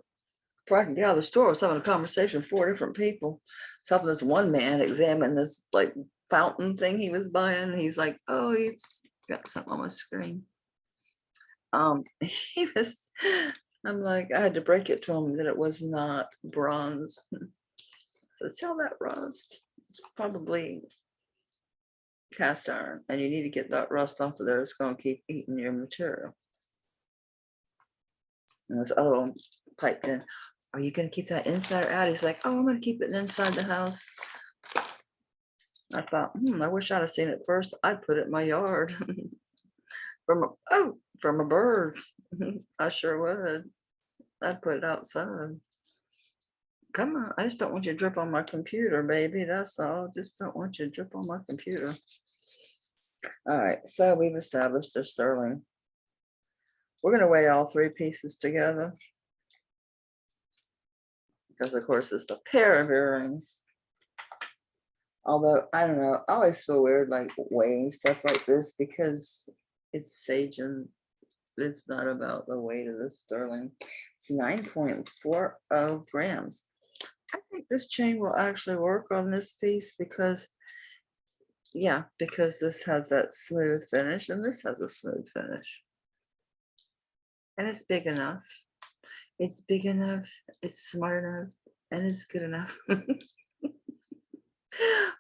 Before I can get out of the store, I was having a conversation with 4 different people. So helping this one man examine this like fountain thing he was buying. He's like, oh, he's got something on my screen. He was, I'm like, I had to break it to him that it was not bronze. So tell that rust. It's probably cast iron, and you need to get that rust off of there. It's going to keep eating your material. And this other one piped in, are you going to keep that inside or out? He's like, oh, I'm going to keep it inside the house. I thought, I wish I'd have seen it first. I'd put it in my yard. From a bird. I sure would. I'd put it outside. Come on, I just don't want you to drip on my computer, baby. That's all. Just don't want you to drip on my computer. All right, so we've established they're sterling. We're going to weigh all 3 pieces together, because of course it's a pair of earrings. Although I don't know, I always feel weird like weighing stuff like this because it's sage and it's not about the weight of the sterling. It's 9.40 grams. I think this chain will actually work on this piece because, yeah, because this has that smooth finish and this has a smooth finish. And it's big enough. It's big enough. It's smart enough. And it's good enough. What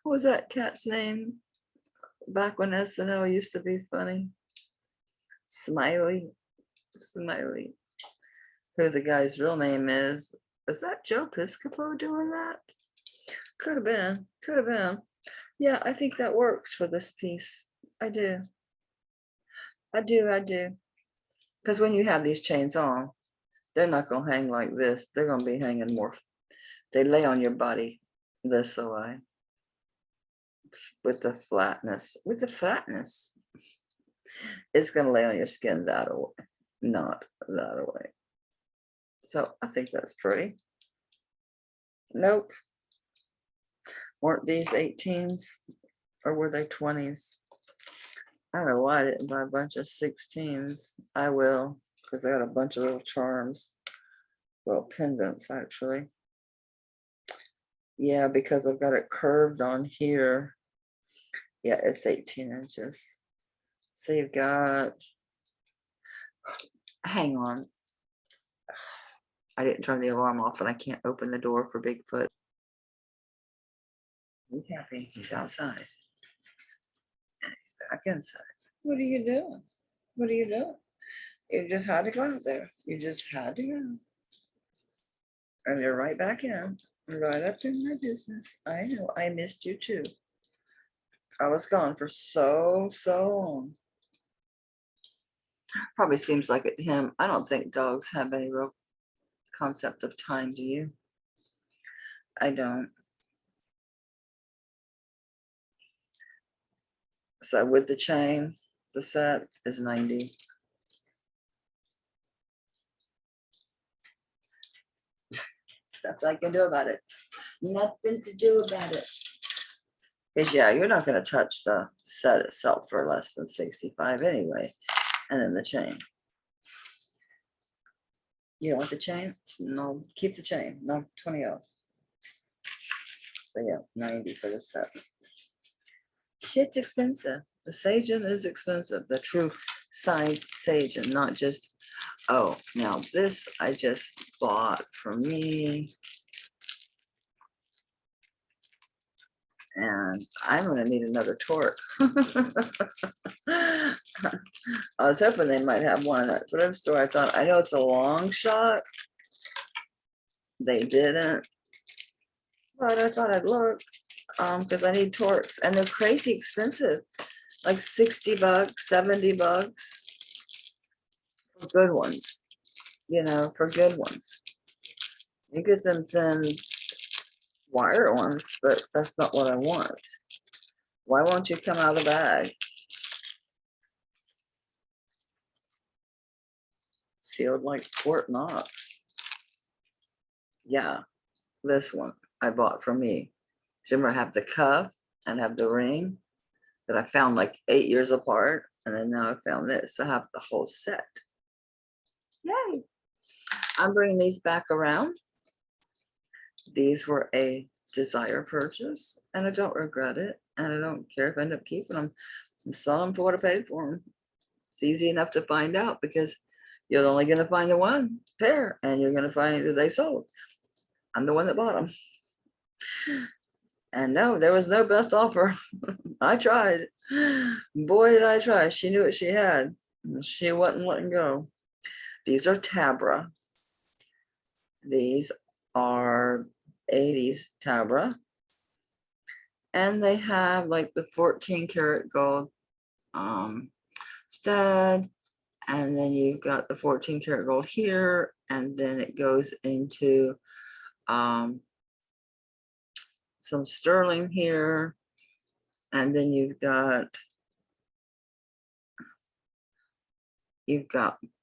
was that cat's name? Back when SNL used to be funny. Smiley. Smiley. Who the guy's real name is. Is that Joe Piscopo doing that? Could have been. Could have been. Yeah, I think that works for this piece. I do. I do. I do. Because when you have these chains on, they're not going to hang like this. They're going to be hanging more. They lay on your body this way. With the flatness. With the flatness. It's going to lay on your skin that way. Not that way. So I think that's pretty. Nope. Weren't these 18s or were they 20s? I don't know why I didn't buy a bunch of 16s. I will, because I got a bunch of little charms. Well, pendants actually. Yeah, because I've got it curved on here. Yeah, it's 18 inches. So you've got, hang on. I didn't turn the alarm off and I can't open the door for Bigfoot. He's happy. He's outside. And he's back inside. What are you doing? What are you doing? You just had to go out there. You just had to go. And you're right back in. Right up in my business. I know. I missed you too. I was gone for so long. Probably seems like it to him. I don't think dogs have any real concept of time, do you? I don't. So with the chain, the set is 90. Stuff I can do about it. Nothing to do about it. Because yeah, you're not going to touch the set itself for less than 65 anyway. And then the chain. You don't want the chain? No, keep the chain. No, 20 off. So yeah, 90 for the set. Shit's expensive. The Sagen is expensive. The true side Sagen, not just, oh, now this I just bought for me. And I'm gonna need another torque. I was hoping they might have one in that thrift store. I thought, I know it's a long shot. They didn't. But I thought I'd look, because I need torques and they're crazy expensive. Like 60 bucks, 70 bucks for good ones, you know, for good ones. You get some thin wire ones, but that's not what I want. Why won't you come out of the bag? Sealed like Fort Knox. Yeah, this one I bought for me. Remember, I have the cuff and have the ring that I found like 8 years apart. And then now I found this. I have the whole set. Yay. I'm bringing these back around. These were a desire purchase and I don't regret it. And I don't care if I end up keeping them. I'm selling them for what I paid for them. It's easy enough to find out because you're only going to find the one pair and you're going to find that they sold. I'm the one that bought them. And no, there was no best offer. I tried. Boy, did I try. She knew what she had. She wasn't letting go. These are Tabra. These are 80s Tabra. And they have like the 14 karat gold stud. And then you've got the 14 karat gold here. And then it goes into some sterling here. And then you've got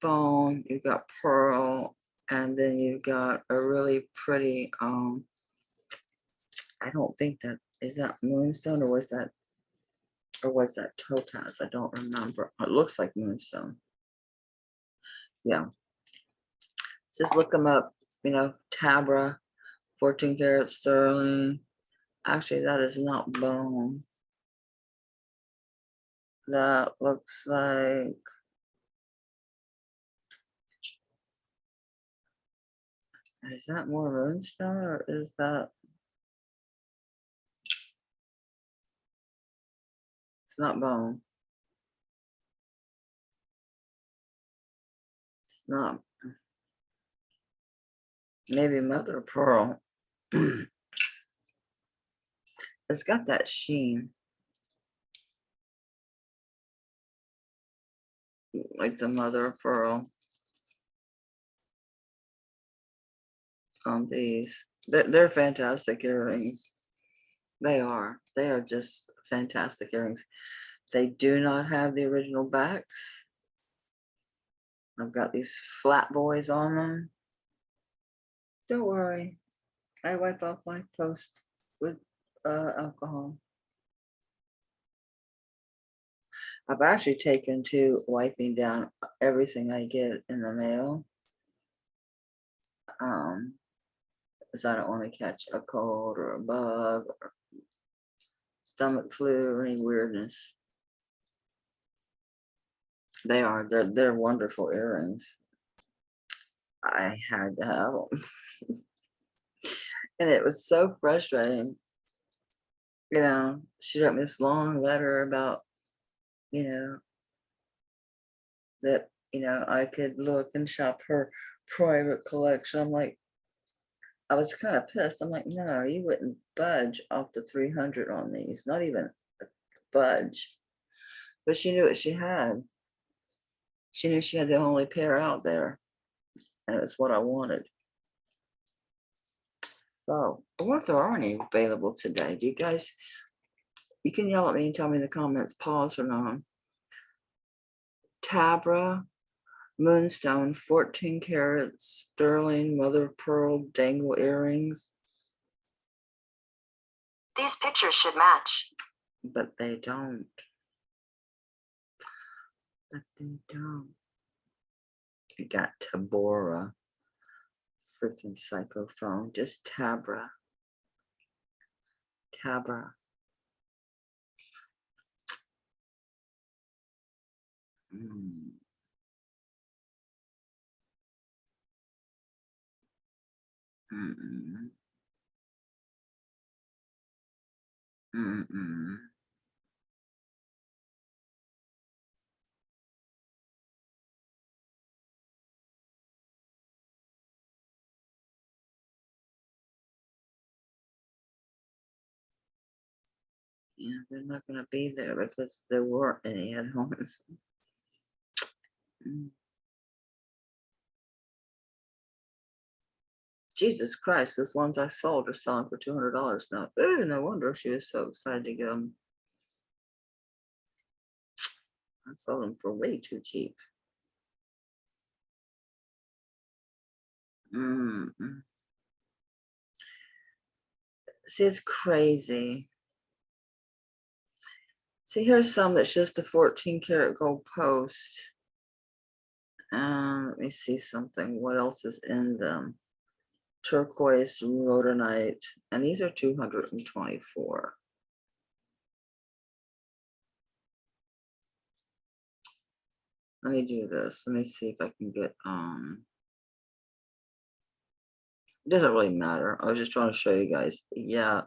bone, you've got pearl, and then you've got a really pretty, I don't think that, is that moonstone or was that topaz? I don't remember. It looks like moonstone. Yeah. Just look them up, you know, Tabra, 14 karat sterling. Actually, that is not bone. That looks like, is that more moonstone or is that? It's not bone. It's not. Maybe mother of pearl. It's got that sheen. Like the mother of pearl. On these. They're fantastic earrings. They are. They are just fantastic earrings. They do not have the original backs. I've got these flat boys on them. Don't worry. I wipe off my post with alcohol. I've actually taken to wiping down everything I get in the mail. Because I don't want to catch a cold or a bug or stomach flu or any weirdness. They're wonderful earrings. I had to have them. And it was so frustrating. You know, she wrote me this long letter about, you know, that, you know, I could look and shop her private collection. I'm like, I was kind of pissed. I'm like, no, you wouldn't budge off the 300 on these, not even a budge. But she knew what she had. She knew she had the only pair out there, and it's what I wanted. So I wonder if there are any available today. Do you guys, you can yell at me and tell me in the comments, pause or not. Tabra, Moonstone, 14 carats, sterling, mother of pearl, dangle earrings. These pictures should match. But they don't. But they don't. I got Tabora. Freaking psychophone. Just Tabra. Tabra. Mm. Mm-mm. Mm-mm. Yeah, they're not going to be there because there weren't any at home. Mm. Jesus Christ, those ones I sold are selling for $200 now. Ooh, no wonder she was so excited to get them. I sold them for way too cheap. Mm-mm. See, it's crazy. See, here's some that's just a 14 karat gold post. Let me see something. What else is in them? Turquoise, rhodonite, and these are 224. Let me do this. Let me see if I can get it doesn't really matter. I was just trying to show you guys. Yeah,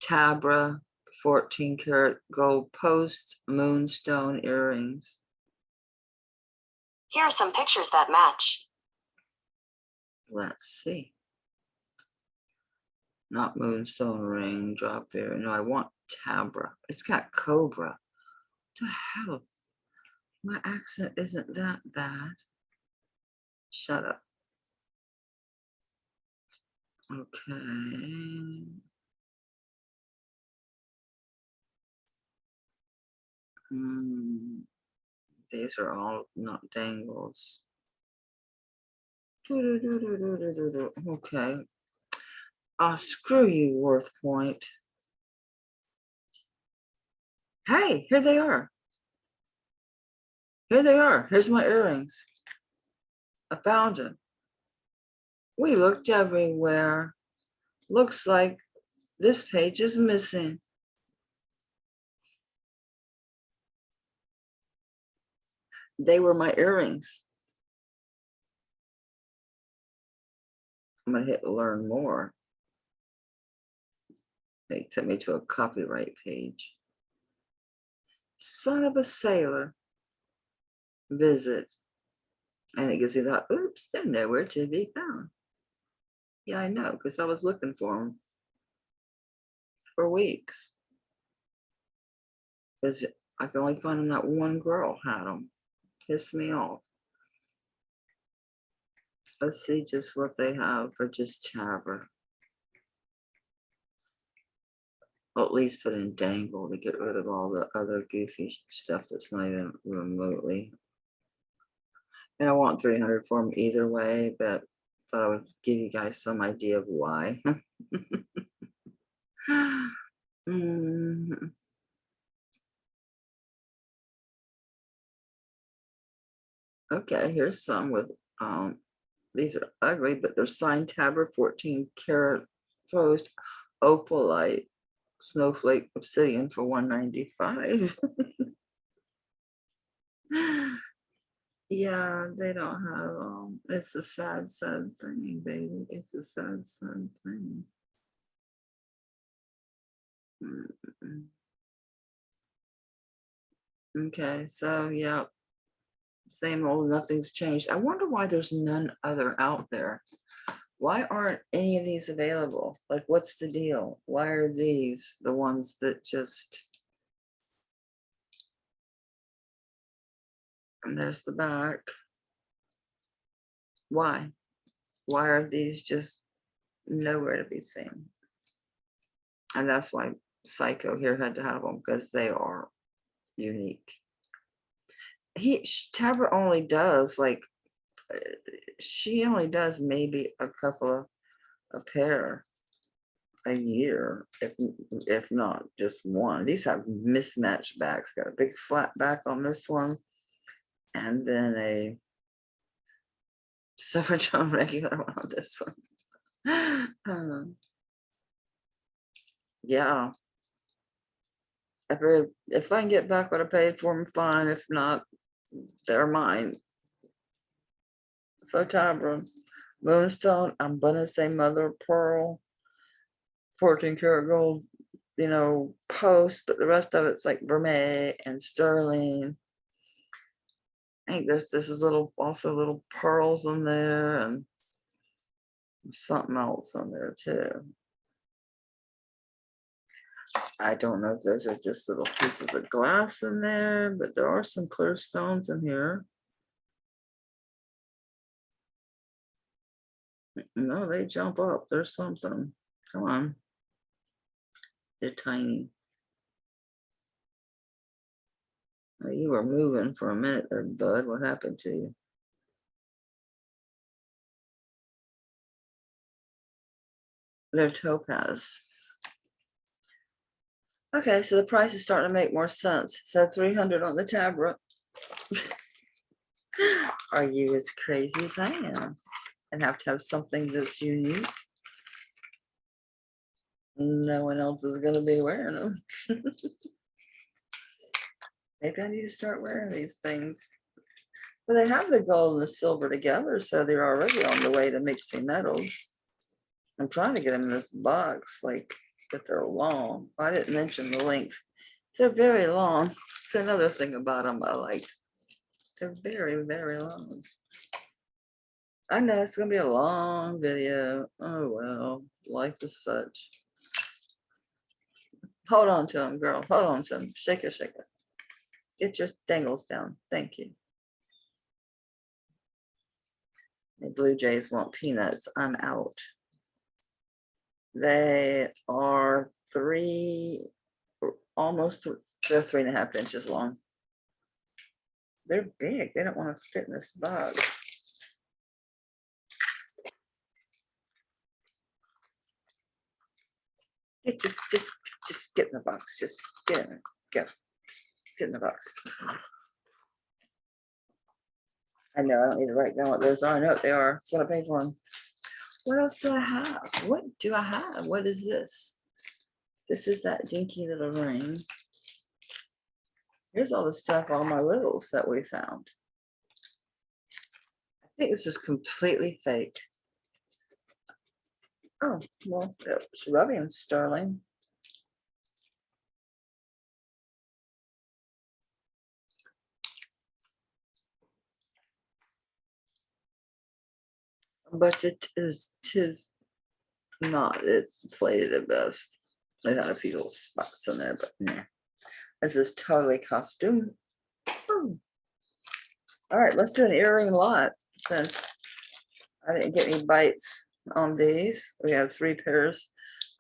Tabra, 14 karat gold post, moonstone earrings. Here are some pictures that match. Let's see. Not moonstone ring, drop earring. No, I want Tabra. It's got cobra. What the hell? My accent isn't that bad. Shut up. Okay. These are all not dangles. Okay. Screw you, Worth Point. Hey, here they are. Here they are. Here's my earrings. I found them. We looked everywhere. Looks like this page is missing. They were my earrings. I'm gonna hit learn more. They took me to a copyright page. Son of a sailor. Visit. And it gives you that, oops, they're nowhere to be found. Yeah, I know, because I was looking for them for weeks. Because I can only find them that one girl had them. Pissed me off. Let's see just what they have for just Tabra. Well, at least put in dangle to get rid of all the other goofy stuff that's not even remotely. And I want 300 for them either way, but thought I would give you guys some idea of why. Okay, here's some with these are ugly, but they're signed Tabra 14 karat post opalite snowflake obsidian for $195. Yeah, they don't have it's a sad thing, baby. It's a sad thing. Okay, so yeah, Same old, nothing's changed. I wonder why there's none other out there. Why aren't any of these available? Like, what's the deal? Why are these the ones that just... And there's the back. Why? Why are these just nowhere to be seen? And that's why Psycho here had to have them, because they are unique. Tabra only does like, she only does maybe a couple of a pair a year, if not just one. These have mismatched backs. Got a big flat back on this one, and then a suffrage on regular one on this one. Yeah. If I can get back what I paid for them, fine. If not, they're mine. So Tabra, Moonstone, I'm gonna say mother of pearl, 14 karat gold, you know, post, but the rest of it's like vermeil and sterling. I think this is also little pearls in there, and something else on there too. I don't know if those are just little pieces of glass in there, but there are some clear stones in here. No, they jump up. There's something. Come on. They're tiny. Oh, you were moving for a minute there, bud. What happened to you? They're topaz. Okay, so the price is starting to make more sense. So 300 on the tablet. Are you as crazy as I am? And have to have something that's unique? No one else is going to be wearing them. Maybe I need to start wearing these things. Well, they have the gold and the silver together, so they're already on the way to mixing metals. I'm trying to get them in this box, like, but they're long. I didn't mention the length. They're very long. It's another thing about them I liked. They're very, very long. I know it's gonna be a long video. Oh well, life is such. Hold on to them, girl. Hold on to them. Shake it, shake it. Get your dangles down. Thank you. The Blue Jays want peanuts. I'm out. They are almost, they're 3.5 inches long. They're big. They don't want to fit in this box. Just get in the box. Just get in it. Go. Get in the box. I know I don't need to write down what those are. I know what they are. That's what I paid for them. What else do I have? What do I have? What is this? This is that dinky little ring. Here's all the stuff, all my littles that we found. I think this is completely fake. Oh, well, it's rubbing sterling. But tis not, it's plated at best. It had a few little spots in there, but yeah. This is totally costume. Ooh. All right, let's do an earring lot since I didn't get any bites on these. We have 3 pairs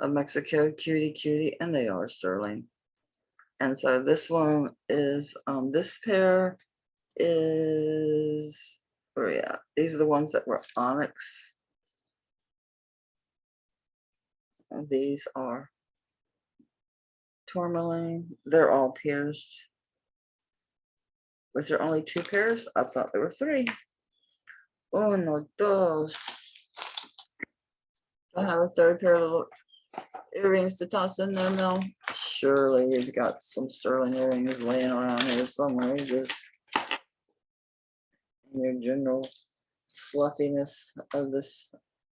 of Mexico cutie, and they are sterling. And so this one is, this pair is, oh yeah, these are the ones that were onyx. And these are tourmaline. They're all pierced. Was there only 2 pairs? I thought there were 3. Uno, dos. I have a 3rd pair of little earrings to toss in there, Mel. Surely you've got some sterling earrings laying around here somewhere. Just in your general fluffiness of this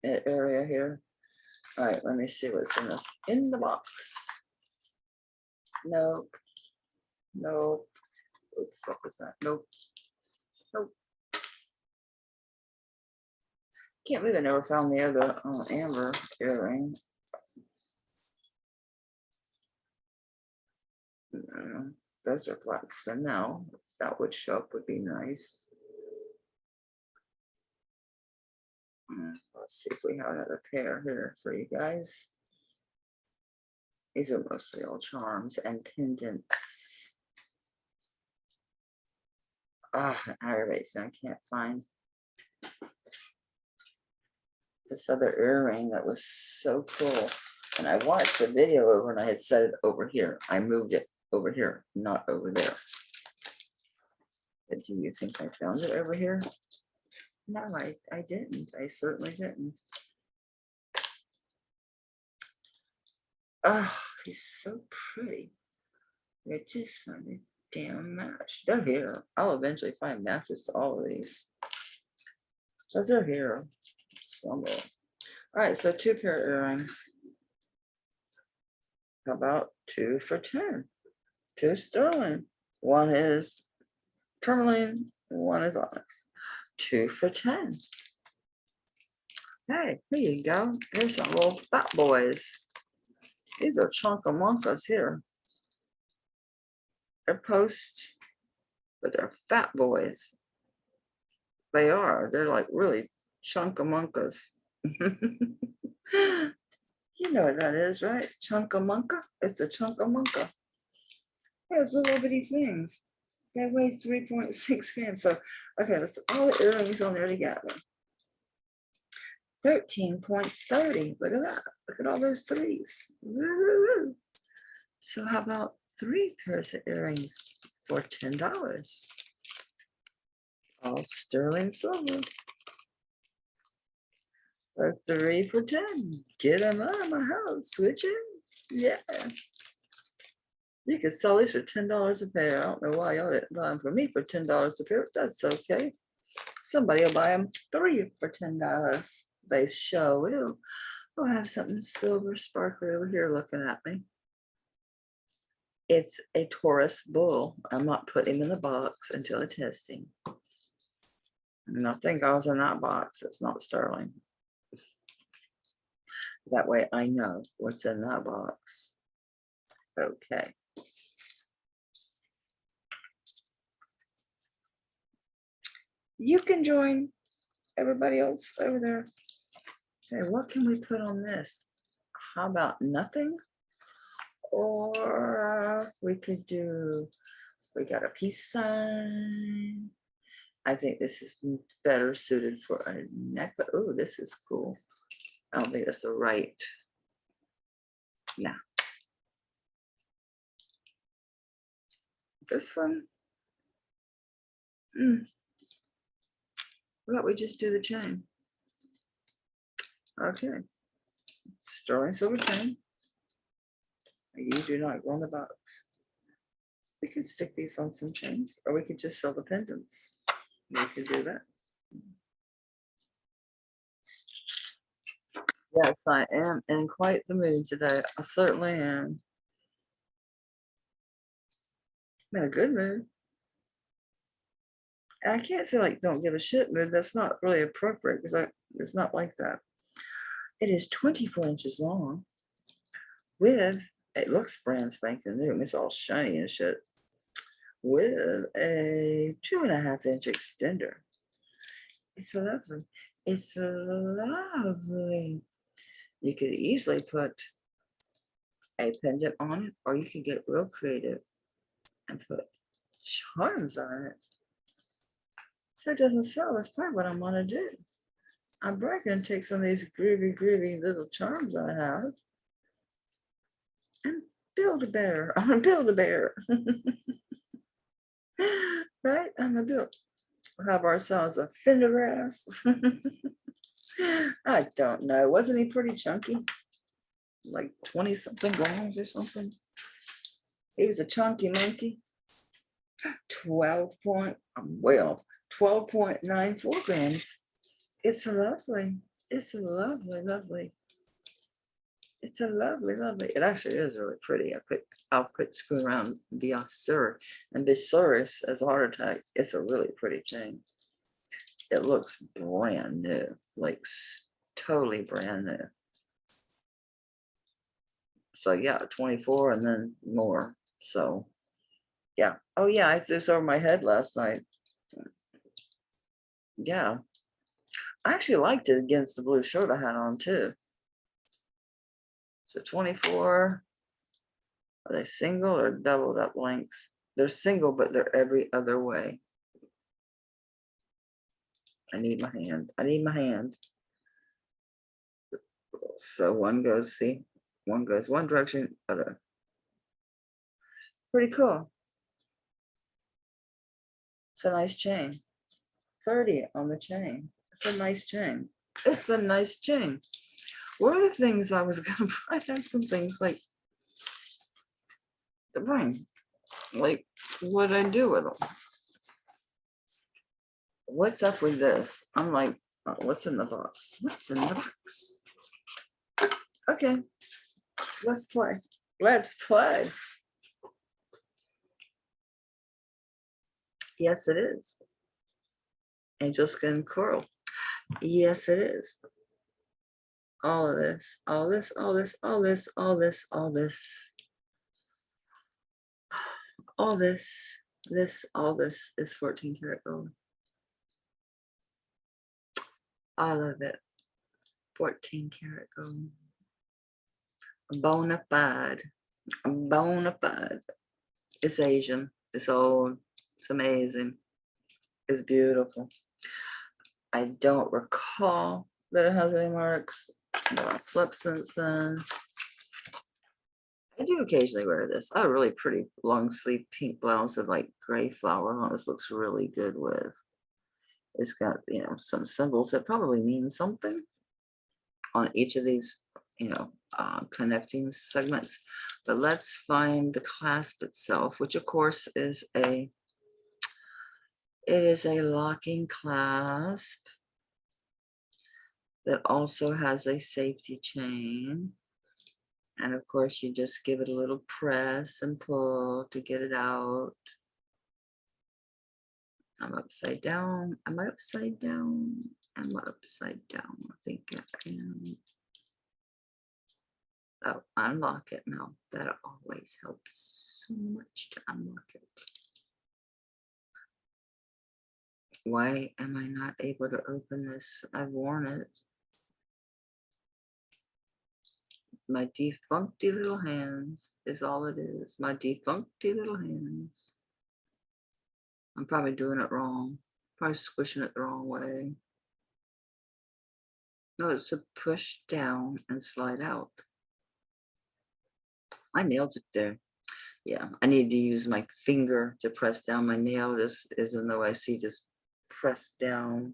area here. All right, let me see what's in this. In the box. Nope. Nope. Oops, what was that? Nope. Oh. Can't believe I never found the other amber earring. Those are black spin now. That would show up would be nice. Let's see if we have another pair here for you guys. These are mostly all charms and pendants. Ah, it aggravates me. I can't find this other earring that was so cool. And I watched the video over and I had set it over here. I moved it over here, not over there. But do you think I found it over here? No, I didn't. I certainly didn't. Oh, these are so pretty. I just found a damn match. They're here. I'll eventually find matches to all of these. Because they're here somewhere. All right, so 2 pair of earrings. How about 2 for 10? 2 sterling. One is tourmaline, one is onyx. 2 for 10. Hey, here you go. Here's some little fat boys. These are chunkamunkas here. They're post, but they're fat boys. They are. They're like really chunkamunkas. You know what that is, right? Chunkamunka. It's a chunkamunka. Yeah, it's little bitty things. They weigh 3.6 grams. So, okay, that's all the earrings on there together. 13.30. Look at that. Look at all those threes. Woo-hoo-hoo. So how about 3 pairs of earrings for $10? All sterling silver. So 3 for 10. Get them out of my house. Switch in. Yeah. You could sell these for $10 a pair. I don't know why y'all didn't buy them for me for $10 a pair. That's okay. Somebody will buy them 3 for $10. They sure will. I'll have something silver sparkly over here looking at me. It's a Taurus bull. I'm not putting him in the box until the testing. Nothing goes in that box. It's not sterling. That way I know what's in that box. Okay. You can join everybody else over there. Okay, what can we put on this? How about nothing? Or we could do, we got a peace sign. I think this is better suited for a necklace. Oh, this is cool. I don't think that's the right. No. This one. How about we just do the chain? Okay. Sterling silver chain. You do not go in the box. We could stick these on some chains, or we could just sell the pendants. We could do that. Yes, I am in quite the mood today. I certainly am. I'm in a good mood. And I can't say like don't give a shit mood. That's not really appropriate because it's not like that. It is 24 inches long with, it looks brand spanking new. It's all shiny and shit. With a 2.5 inch extender. It's so lovely. It's so lovely. You could easily put a pendant on it, or you could get real creative and put charms on it. So it doesn't sell. That's probably what I'm gonna do. I'm probably gonna take some of these groovy little charms I have and build a bear. I'm gonna build a bear. Right? I'm gonna build. We'll have ourselves a fender grass. I don't know. Wasn't he pretty chunky? Like 20 something grams or something. He was a chunky monkey. 12.94 grams. It's lovely. It's lovely. It's a lovely, lovely. It actually is really pretty. I'll quit screwing around. Bien sûr. And Besaurus as a heart attack. It's a really pretty chain. It looks brand new, like totally brand new. So yeah, 24 and then more. So yeah. Oh yeah, I threw this over my head last night. Yeah. I actually liked it against the blue shirt I had on too. So 24. Are they single or doubled up links? They're single, but they're every other way. I need my hand. I need my hand. So one goes, see, one goes one direction, other. Pretty cool. It's a nice chain. 30 on the chain. It's a nice chain. It's a nice chain. What are the things I was gonna buy? I had some things like the ring. Like, what I do with them? What's up with this? I'm like, oh, what's in the box? What's in the box? Okay, let's play. Let's play. Yes, it is. Angel skin coral. Yes, it is. All of this, all this, all this, all this, all this, all this, all this, all this is 14 karat gold. I love it. 14 karat gold. Bona fide. Bona fide. It's Asian. It's old. It's amazing. It's beautiful. I don't recall that it has any marks, but I slept since then. I do occasionally wear this. I have a really pretty long sleeve pink blouse with like gray flower on. This looks really good with. It's got, you know, some symbols that probably mean something on each of these, you know, connecting segments. But let's find the clasp itself, which of course is a, it is a locking clasp that also has a safety chain. And of course, you just give it a little press and pull to get it out. I'm upside down. Am I upside down? Am I upside down? I think I am. Oh, unlock it now. That always helps so much to unlock it. Why am I not able to open this? I've worn it. My defuncty little hands is all it is. My defuncty little hands. I'm probably doing it wrong. Probably squishing it the wrong way. No, it's to push down and slide out. I nailed it there. Yeah, I need to use my finger to press down. My nail just isn't the way I see, just press down.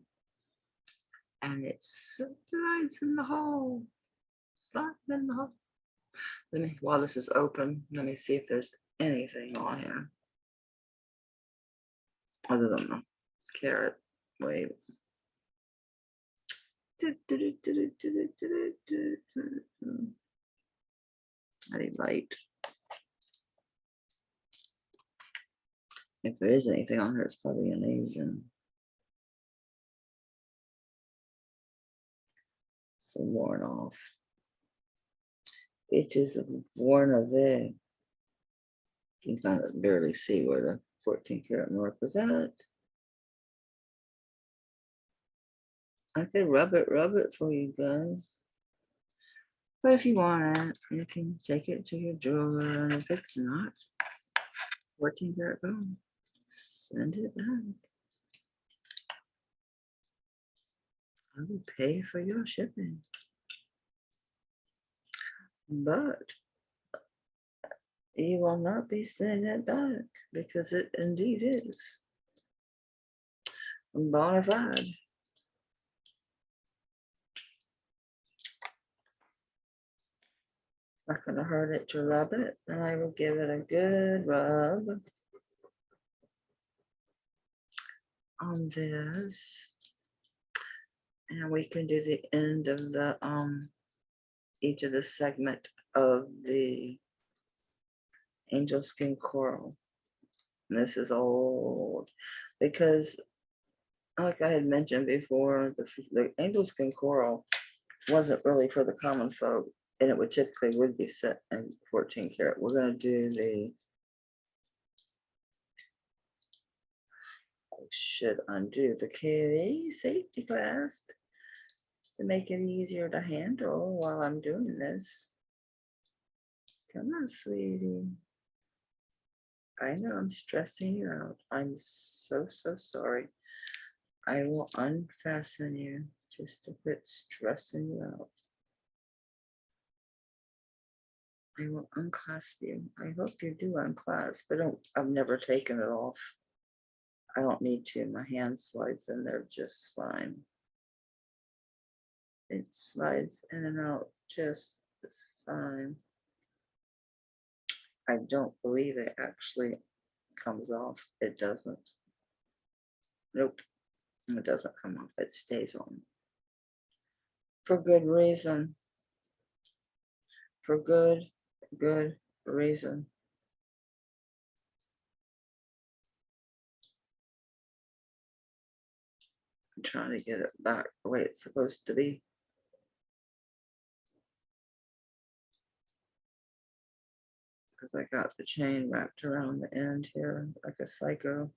And it slides in the hole. Slides in the hole. Let me, while this is open, let me see if there's anything on here. Other than the carrot. Wait. I need light. If there is anything on here, it's probably an Asian. So worn off. It is worn away. You can kind of barely see where the 14 karat mark was at. I could rub it for you guys. But if you want it, you can take it to your jeweler, and if it's not 14 karat gold, send it back. I will pay for your shipping. But you will not be sending it back because it indeed is bona fide. Not going to hurt it to rub it, and I will give it a good rub on this, and we can do the end of the each of the segment of the angel skin coral. And this is old because, like I had mentioned before, the angel skin coral wasn't really for the common folk, and it would typically be set in 14 karat. We're going to do the, I should undo the KV safety clasp to make it easier to handle while I'm doing this. Come on, sweetie. I know I'm stressing you out. I'm so sorry. I will unfasten you just to quit stressing you out. I will unclasp you. I hope you do unclasp. I've never taken it off. I don't need to. My hand slides in there just fine. It slides in and out just fine. I don't believe it actually comes off. It doesn't. Nope. It doesn't come off. It stays on. For good reason. For good reason. I'm trying to get it back the way it's supposed to be. Because I got the chain wrapped around the end here like a psycho.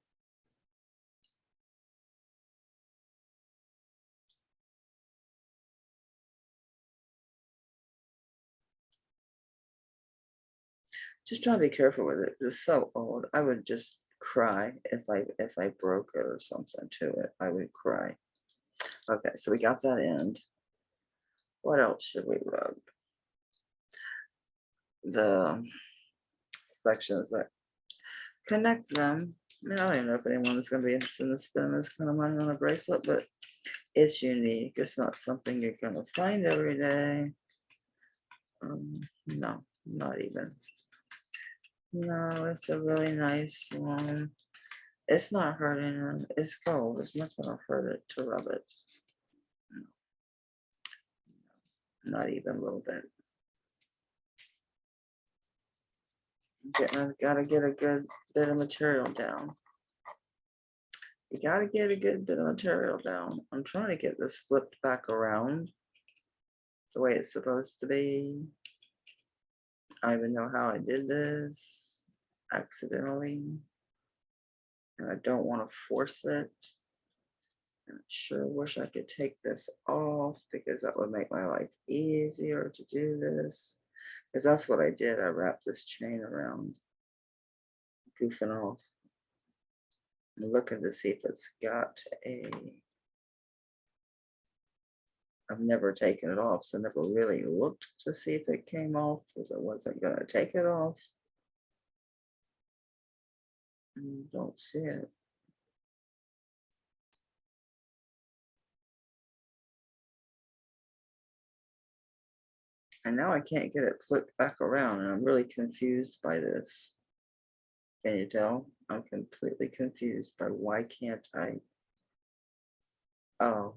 Just try to be careful with it. It's so old. I would just cry if I broke it or something to it. I would cry. Okay, so we got that end. What else should we rub? The sections that connect them. I mean, I don't even know if anyone's going to be interested in spending this kind of money on a bracelet, but it's unique. It's not something you're going to find every day. No, not even. No, it's a really nice one. It's not hurting her. It's gold. It's not going to hurt it to rub it. No, not even a little bit. I've got to get a good bit of material down. You got to get a good bit of material down. I'm trying to get this flipped back around the way it's supposed to be. I don't even know how I did this accidentally. And I don't want to force it. I sure wish I could take this off because that would make my life easier to do this. Because that's what I did. I wrapped this chain around, goofing off. I'm looking to see if it's got a... I've never taken it off, so I never really looked to see if it came off because I wasn't going to take it off. Don't see it. And now I can't get it flipped back around, and I'm really confused by this. Can you tell? I'm completely confused by why can't I? Oh.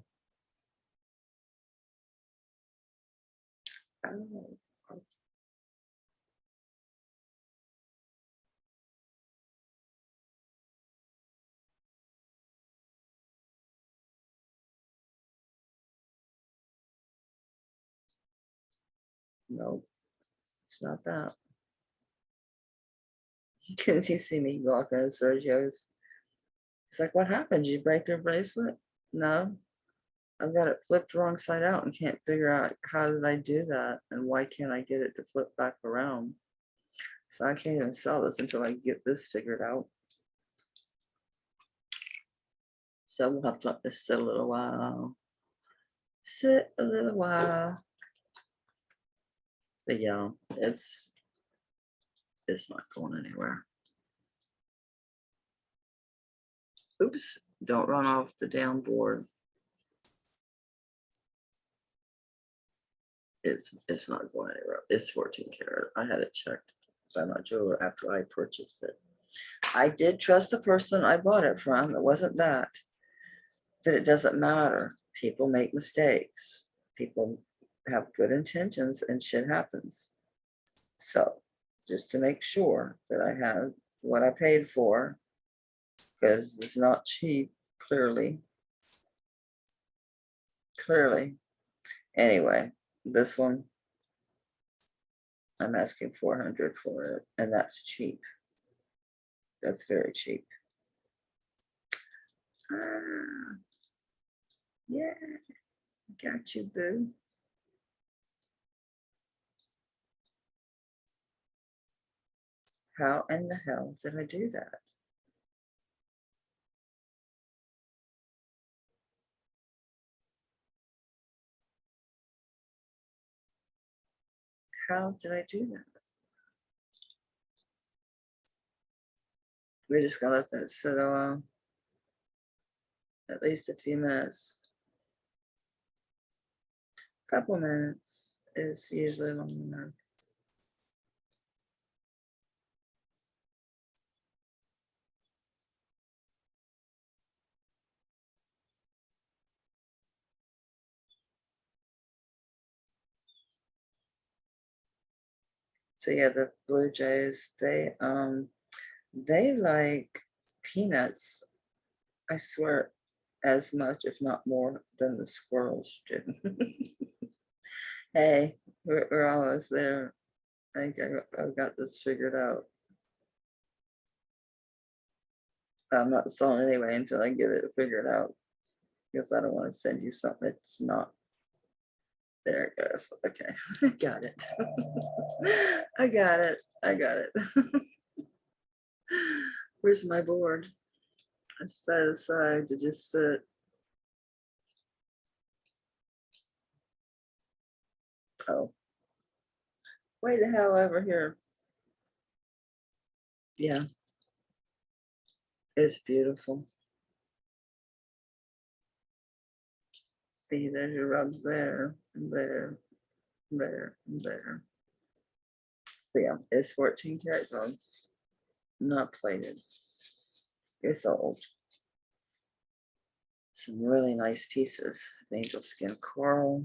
Oh. No, it's not that. Can you see me walking at Sergio's? It's like, what happened? Did you break your bracelet? No, I've got it flipped wrong side out and can't figure out how did I do that and why can't I get it to flip back around? So I can't even sell this until I get this figured out. So we'll have to let this sit a little while. Sit a little while. But yeah, it's not going anywhere. Oops, don't run off the down board. It's not going anywhere. It's 14 karat. I had it checked by my jeweler after I purchased it. I did trust the person I bought it from. It wasn't that. But it doesn't matter. People make mistakes. People have good intentions and shit happens. So just to make sure that I have what I paid for, because it's not cheap, clearly. Anyway, this one, I'm asking 400 for it, and that's cheap. That's very cheap. Yeah, got you, boo. How in the hell did I do that? How did I do that? We're just gonna let that sit on at least a few minutes. A couple minutes is usually long enough. So yeah, the blue jays, they like peanuts, I swear, as much, if not more, than the squirrels do. Hey, we're almost there. I think I've got this figured out. I'm not selling anyway until I get it figured out, because I don't want to send you something that's not. There it goes. Okay, got it. I got it. I got it. Where's my board? I set aside to just sit. Oh, way the hell over here. Yeah, it's beautiful. See, there's your rubs there, and there, there, and there. So yeah, it's 14 karat gold, not plated. It's old. Some really nice pieces. Angel skin coral.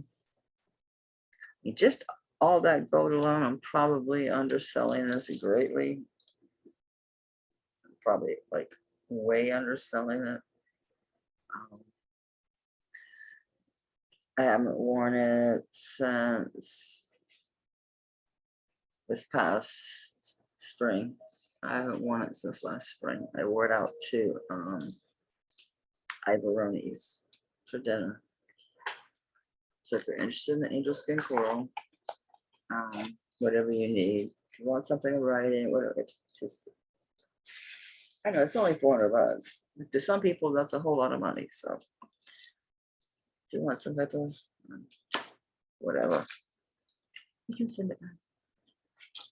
Just all that gold alone, I'm probably underselling this greatly. Probably like way underselling it. I haven't worn it since this past spring. I haven't worn it since last spring. I wore it out to Ivoroni's for dinner. So if you're interested in the angel skin coral, whatever you need, if you want something to write in, whatever, just, I know it's only 400 bucks. To some people, that's a whole lot of money. So if you want some type of whatever, you can send it back.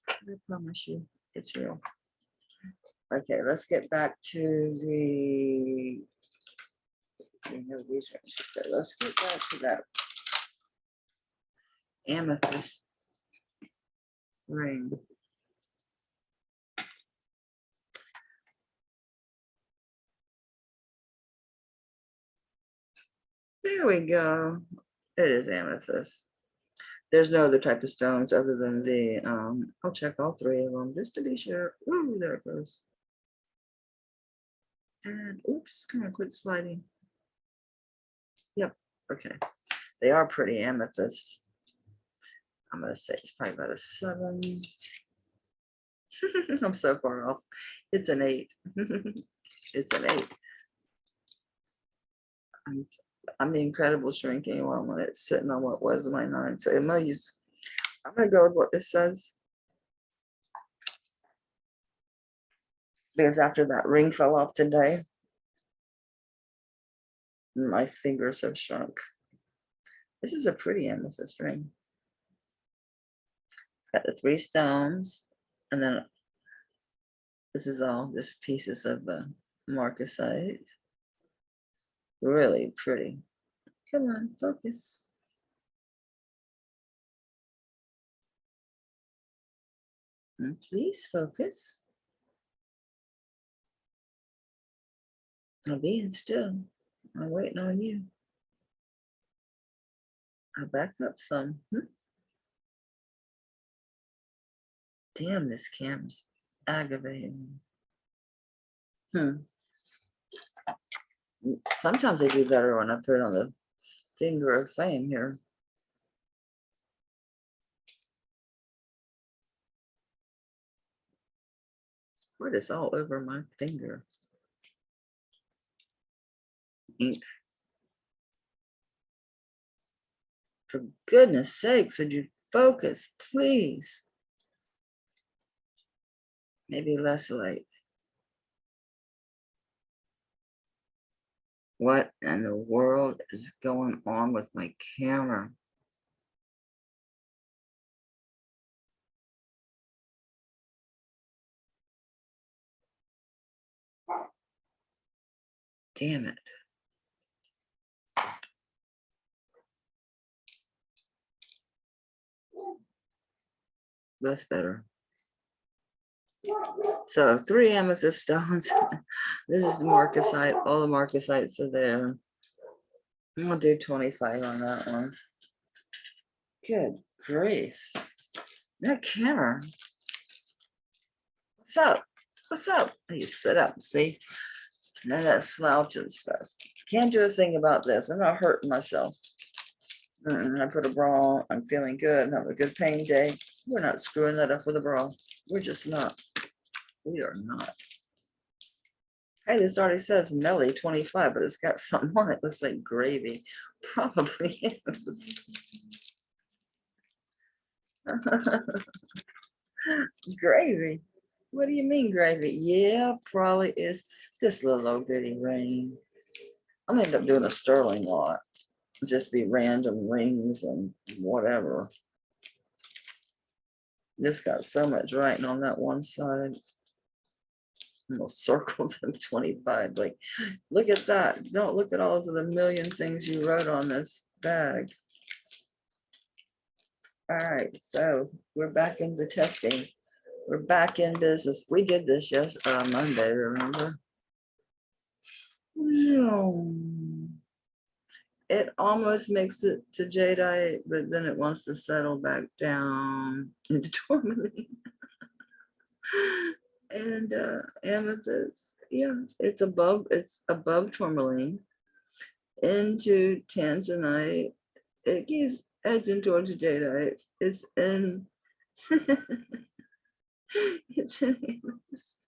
I promise you, it's real. Okay, let's get back to the. Okay, let's get back to that amethyst ring. There we go. It is amethyst. There's no other type of stones other than the, I'll check all three of them just to be sure. Ooh, there it goes. And oops, come on, quit sliding. Yep, okay. They are pretty amethyst. I'm gonna say it's probably about a 7. I'm so far off. It's an 8. It's an 8. I'm the incredible shrinking one when it's sitting on what was my 9. So I'm gonna go with what this says. Because after that ring fell off today, my fingers have shrunk. This is a pretty amethyst ring. It's got the 3 stones, and then this is all just pieces of marcasite. Really pretty. Come on, focus. And please focus. I'm being still. I'm waiting on you. I backed up some. Damn, this camera's aggravating. Sometimes I do better when I put it on the finger of fame here. What is all over my finger? Ink. For goodness sakes, would you focus, please? Maybe less light. What in the world is going on with my camera? Damn it. That's better. So 3 amethyst stones. This is the marcasite. All the marcasites are there. I'll do 25 on that one. Good grief. That camera. What's up? What's up? You sit up, see? None of that slouching stuff. Can't do a thing about this. I'm not hurting myself. I put a bra on. I'm feeling good. I'm having a good pain day. We're not screwing that up with a bra. We're just not. We are not. Hey, this already says Melly 25, but it's got something on it. Looks like gravy. Probably is. Gravy. What do you mean gravy? Yeah, probably is this little old bitty ring. I'm gonna end up doing a sterling lot. Just be random rings and whatever. This got so much writing on that one side. Almost circles of 25. Like, look at that. Don't look at all of the million things you wrote on this bag. All right, so we're back into testing. We're back in business. We did this Monday, remember? No. It almost makes it to jadeite, but then it wants to settle back down into tourmaline. And amethyst, yeah, it's above tourmaline into tanzanite. It keeps edging towards jadeite. It's in it's in amethyst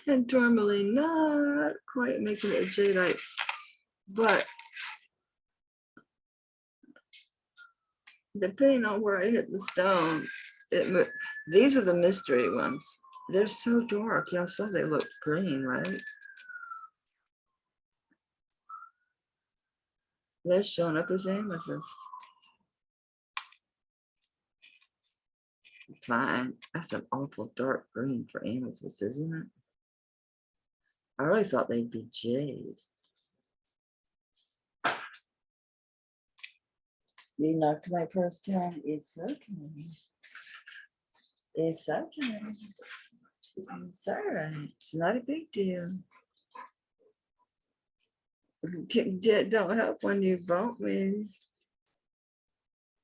and tourmaline, not quite making it jadeite, but depending on where I hit the stone, these are the mystery ones. They're so dark. Y'all saw they look green, right? They're showing up as amethyst. Fine. That's an awful dark green for amethyst, isn't it? I really thought they'd be jade. You knocked my purse down. It's okay. It's okay. It's all right. It's not a big deal. Don't help when you bump me.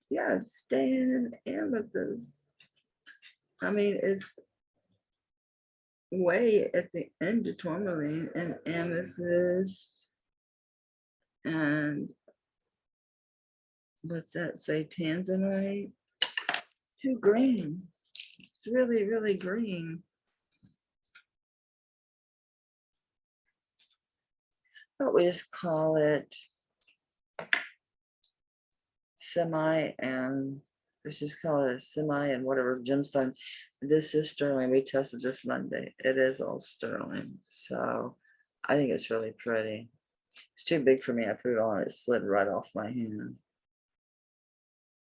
Yeah, it's staying in amethyst. I mean, it's way at the end of tourmaline and amethyst. And what's that say? Tanzanite. Too green. It's really, really green. But we just call it semi, and let's just call it a semi and whatever gemstone. This is sterling. We tested this Monday. It is all sterling. So I think it's really pretty. It's too big for me. I put it on. It slid right off my hand.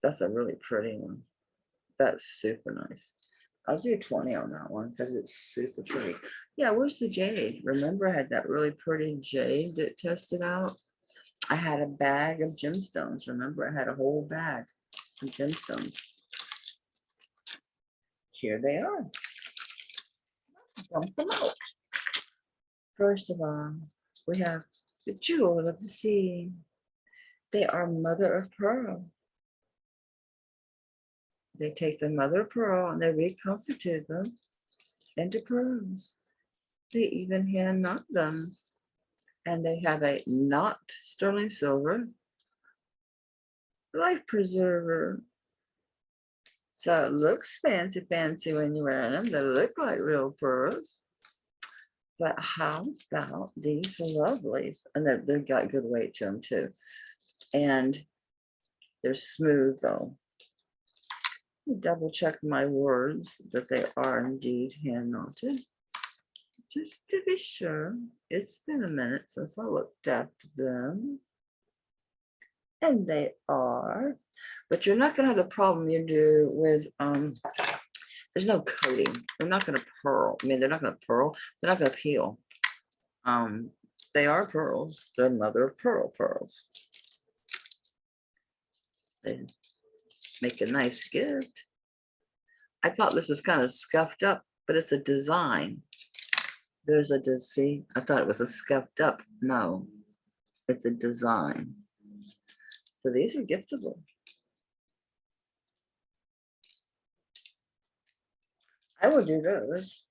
That's a really pretty one. That's super nice. I'll do 20 on that one because it's super pretty. Yeah, where's the jade? Remember, I had that really pretty jade that tested out. I had a bag of gemstones. Remember, I had a whole bag of gemstones. Here they are. Dump them out. First of all, we have the jewel of the sea. They are mother of pearl. they take the mother of pearl and they reconstitute them into pearls. They even hand knot them. And they have a not sterling silver life preserver. So it looks fancy when you're wearing them. They look like real pearls. But how about these lovelies? And they've got good weight to them too. And they're smooth though. Double check my words that they are indeed hand knotted. Just to be sure. It's been a minute since I looked at them. And they are. But you're not going to have the problem you do with, there's no coating. They're not going to pearl. I mean, they're not going to pearl. They're not going to peel. They are pearls. They're mother of pearl pearls. They make a nice gift. I thought this was kind of scuffed up, but it's a design. There's a see. I thought it was a scuffed up. No, it's a design. So these are giftable. I will do those.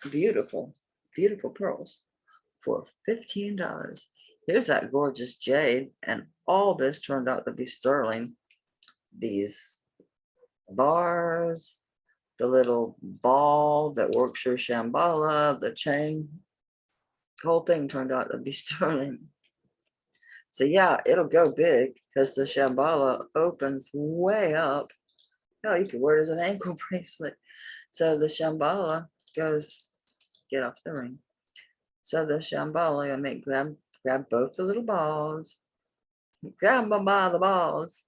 Beautiful, beautiful pearls for $15. Here's that gorgeous jade, and all this turned out to be sterling. These bars, the little ball that works your Shambhala, the chain, the whole thing turned out to be sterling. So yeah, it'll go big because the Shambhala opens way up. Oh, you could wear it as an ankle bracelet. So the Shambhala goes, get off the ring. So the Shambhala, I make grab both the little balls, grab them by the balls,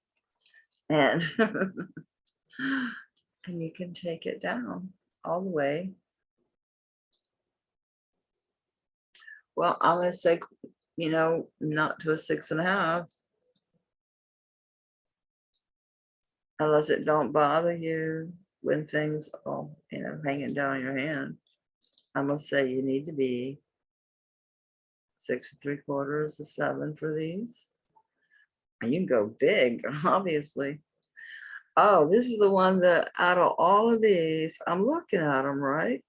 and and you can take it down all the way. Well, I'm gonna say, you know, not to a 6.5, unless it don't bother you when things are, you know, hanging down your hand. I'm gonna say you need to be 6 3/4 to 7 for these. And you can go big, obviously. Oh, this is the one that out of all of these, I'm looking at them, right?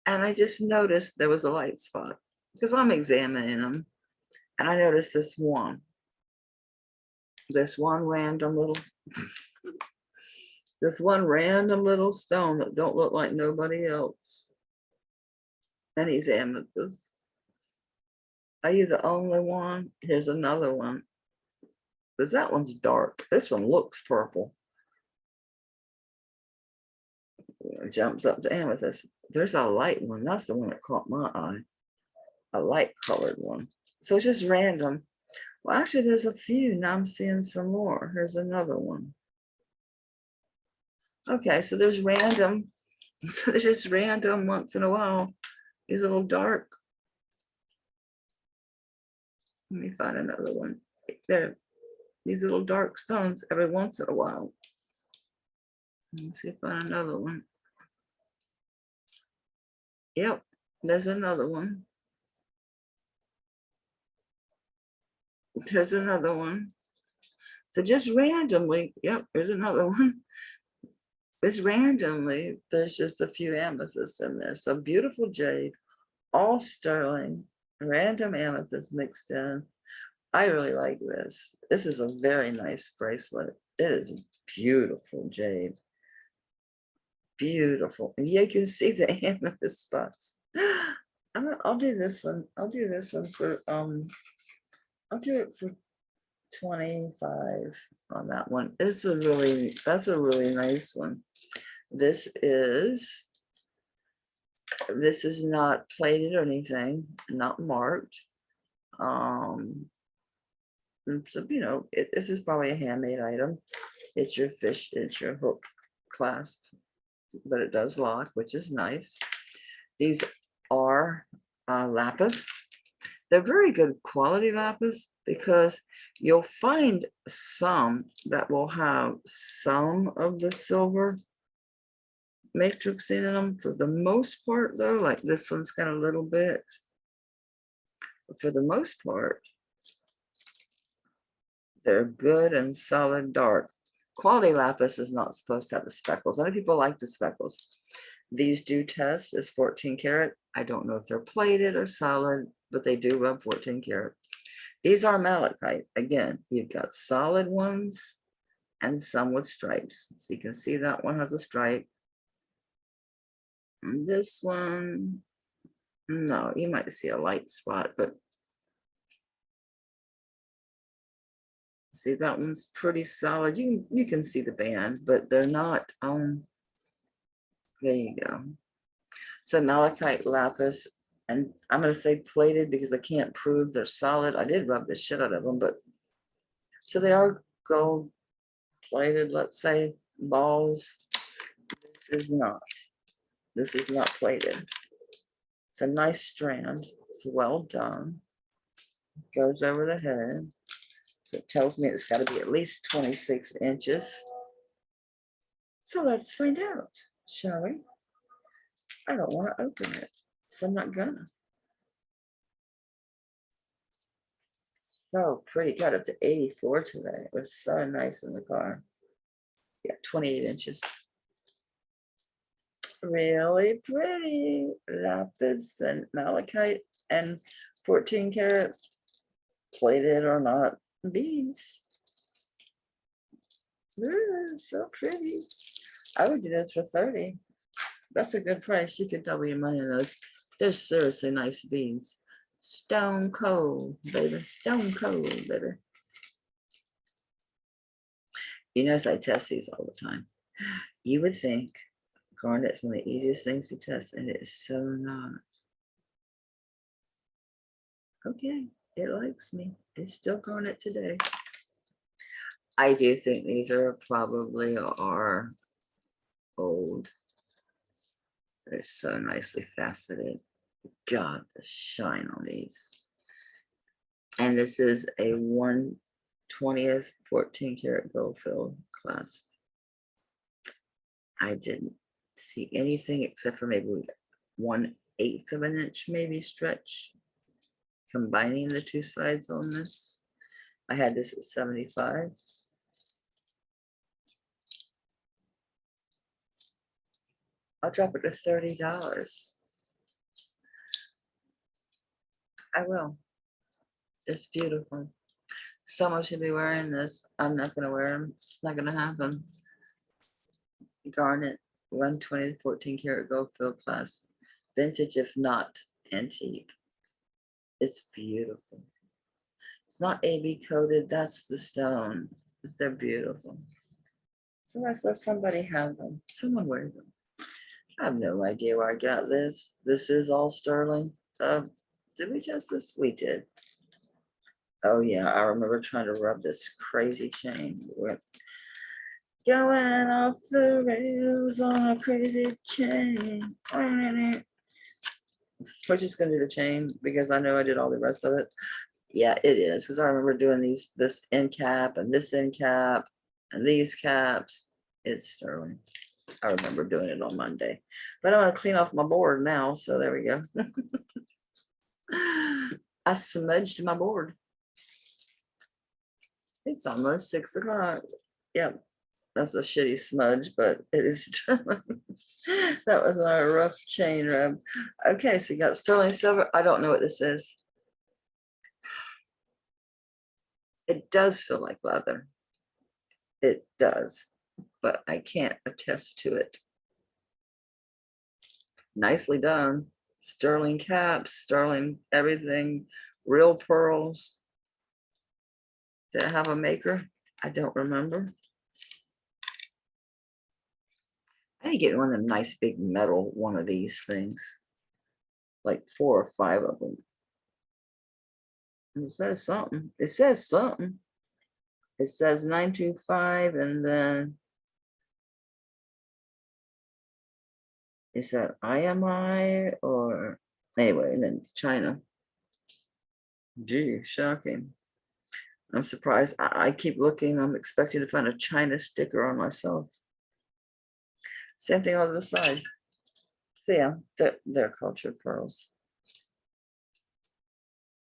And I just noticed there was a light spot because I'm examining them. And I noticed this one random little, this one random little stone that don't look like nobody else. And he's amethyst. Are you the only one? Here's another one. Because that one's dark. This one looks purple. It jumps up to amethyst. There's a light one. That's the one that caught my eye. A light colored one. So it's just random. Well, actually, there's a few. Now I'm seeing some more. Here's another one. Okay, so there's random. So there's just random once in a while. These little dark. Let me find another one. There. These little dark stones every once in a while. Let me see if I find another one. Yep, there's another one. There's another one. So just randomly, yep, there's another one. Just randomly, there's just a few amethysts in there. So beautiful jade, all sterling, random amethyst mixed in. I really like this. This is a very nice bracelet. It is beautiful jade. Beautiful. And you can see the amethyst spots. I'll do this one. I'll do this one for I'll do it for 25 on that one. That's a really nice one. This is not plated or anything, not marked. So, you know, this is probably a handmade item. It's your fish, it's your hook clasp, but it does lock, which is nice. These are lapis. They're very good quality lapis because you'll find some that will have some of the silver matrix in them. For the most part, though, like this one's got a little bit. But for the most part, they're good and solid dark. quality lapis is not supposed to have the speckles. Other people like the speckles. These do test as 14 karat. I don't know if they're plated or solid, but they do rub 14 karat. These are malachite. Again, you've got solid ones and some with stripes. So you can see that one has a stripe. And this one, no, you might see a light spot, but see that one's pretty solid. You can see the band, but they're not. There you go. So malachite lapis, and I'm gonna say plated because I can't prove they're solid. I did rub the shit out of them, but so they are gold plated. Let's say balls. This is not. This is not plated. It's a nice strand. It's well done. Goes over the head. So it tells me it's got to be at least 26 inches. So let's find out, shall we? I don't want to open it, so I'm not gonna. So pretty. Got up to 84 today. It was so nice in the car. Yeah, 28 inches. Really pretty. Lapis and malachite and 14 karat plated or not beads. Ooh, so pretty. I would do this for 30. That's a good price. You could double your money on those. They're seriously nice beads. Stone cold, baby. Stone cold, baby. You notice I test these all the time. You would think garnet's one of the easiest things to test, and it is so not. Okay, it likes me. It's still garnet today. I do think these are probably are old. They're so nicely faceted. God, the shine on these. And this is a 1/20th 14 karat gold filled clasp. I didn't see anything except for maybe 1/8 of an inch, maybe stretch. Combining the two sides on this. I had this at 75. I'll drop it to $30. I will. It's beautiful. Someone should be wearing this. I'm not going to wear them. It's not going to happen. Garnet 1/20 14 karat gold filled clasp. Vintage, if not antique. It's beautiful. It's not AB coated. That's the stone. They're beautiful. So let's let somebody have them. Someone wear them. I have no idea where I got this. This is all sterling. Did we test this? We did. Oh yeah, I remember trying to rub this crazy chain. We're going off the rails on a crazy chain. We're just gonna do the chain because I know I did all the rest of it. Yeah, it is, because I remember doing this end cap and this end cap and these caps. It's sterling. I remember doing it on Monday, but I'm gonna clean off my board now. So there we go. I smudged my board. It's almost 6 o'clock. Yep, that's a shitty smudge, but it is sterling. That was my rough chain rub. Okay, so you got sterling silver. I don't know what this is. It does feel like leather. It does, but I can't attest to it. Nicely done. Sterling caps, sterling everything, real pearls. Did I have a maker? I don't remember. I need to get one of them nice big metal one of these things. Like 4 or 5 of them. It says something. It says something. It says 925 and then is that IMI or anyway, and then China. Gee, shocking. I'm surprised. I keep looking. I'm expecting to find a China sticker on myself. Same thing on the side. So yeah, they're cultured pearls.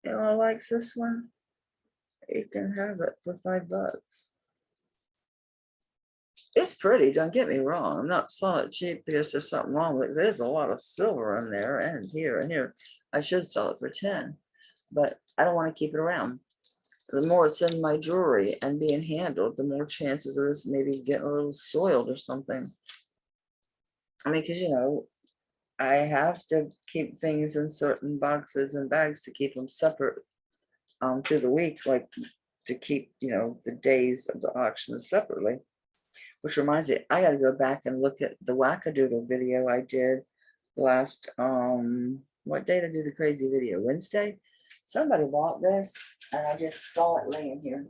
Anyone likes this one? You can have it for $5. It's pretty, don't get me wrong. I'm not selling it cheap because there's something wrong with it. There's a lot of silver in there and here and here. I should sell it for 10, but I don't want to keep it around. The more it's in my jewelry and being handled, the more chances of this maybe getting a little soiled or something. I mean, because, you know, I have to keep things in certain boxes and bags to keep them separate through the week, like to keep, you know, the days of the auction separately. Which reminds me, I got to go back and look at the wackadoodle video I did last, what day did I do the crazy video? Wednesday? Somebody bought this and I just saw it laying here.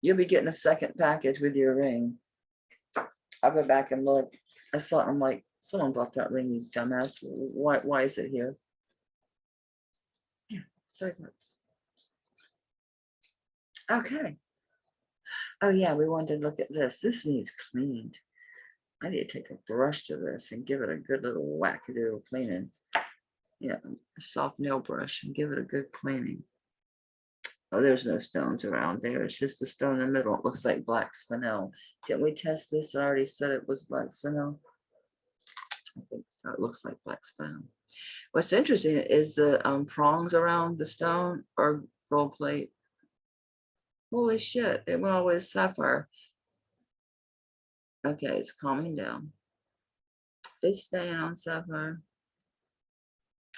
You'll be getting a second package with your ring. I'll go back and look. I saw it, I'm like, someone bought that ring, you dumbass. Why is it here? Yeah, fragments. Okay. Oh yeah, we wanted to look at this. This needs cleaned. I need to take a brush to this and give it a good little wackadoodle cleaning. Yeah, a soft nail brush and give it a good cleaning. Oh, there's no stones around there. It's just a stone in the middle. It looks like black spinel. Didn't we test this? I already said it was black spinel. I think so. It looks like black spinel. What's interesting is the prongs around the stone are gold plate. Holy shit, it went all the way to sapphire. Okay, it's calming down. It's staying on sapphire.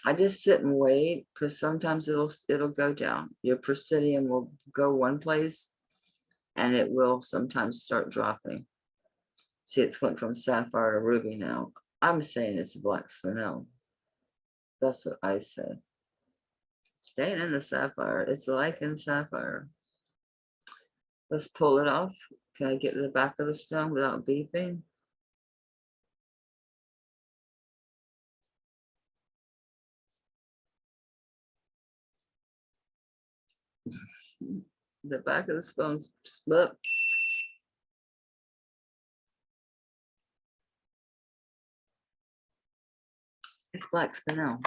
I just sit and wait because sometimes it'll go down. Your presidium will go one place and it will sometimes start dropping. See, it's went from sapphire to ruby now. I'm saying it's black spinel. That's what I said. Staying in the sapphire. It's like in sapphire. Let's pull it off. Can I get to the back of the stone without beeping? The back of the stone's split. It's black spinel.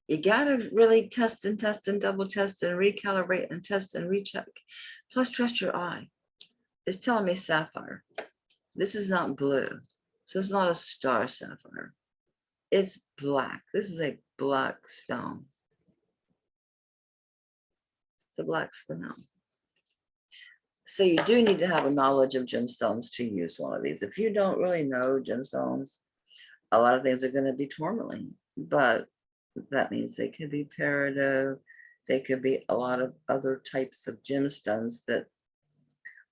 You gotta really test and double test and recalibrate and test and recheck. Plus trust your eye. It's telling me sapphire. This is not blue. So it's not a star sapphire. It's black. This is a black stone. It's a black spinel. So you do need to have a knowledge of gemstones to use one of these. If you don't really know gemstones, a lot of things are going to be tourmaline, but that means they could be peridot. They could be a lot of other types of gemstones that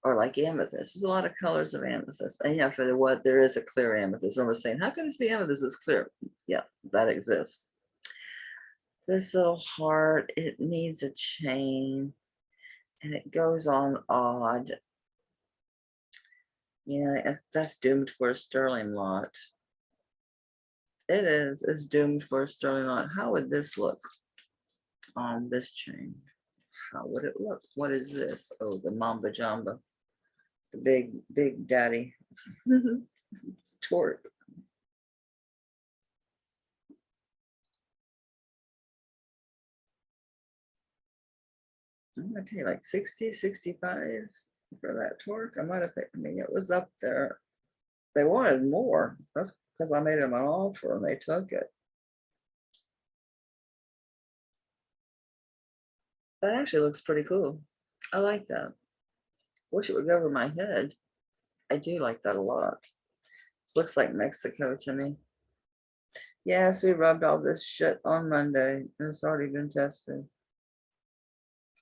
are like amethyst. There's a lot of colors of amethyst. And yeah, for what there is a clear amethyst. Someone was saying, how can this be amethyst? It's clear. Yeah, that exists. This little heart, it needs a chain and it goes on odd. Yeah, that's doomed for a sterling lot. It is. It's doomed for a sterling lot. How would this look on this chain? How would it look? What is this? Oh, the Mamba Jamba. The big daddy. Torque. I'm gonna pay like 60, 65 for that torque. I might have paid, I mean, it was up there. They wanted more. That's because I made them an offer and they took it. That actually looks pretty cool. I like that. Wish it would go over my head. I do like that a lot. This looks like Mexico to me. Yes, we rubbed all this shit on Monday and it's already been tested.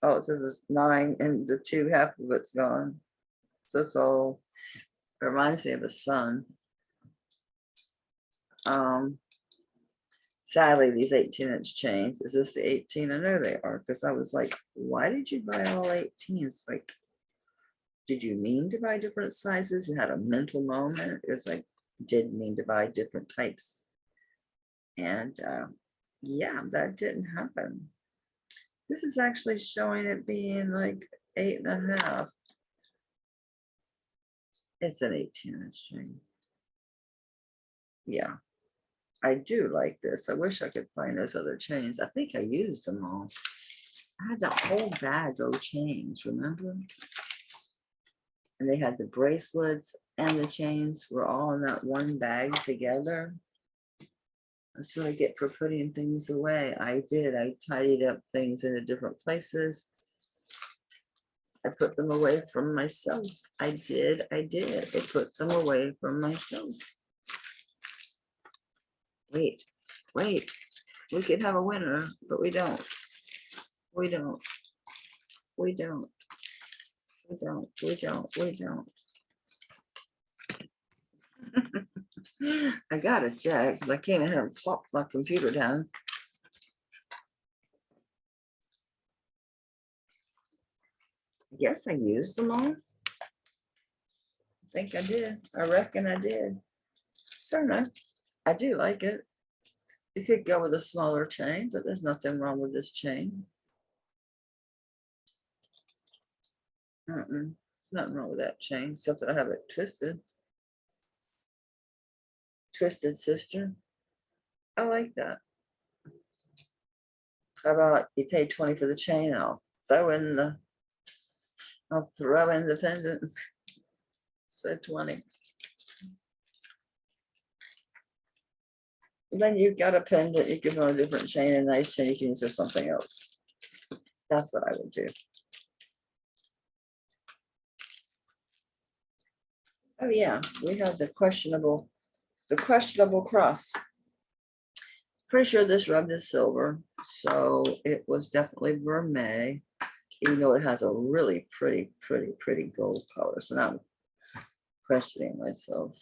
Oh, it says it's 9 and the 2 half of it's gone. So it's all, it reminds me of the sun. Sadly, these 18-inch chains, is this the 18? I know they are, because I was like, why did you buy all 18s? Like, did you mean to buy different sizes? You had a mental moment. It was like, didn't mean to buy different types. And yeah, that didn't happen. This is actually showing it being like 8.5. It's an 18-inch chain. Yeah, I do like this. I wish I could find those other chains. I think I used them all. I had that whole bag of chains, remember? And they had the bracelets and the chains were all in that one bag together. That's what I get for putting things away. I did. I tidied up things into different places. I put them away from myself. I did. I put them away from myself. Wait. We could have a winner, but we don't. We don't. I gotta check because I came in here and plopped my computer down. I guess I used them all. I think I did. I reckon I did. So no, I do like it. You could go with a smaller chain, but there's nothing wrong with this chain. Nothing wrong with that chain, except that I have it twisted. Twisted sister. I like that. How about you pay 20 for the chain? I'll throw in the pendant. So 20. Then you've got a pendant, you can run a different chain, a nice chain, you can use for something else. That's what I would do. Oh yeah, we have the questionable cross. Pretty sure this rubbed is silver, so it was definitely vermeil, even though it has a really pretty gold color. So now I'm questioning myself.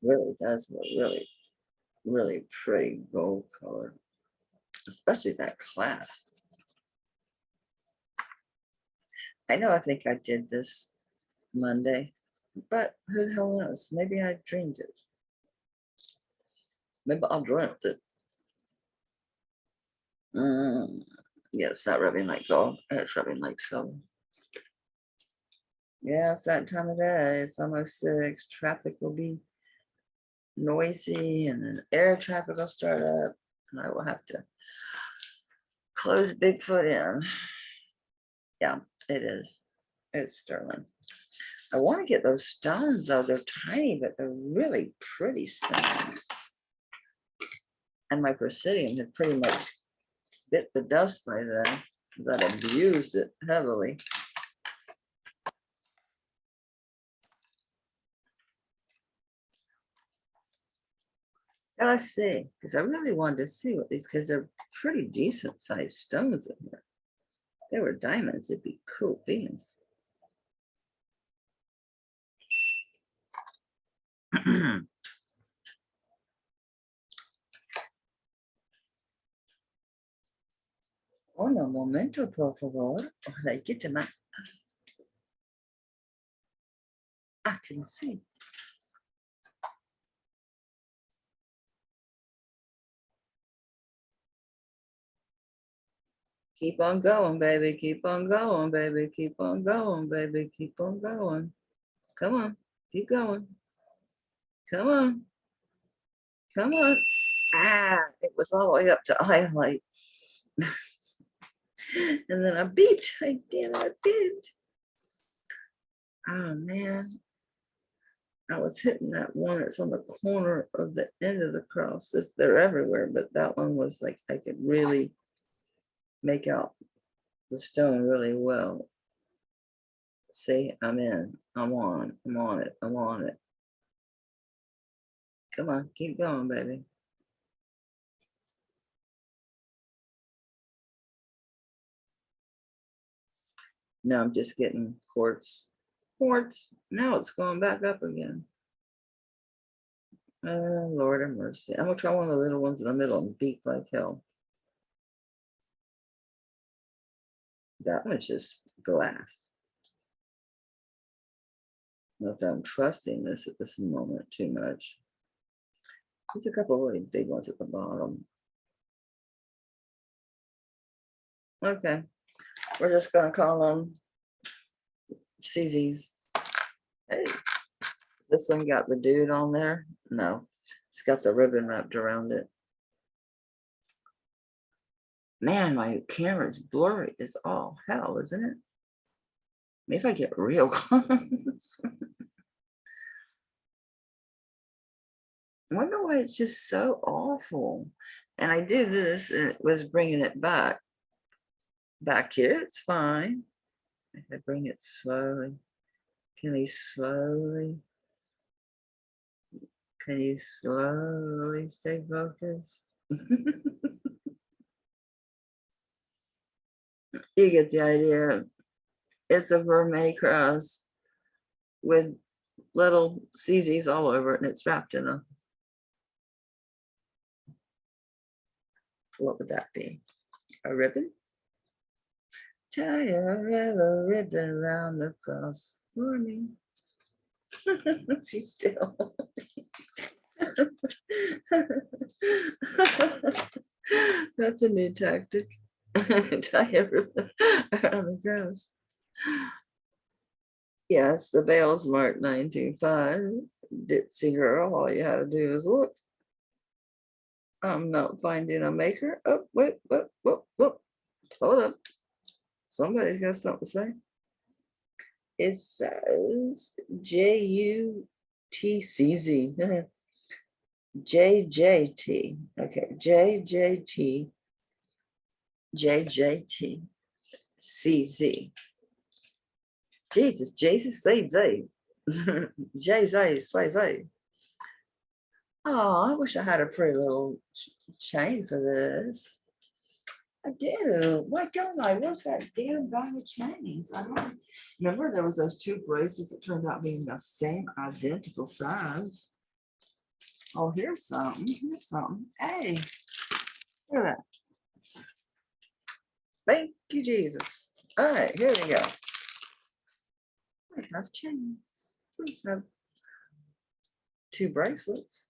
Really does look really pretty gold color, especially that clasp. I know I think I did this Monday, but who the hell knows? Maybe I dreamed it. Maybe I dreamt it. Yeah, it's not rubbing like gold. It's rubbing like silver. Yeah, it's that time of day. It's almost 6. Traffic will be noisy and then air traffic will start up and I will have to close Bigfoot in. Yeah, it is. It's sterling. I want to get those stones though. They're tiny, but they're really pretty stones. And my Presidium had pretty much bit the dust by then because I'd abused it heavily. Now let's see, because I really wanted to see what these, because they're pretty decent sized stones in here. If they were diamonds, it'd be cool beans. Oh, no momento, por favor. Ojalá que te más. I can see. Keep on going, baby. Keep on going, baby. Keep on going, baby. Keep on going. Come on. Keep going. Come on. Come on. Ah, it was all the way up to highlight. And then I beeped. I beeped. Oh, man. I was hitting that one. It's on the corner of the end of the cross. They're everywhere, but that one was like, I could really make out the stone really well. See, I'm in. I'm on it. I'm on it. Come on, keep going, baby. No, I'm just getting quartz. Now it's going back up again. Oh, Lord have mercy. I'm gonna try one of the little ones in the middle and beat like hell. That one's just glass. Not that I'm trusting this at this moment too much. There's a couple really big ones at the bottom. Okay, we're just gonna call them CZs. Hey, this one got the dude on there? No, it's got the ribbon wrapped around it. Man, my camera's blurry as all hell, isn't it? Maybe if I get real close. I wonder why it's just so awful. And I did this and it was bringing it back. Back here, it's fine. If I bring it slowly, can you slowly? Can you slowly stay focused? You get the idea. It's a vermeil cross with little CZs all over it, and it's wrapped in a, what would that be? A ribbon? Tie a yellow ribbon around the cross for me. She's still. That's a new tactic. Tie everything around the cross. Yes, the Bales Mark 925. Ditzy girl, all you had to do is look. I'm not finding a maker. Oh, wait, whoop, whoop, whoop. Hold up. Somebody's got something to say. It says JUTCZ. JJT. Okay, JJT. JJT. CZ. Jesus, save Zay. Say. Oh, I wish I had a pretty little chain for this. I do. Why don't I? What's that damn bag of chains? I don't remember there was those two bracelets that turned out being the same identical size. Oh, here's something. Here's something. Hey, look at that. Thank you, Jesus. All right, here we go. We have chains. We have two bracelets.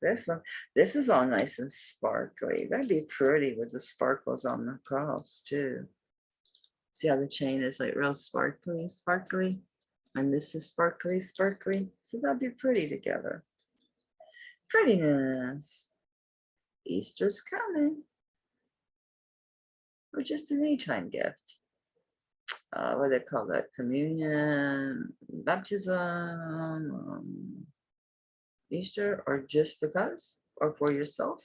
This is all nice and sparkly. That'd be pretty with the sparkles on the cross too. See how the chain is like real sparkly, and this is sparkly. So that'd be pretty together. Prettiness. Easter's coming. Or just an anytime gift. What do they call that? Communion, baptism, Easter, or just because, or for yourself.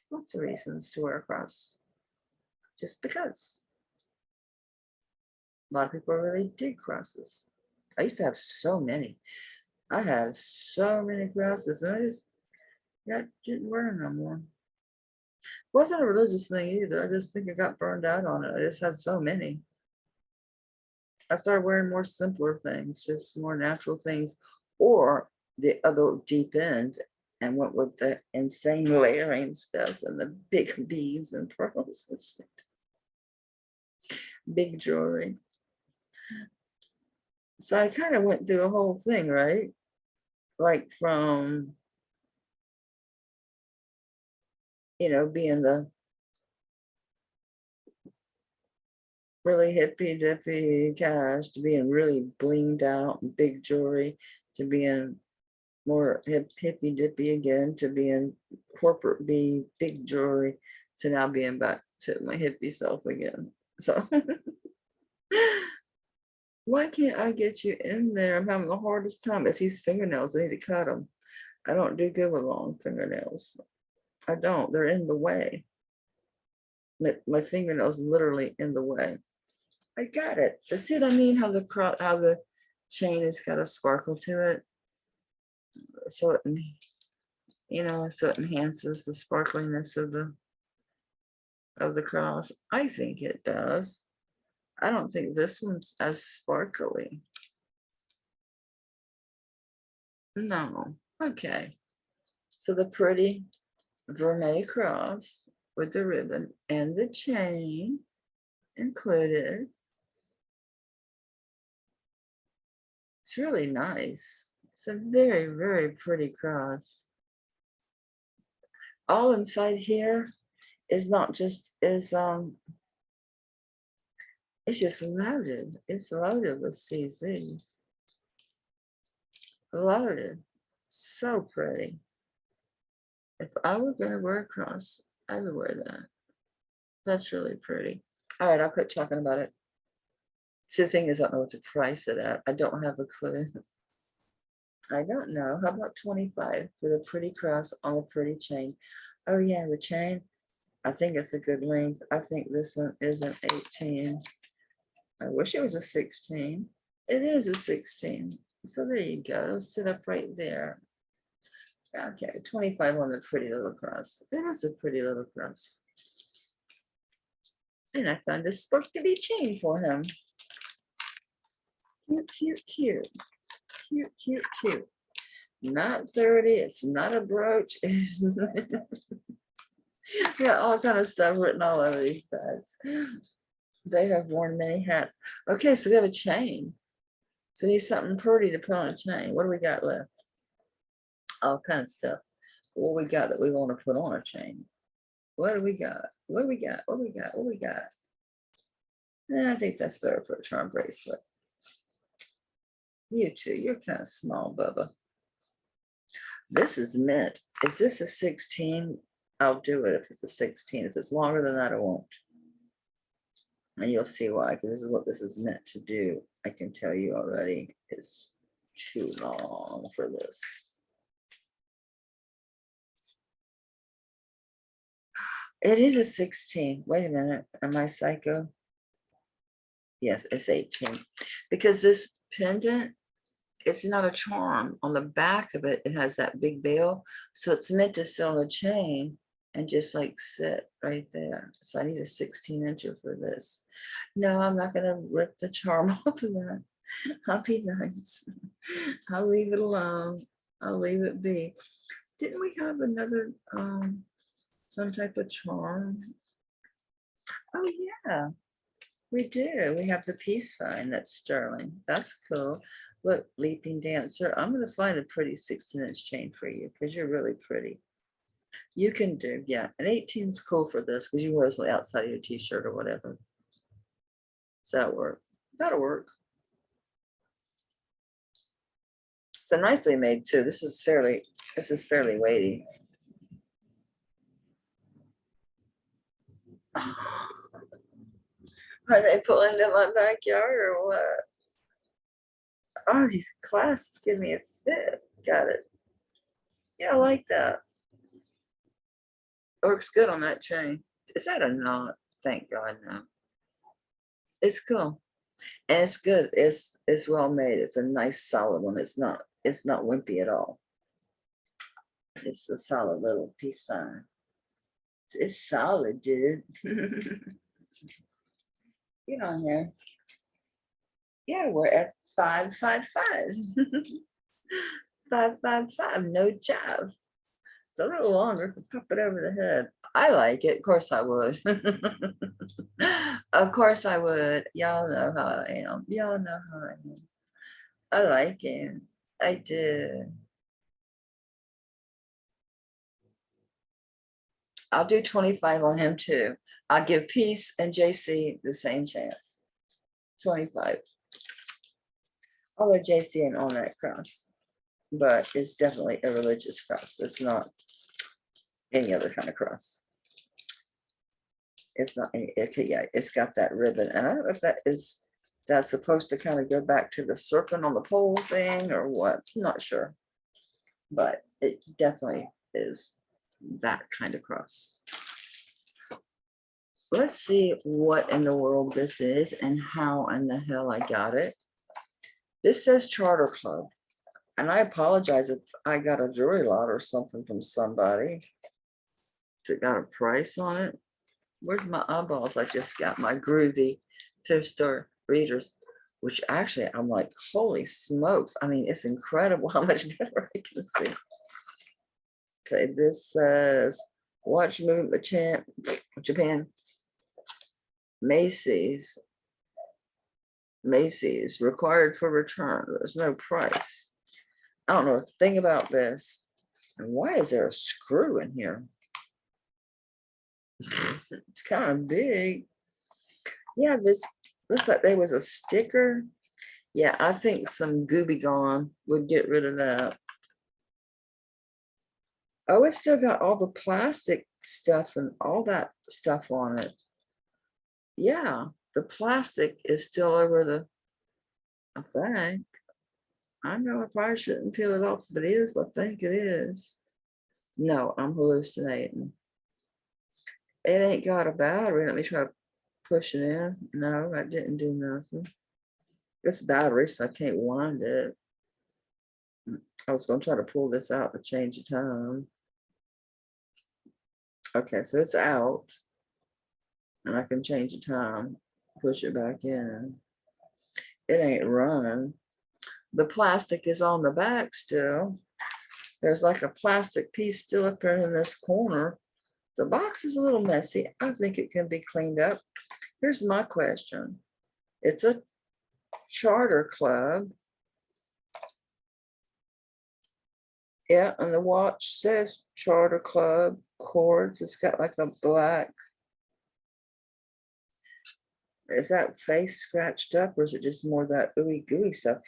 Lots of reasons to wear a cross. Just because. A lot of people really dig crosses. I used to have so many. I had so many crosses, and I just didn't wear them no more. It wasn't a religious thing either. I just think I got burned out on it. I just had so many. I started wearing more simpler things, just more natural things, or the other deep end, and went with the insane layering stuff and the big beads and pearls and shit. Big jewelry. So I kind of went through the whole thing, right? Like from, being the really hippy dippy cash to being really blinged out and big jewelry to being more hippy dippy again to being corporate big jewelry to now being back to my hippie self again. So why can't I get you in there? I'm having the hardest time. It's these fingernails. I need to cut them. I don't do good with long fingernails. I don't. They're in the way. My fingernails literally in the way. I got it. See what I mean? How the chain has got a sparkle to it. So it, so it enhances the sparkliness of the cross. I think it does. I don't think this one's as sparkly. No. Okay. So the pretty vermeil cross with the ribbon and the chain included. It's really nice. It's a very, very pretty cross. All inside here is not just it's just loaded. It's loaded with CZs. Loaded. So pretty. If I were gonna wear a cross, I would wear that. That's really pretty. All right, I'll quit talking about it. See, the thing is, I don't know what to price it at. I don't have a clue. I don't know. How about 25 for the pretty cross on a pretty chain? Oh yeah, the chain. I think it's a good length. I think this one is an 18. I wish it was a 16. It is a 16. So there you go. It'll sit up right there. Okay, 25 on the pretty little cross. It is a pretty little cross. And I found a sparkly chain for him. Cute, cute, cute. Cute, cute, cute. Not 30. It's not a brooch. It's got all kind of stuff written all over these bags. They have worn many hats. Okay, so we have a chain. So we need something pretty to put on a chain. What do we got left? All kind of stuff. What we got that we want to put on a chain? What do we got? What do we got? What do we got? What do we got? I think that's better for a charm bracelet. You too. You're kind of small, Bubba. This is mint. Is this a 16? I'll do it if it's a 16. If it's longer than that, I won't. And you'll see why, because this is what this is meant to do. I can tell you already, it's too long for this. It is a 16. Wait a minute. Am I psycho? Yes, it's 18. Because this pendant, it's not a charm. On the back of it, it has that big bell. So it's meant to sit on a chain and just like sit right there. So I need a 16-incher for this. No, I'm not going to rip the charm off of that. I'll be nice. I'll leave it alone. I'll leave it be. Didn't we have another, some type of charm? Oh yeah, we do. We have the peace sign. That's sterling. That's cool. Look, leaping dancer. I'm going to find a pretty 16-inch chain for you because you're really pretty. You can do, yeah. An 18 is cool for this because you wear this outside of your t-shirt or whatever. Does that work? That'll work. So nicely made too. This is fairly weighty. Are they pulling in my backyard or what? Oh, these clasps give me a fit. Got it. Yeah, I like that. Works good on that chain. Is that a knot? Thank God, no. It's cool. And it's good. It's well made. It's a nice solid one. It's not wimpy at all. It's a solid little peace sign. It's solid, dude. Get on there. Yeah, we're at 555. 555. No job. It's a little longer to pop it over the head. I like it. Of course I would. Of course I would. Y'all know how I am. Y'all know how I am. I like it. I do. I'll do 25 on him too. I'll give Peace and JC the same chance. 25. I'll let JC in on that cross, but it's definitely a religious cross. It's not any other kind of cross. It's not any, yeah, it's got that ribbon. And I don't know if that's supposed to kind of go back to the serpent on the pole thing or what. I'm not sure. But it definitely is that kind of cross. Let's see what in the world this is and how in the hell I got it. This says Charter Club. And I apologize if I got a jewelry lot or something from somebody. It got a price on it. Where's my eyeballs? I just got my groovy thrift store readers, which actually I'm like, holy smokes. I mean, it's incredible how much better I can see. Okay, this says Watch Movement Japan. Macy's required for return. There's no price. I don't know a thing about this. And why is there a screw in here? It's kind of big. Yeah, this looks like there was a sticker. Yeah, I think some Gooby Gone would get rid of that. Oh, it's still got all the plastic stuff and all that stuff on it. Yeah, the plastic is still over the, I think. I know I probably shouldn't peel it off, but it is, but I think it is. No, I'm hallucinating. It ain't got a battery. Let me try to push it in. No, I didn't do nothing. It's battery, so I can't wind it. I was gonna try to pull this out to change the time. Okay, so it's out. And I can change the time, push it back in. It ain't running. The plastic is on the back still. There's like a plastic piece still up there in this corner. The box is a little messy. I think it can be cleaned up. Here's my question. It's a charter club. Yeah, and the watch says Charter Club Quartz. It's got like a black. Is that face scratched up, or is it just more that ooey gooey stuff?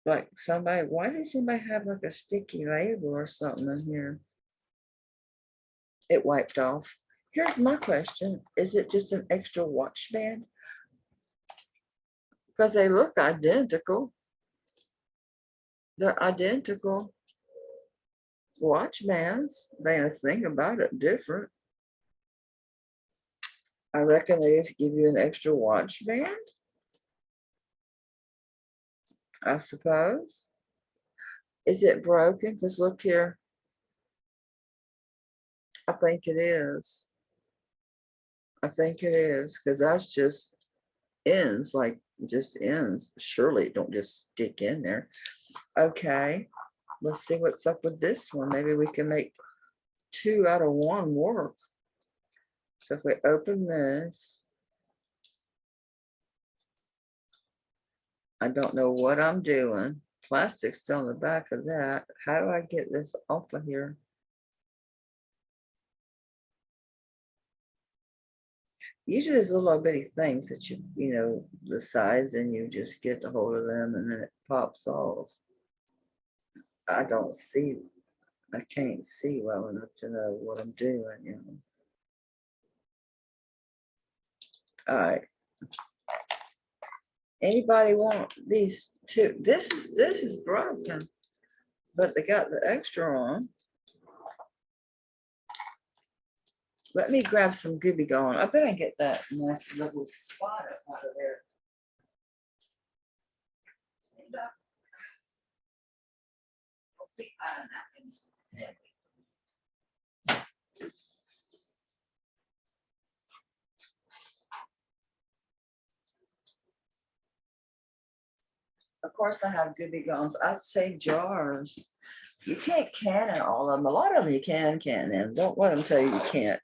Like somebody, why did somebody have like a sticky label or something in here? It wiped off. Here's my question. Is it just an extra watch band? Because they look identical. They're identical watch bands. They ain't a thing about it different. I reckon they just give you an extra watch band, I suppose. Is it broken? Because look here. I think it is. I think it is, because that's just ends, like just ends. Surely it don't just stick in there. Okay, let's see what's up with this one. Maybe we can make 2 out of 1 work. So if we open this, I don't know what I'm doing. Plastic's still on the back of that. How do I get this off of here? Usually there's little bitty things that you know, the sides, and you just get a hold of them and then it pops off. I don't see, I can't see well enough to know what I'm doing, you know. All right. Anybody want these 2? This is broken, but they got the extra on. Let me grab some Gooby Gone. I bet I get that nice little spot up out of there. Stand up. Be out of napkins. There we go. Of course, I have Gooby Gones. I'd say jars. You can't can all of them. A lot of them you can them. Don't let them tell you you can't.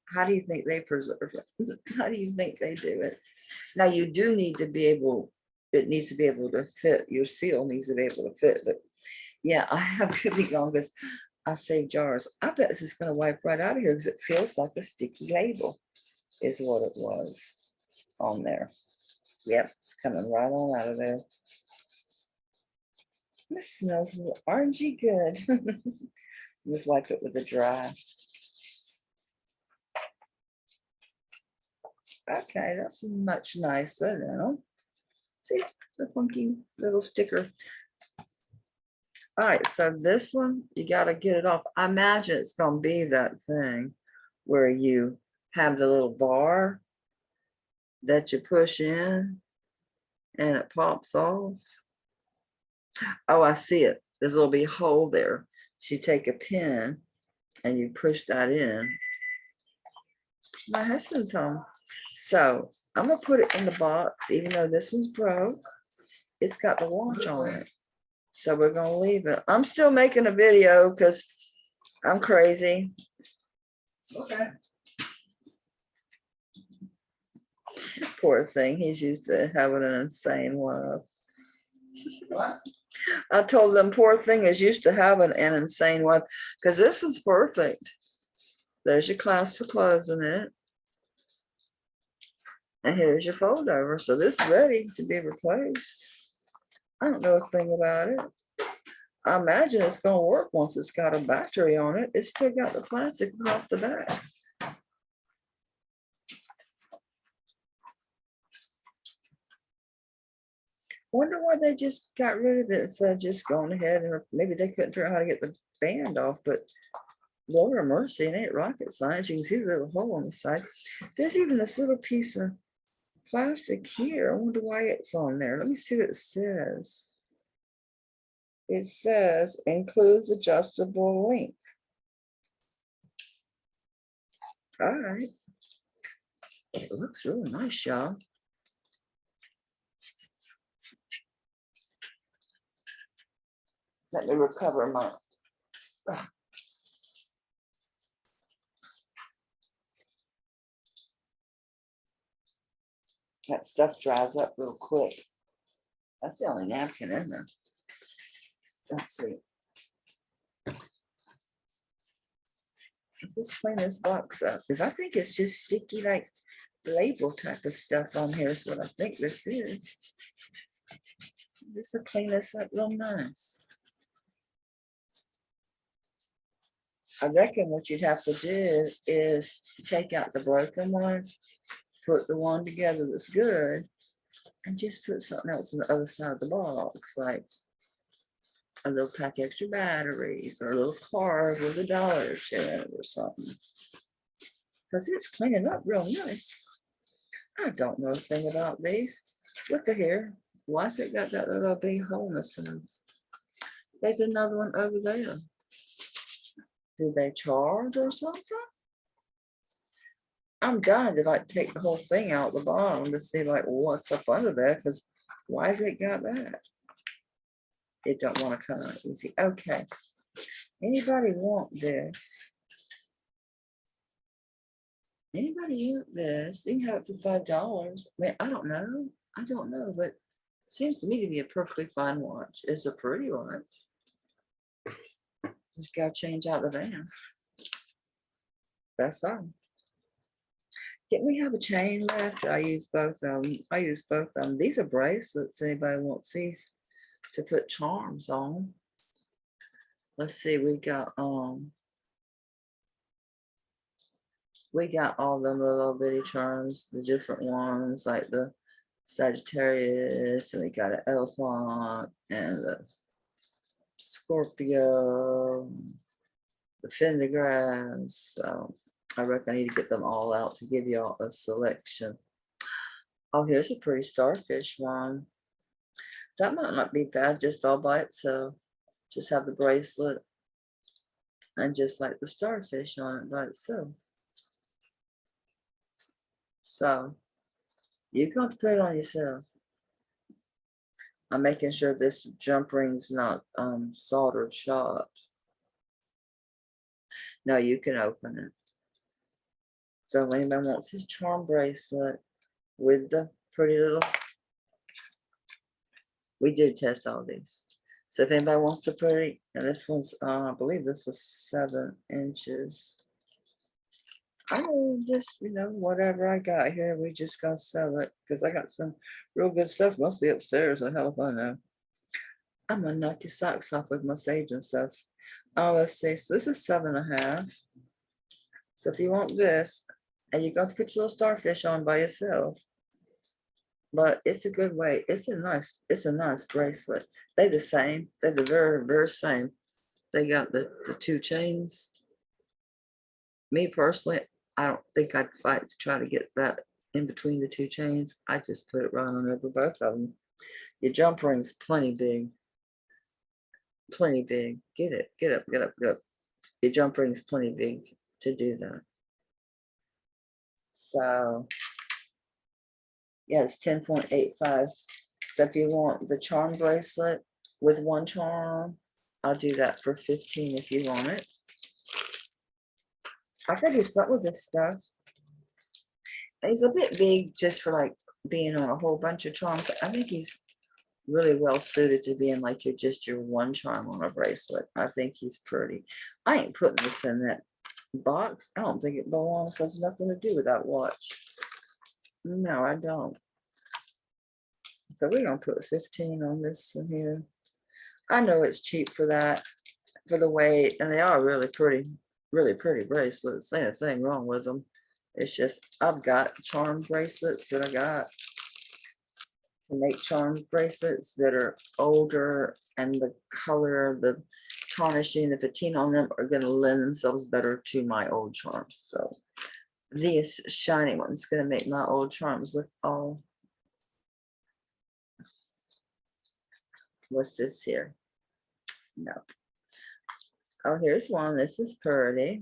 How do you think they preserve it? How do you think they do it? Now you do need to be able, it needs to be able to fit, your seal needs to be able to fit, but yeah, I have Gooby Gone because I save jars. I bet this is going to wipe right out of here because it feels like a sticky label is what it was on there. Yep, it's coming right on out of there. This smells orangey good. Just wipe it with a dry. Okay, that's much nicer now. See the funky little sticker. All right, so this one, you got to get it off. I imagine it's going to be that thing where you have the little bar that you push in and it pops off. Oh, I see it. There's a little bit hole there. So you take a pin and you push that in. My husband's home. So I'm gonna put it in the box, even though this one's broke. It's got the watch on it. So we're gonna leave it. I'm still making a video because I'm crazy. Okay. Poor thing. He's used to having an insane wife. What? I told them poor thing is used to having an insane wife because this is perfect. There's your clasp for closing it. And here's your fold over. So this is ready to be replaced. I don't know a thing about it. I imagine it's going to work once it's got a battery on it. It's still got the plastic across the back. Wonder why they just got rid of it instead of just going ahead, and maybe they couldn't figure out how to get the band off, but Lord of mercy, it ain't rocket science. You can see the little hole on the side. There's even this little piece of plastic here. I wonder why it's on there. Let me see what it says. It says includes adjustable length. All right. It looks really nice, y'all. Let me recover my. That stuff dries up real quick. That's the only napkin in there. Let's see. Let's clean this box up because I think it's just sticky, like label type of stuff on here is what I think this is. This will clean this up real nice. I reckon what you'd have to do is take out the broken one, put the one together that's good, and just put something else on the other side of the box, like a little pack of extra batteries or a little card with $1 in it or something. Because it's cleaning up real nice. I don't know a thing about these. Look at here. Why's it got that little big hole in the center? There's another one over there. Do they charge or something? I'm dying to like take the whole thing out the bottom to see like what's up under there, because why has it got that? It don't want to come out easy. Okay. Anybody want this? Anybody want this? You can have it for $5. I mean, I don't know. I don't know, but it seems to me to be a perfectly fine watch. It's a pretty watch. Just gotta change out the band. That's all. Didn't we have a chain left? I use both of them. I use both of them. These are bracelets. Anybody wants these to put charms on? Let's see. We got all them little bitty charms, the different ones like the Sagittarius, and we got an elephant and the Scorpio, the Fendergrass. So I reckon I need to get them all out to give y'all a selection. Oh, here's a pretty starfish one. That might not be bad just all by itself. Just have the bracelet and just like the starfish on it by itself. So you can put it on yourself. I'm making sure this jump ring's not soldered shut. No, you can open it. So if anybody wants his charm bracelet with the pretty little, we did test all these. So if anybody wants to put it, and this one's, I believe this was 7 inches. I just, whatever I got here, we just gonna sell it because I got some real good stuff. Must be upstairs. I hell if I know. I'm gonna knock your socks off with my sage and stuff. Oh, let's see. So this is 7.5. So if you want this, and you're going to put your little starfish on by yourself, but it's a good weight. It's a nice bracelet. They're the same. They're the very, very same. They got the 2 chains. Me personally, I don't think I'd fight to try to get that in between the 2 chains. I just put it right on over both of them. Your jump ring's plenty big. Plenty big. Get it. Get up, get up, get up. Your jump ring's plenty big to do that. So yeah, it's 10.85. So if you want the charm bracelet with 1 charm, I'll do that for 15 if you want it. I could do something with this stuff. He's a bit big just for like being on a whole bunch of charms. I think he's really well suited to being like your 1 charm on a bracelet. I think he's pretty. I ain't putting this in that box. I don't think it belongs. Has nothing to do with that watch. No, I don't. So we're gonna put 15 on this one here. I know it's cheap for that, for the weight, and they are really pretty bracelets. Ain't a thing wrong with them. It's just I've got charm bracelets that I got to make charm bracelets that are older and the color, the tarnishing, the patina on them are going to lend themselves better to my old charms. So this shiny one's going to make my old charms look all. What's this here? No. Oh, here's one. This is pretty.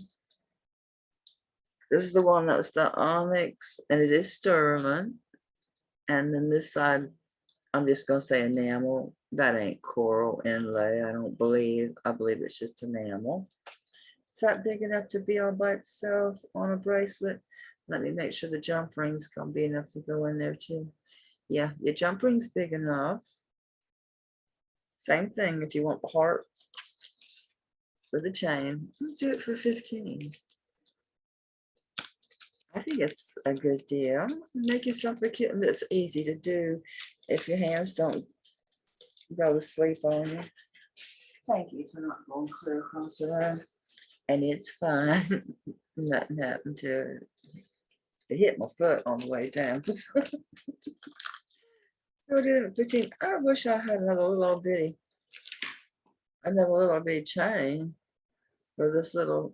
This is the one that was the onyx, and it is sterling. And then this side, I'm just gonna say enamel. That ain't coral inlay, I don't believe. I believe it's just enamel. Is that big enough to be all by itself on a bracelet? Let me make sure the jump ring's gonna be enough to go in there too. Yeah, your jump ring's big enough. Same thing if you want the heart for the chain. Let's do it for 15. I think it's a good deal. Make yourself a kitten that's easy to do if your hands don't go to sleep on you. Thank you for not going clear across the room. And it's fine. Nothing happened to it. It hit my foot on the way down. So it is 15. I wish I had another little bitty chain for this little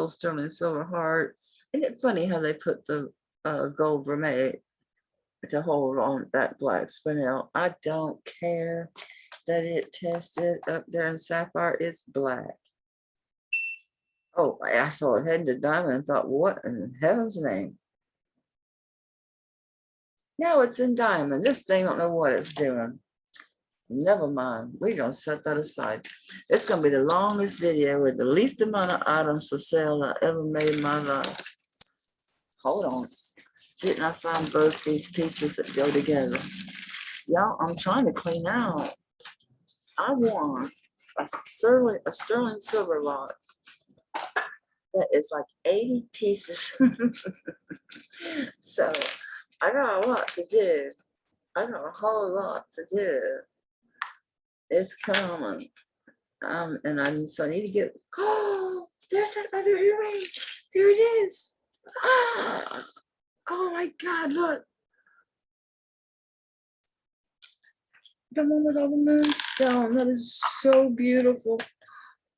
sterling silver heart. Isn't it funny how they put the gold vermeil to hold on that black spinel? I don't care that it tested up there in sapphire. It's black. Oh, I saw it heading to diamond and thought, what in heaven's name? Now it's in diamond. This thing don't know what it's doing. Never mind. We're going to set that aside. It's going to be the longest video with the least amount of items for sale I ever made in my life. Hold on. Didn't I find both these pieces that go together? Y'all, I'm trying to clean out. I want a sterling silver lot that is like 80 pieces. So I got a lot to do. I got a whole lot to do. It's coming. So I need to get, oh, there's that other earring. There it is. Ah, oh my God, look. The one with all the moonstone. That is so beautiful.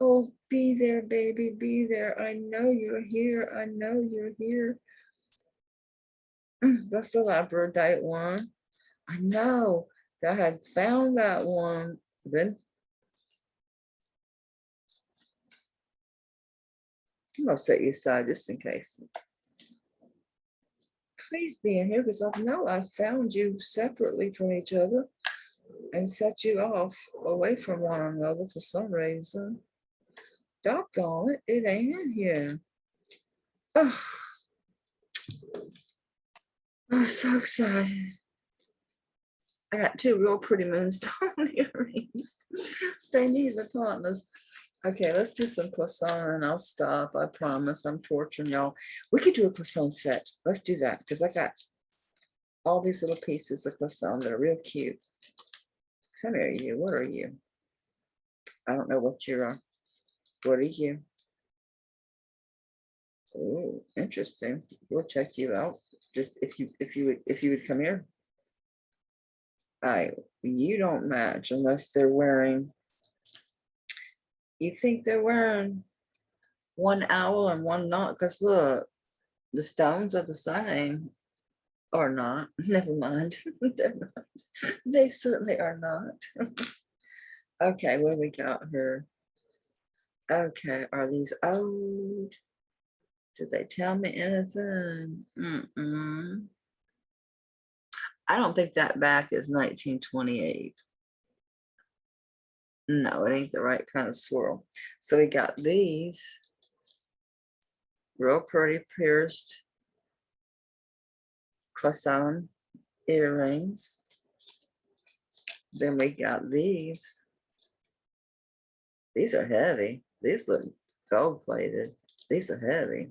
Oh, be there, baby, be there. I know you're here. I know you're here. That's the labradorite one. I know. I had found that one. Then I'm gonna set you aside just in case. Please be in here because I know I found you separately from each other and set you off away from one another for some reason. Doggone it, it ain't in here. Oh, I'm so excited. I got two real pretty moonstone earrings. They need the partners. Okay, let's do some Classon and I'll stop. I promise. I'm torturing y'all. We could do a Classon set. Let's do that because I got all these little pieces of Classon that are real cute. Come here, you. What are you? I don't know what you are. What are you? Oh, interesting. We'll check you out. Just if you would come here. You don't match unless they're wearing. You think they're wearing one owl and one not? Because look, the stones are the same. Or not. Never mind. They're not. They certainly are not. Okay, what we got here? Okay, are these old? Did they tell me anything? I don't think that back is 1928. No, it ain't the right kind of swirl. So we got these real pretty pierced Classon earrings. Then we got these. These are heavy. These look gold plated. These are heavy.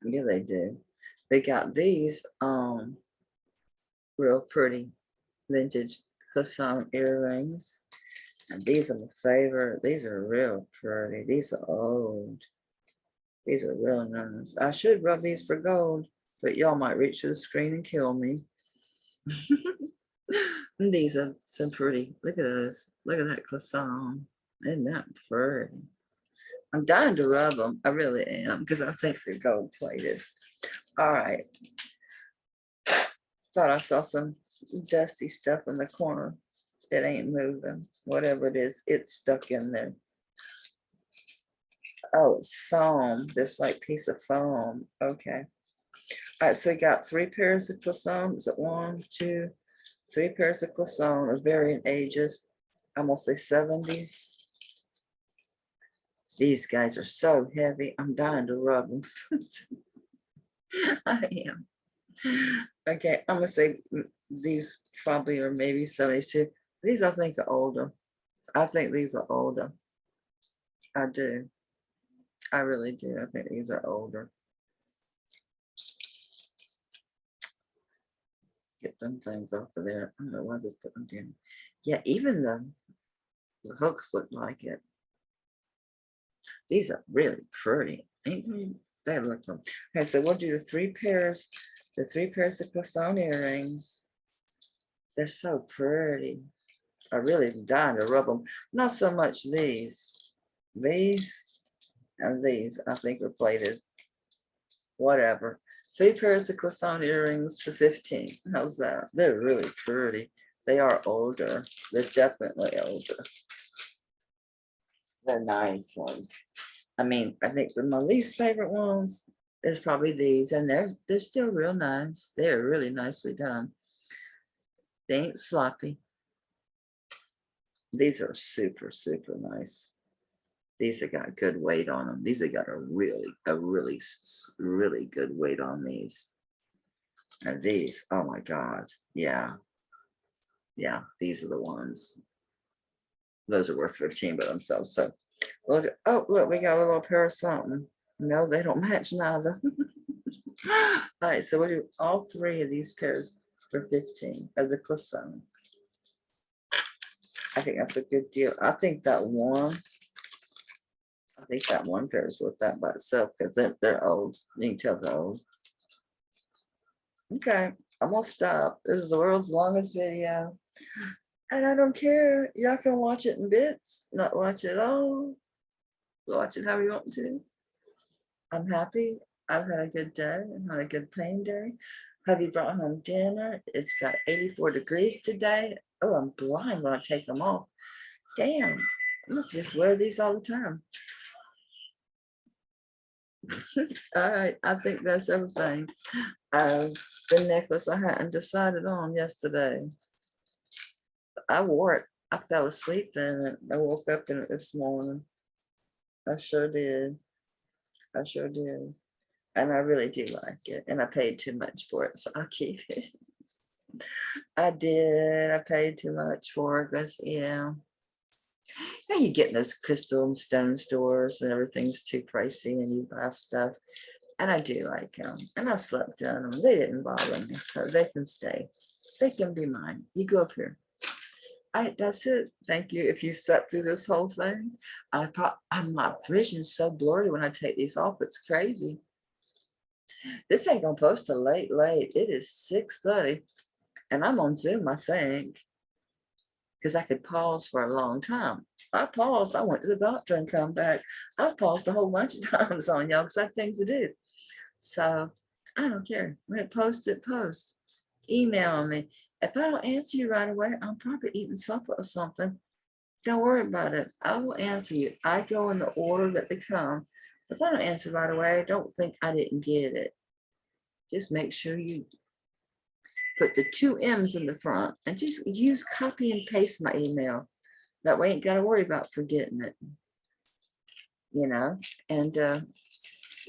Yeah, they do. They got these real pretty vintage Classon earrings. And these are my favorite. These are real pretty. These are old. These are real nice. I should rub these for gold. but y'all might reach to the screen and kill me. These are so pretty. Look at this. Look at that croissant. Isn't that pretty? I'm dying to rub them. I really am, because I think they're gold plated. All right. Thought I saw some dusty stuff in the corner that ain't moving. Whatever it is, it's stuck in there. Oh, it's foam. This like piece of foam. Okay. All right, so we got 3 pairs of croissants. Is it 1, 2, 3 pairs of croissants of varying ages. I'm gonna say 70s. These guys are so heavy. I'm dying to rub them. I am. Okay, I'm gonna say these probably are maybe 70s too. These I think are older. I think these are older. I do. I really do. I think these are older. Get them things off of there. I don't know why they put them down. Yeah, even the hooks look like it. These are really pretty. Ain't they? They look them. Okay, so we'll do the 3 pairs of croissant earrings. They're so pretty. I really am dying to rub them. Not so much these. These and these, I think, are plated. Whatever. 3 pairs of croissant earrings for 15. How's that? They're really pretty. They are older. They're definitely older. They're nice ones. I mean, I think my least favorite ones is probably these, and they're still real nice. They're really nicely done. They ain't sloppy. These are super, super nice. These have got good weight on them. These have got a really good weight on these. And these, oh my God. Yeah. Yeah, these are the ones. Those are worth 15 by themselves. So look, oh, look, we got a little pair of something. No, they don't match neither. All right, so we'll do all 3 of these pairs for 15 of the croissant. I think that's a good deal. I think that one pair is worth that by itself because they're old. You can tell they're old. Okay, I'm gonna stop. This is the world's longest video. And I don't care. Y'all can watch it in bits, not watch it all. Watch it however you want to. I'm happy. I've had a good day. I've had a good pain day. Hubby brought home dinner. It's got 84 degrees today. Oh, I'm blind when I take them off. Damn, I must just wear these all the time. All right, I think that's everything. The necklace I hadn't decided on yesterday. I wore it. I fell asleep in it. I woke up in it this morning. I sure did. I sure did. And I really do like it. And I paid too much for it, so I'll keep it. I did. I paid too much for it because, yeah. Now you get in those crystal and stone stores and everything's too pricey and you buy stuff. And I do like them. And I slept on them. They didn't bother me, so they can stay. They can be mine. You go up here. That's it. Thank you. If you slept through this whole thing, my vision's so blurry when I take these off. It's crazy. This ain't gonna post till late. It is 6:30, and I'm on Zoom, I think, because I could pause for a long time. I paused. I went to the doctor and come back. I've paused a whole bunch of times on y'all because I have things to do. So I don't care. When it posts, it posts. Email me. If I don't answer you right away, I'm probably eating supper or something. Don't worry about it. I will answer you. I go in the order that they come. So if I don't answer right away, don't think I didn't get it. Just make sure you put the 2 M's in the front and just use copy and paste my email. That way you ain't got to worry about forgetting it. You know, and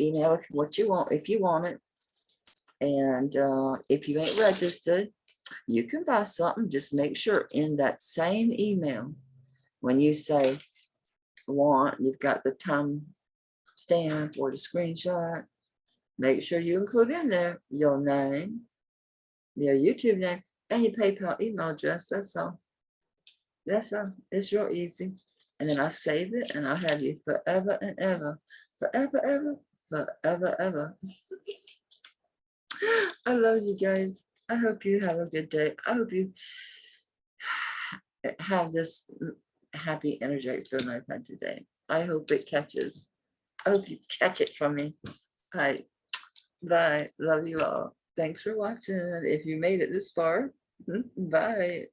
email what you want if you want it. And if you ain't registered, you can buy something. Just make sure in that same email, when you say want, you've got the time stamp or the screenshot. Make sure you include in there your name, your YouTube name, and your PayPal email address. That's all. That's all. It's real easy. And then I save it and I'll have you forever and ever. Forever, ever, forever, ever. I love you guys. I hope you have a good day. I hope you have this happy, energetic feeling I've had today. I hope it catches. I hope you catch it from me. All right. Bye. Love you all. Thanks for watching. If you made it this far, bye.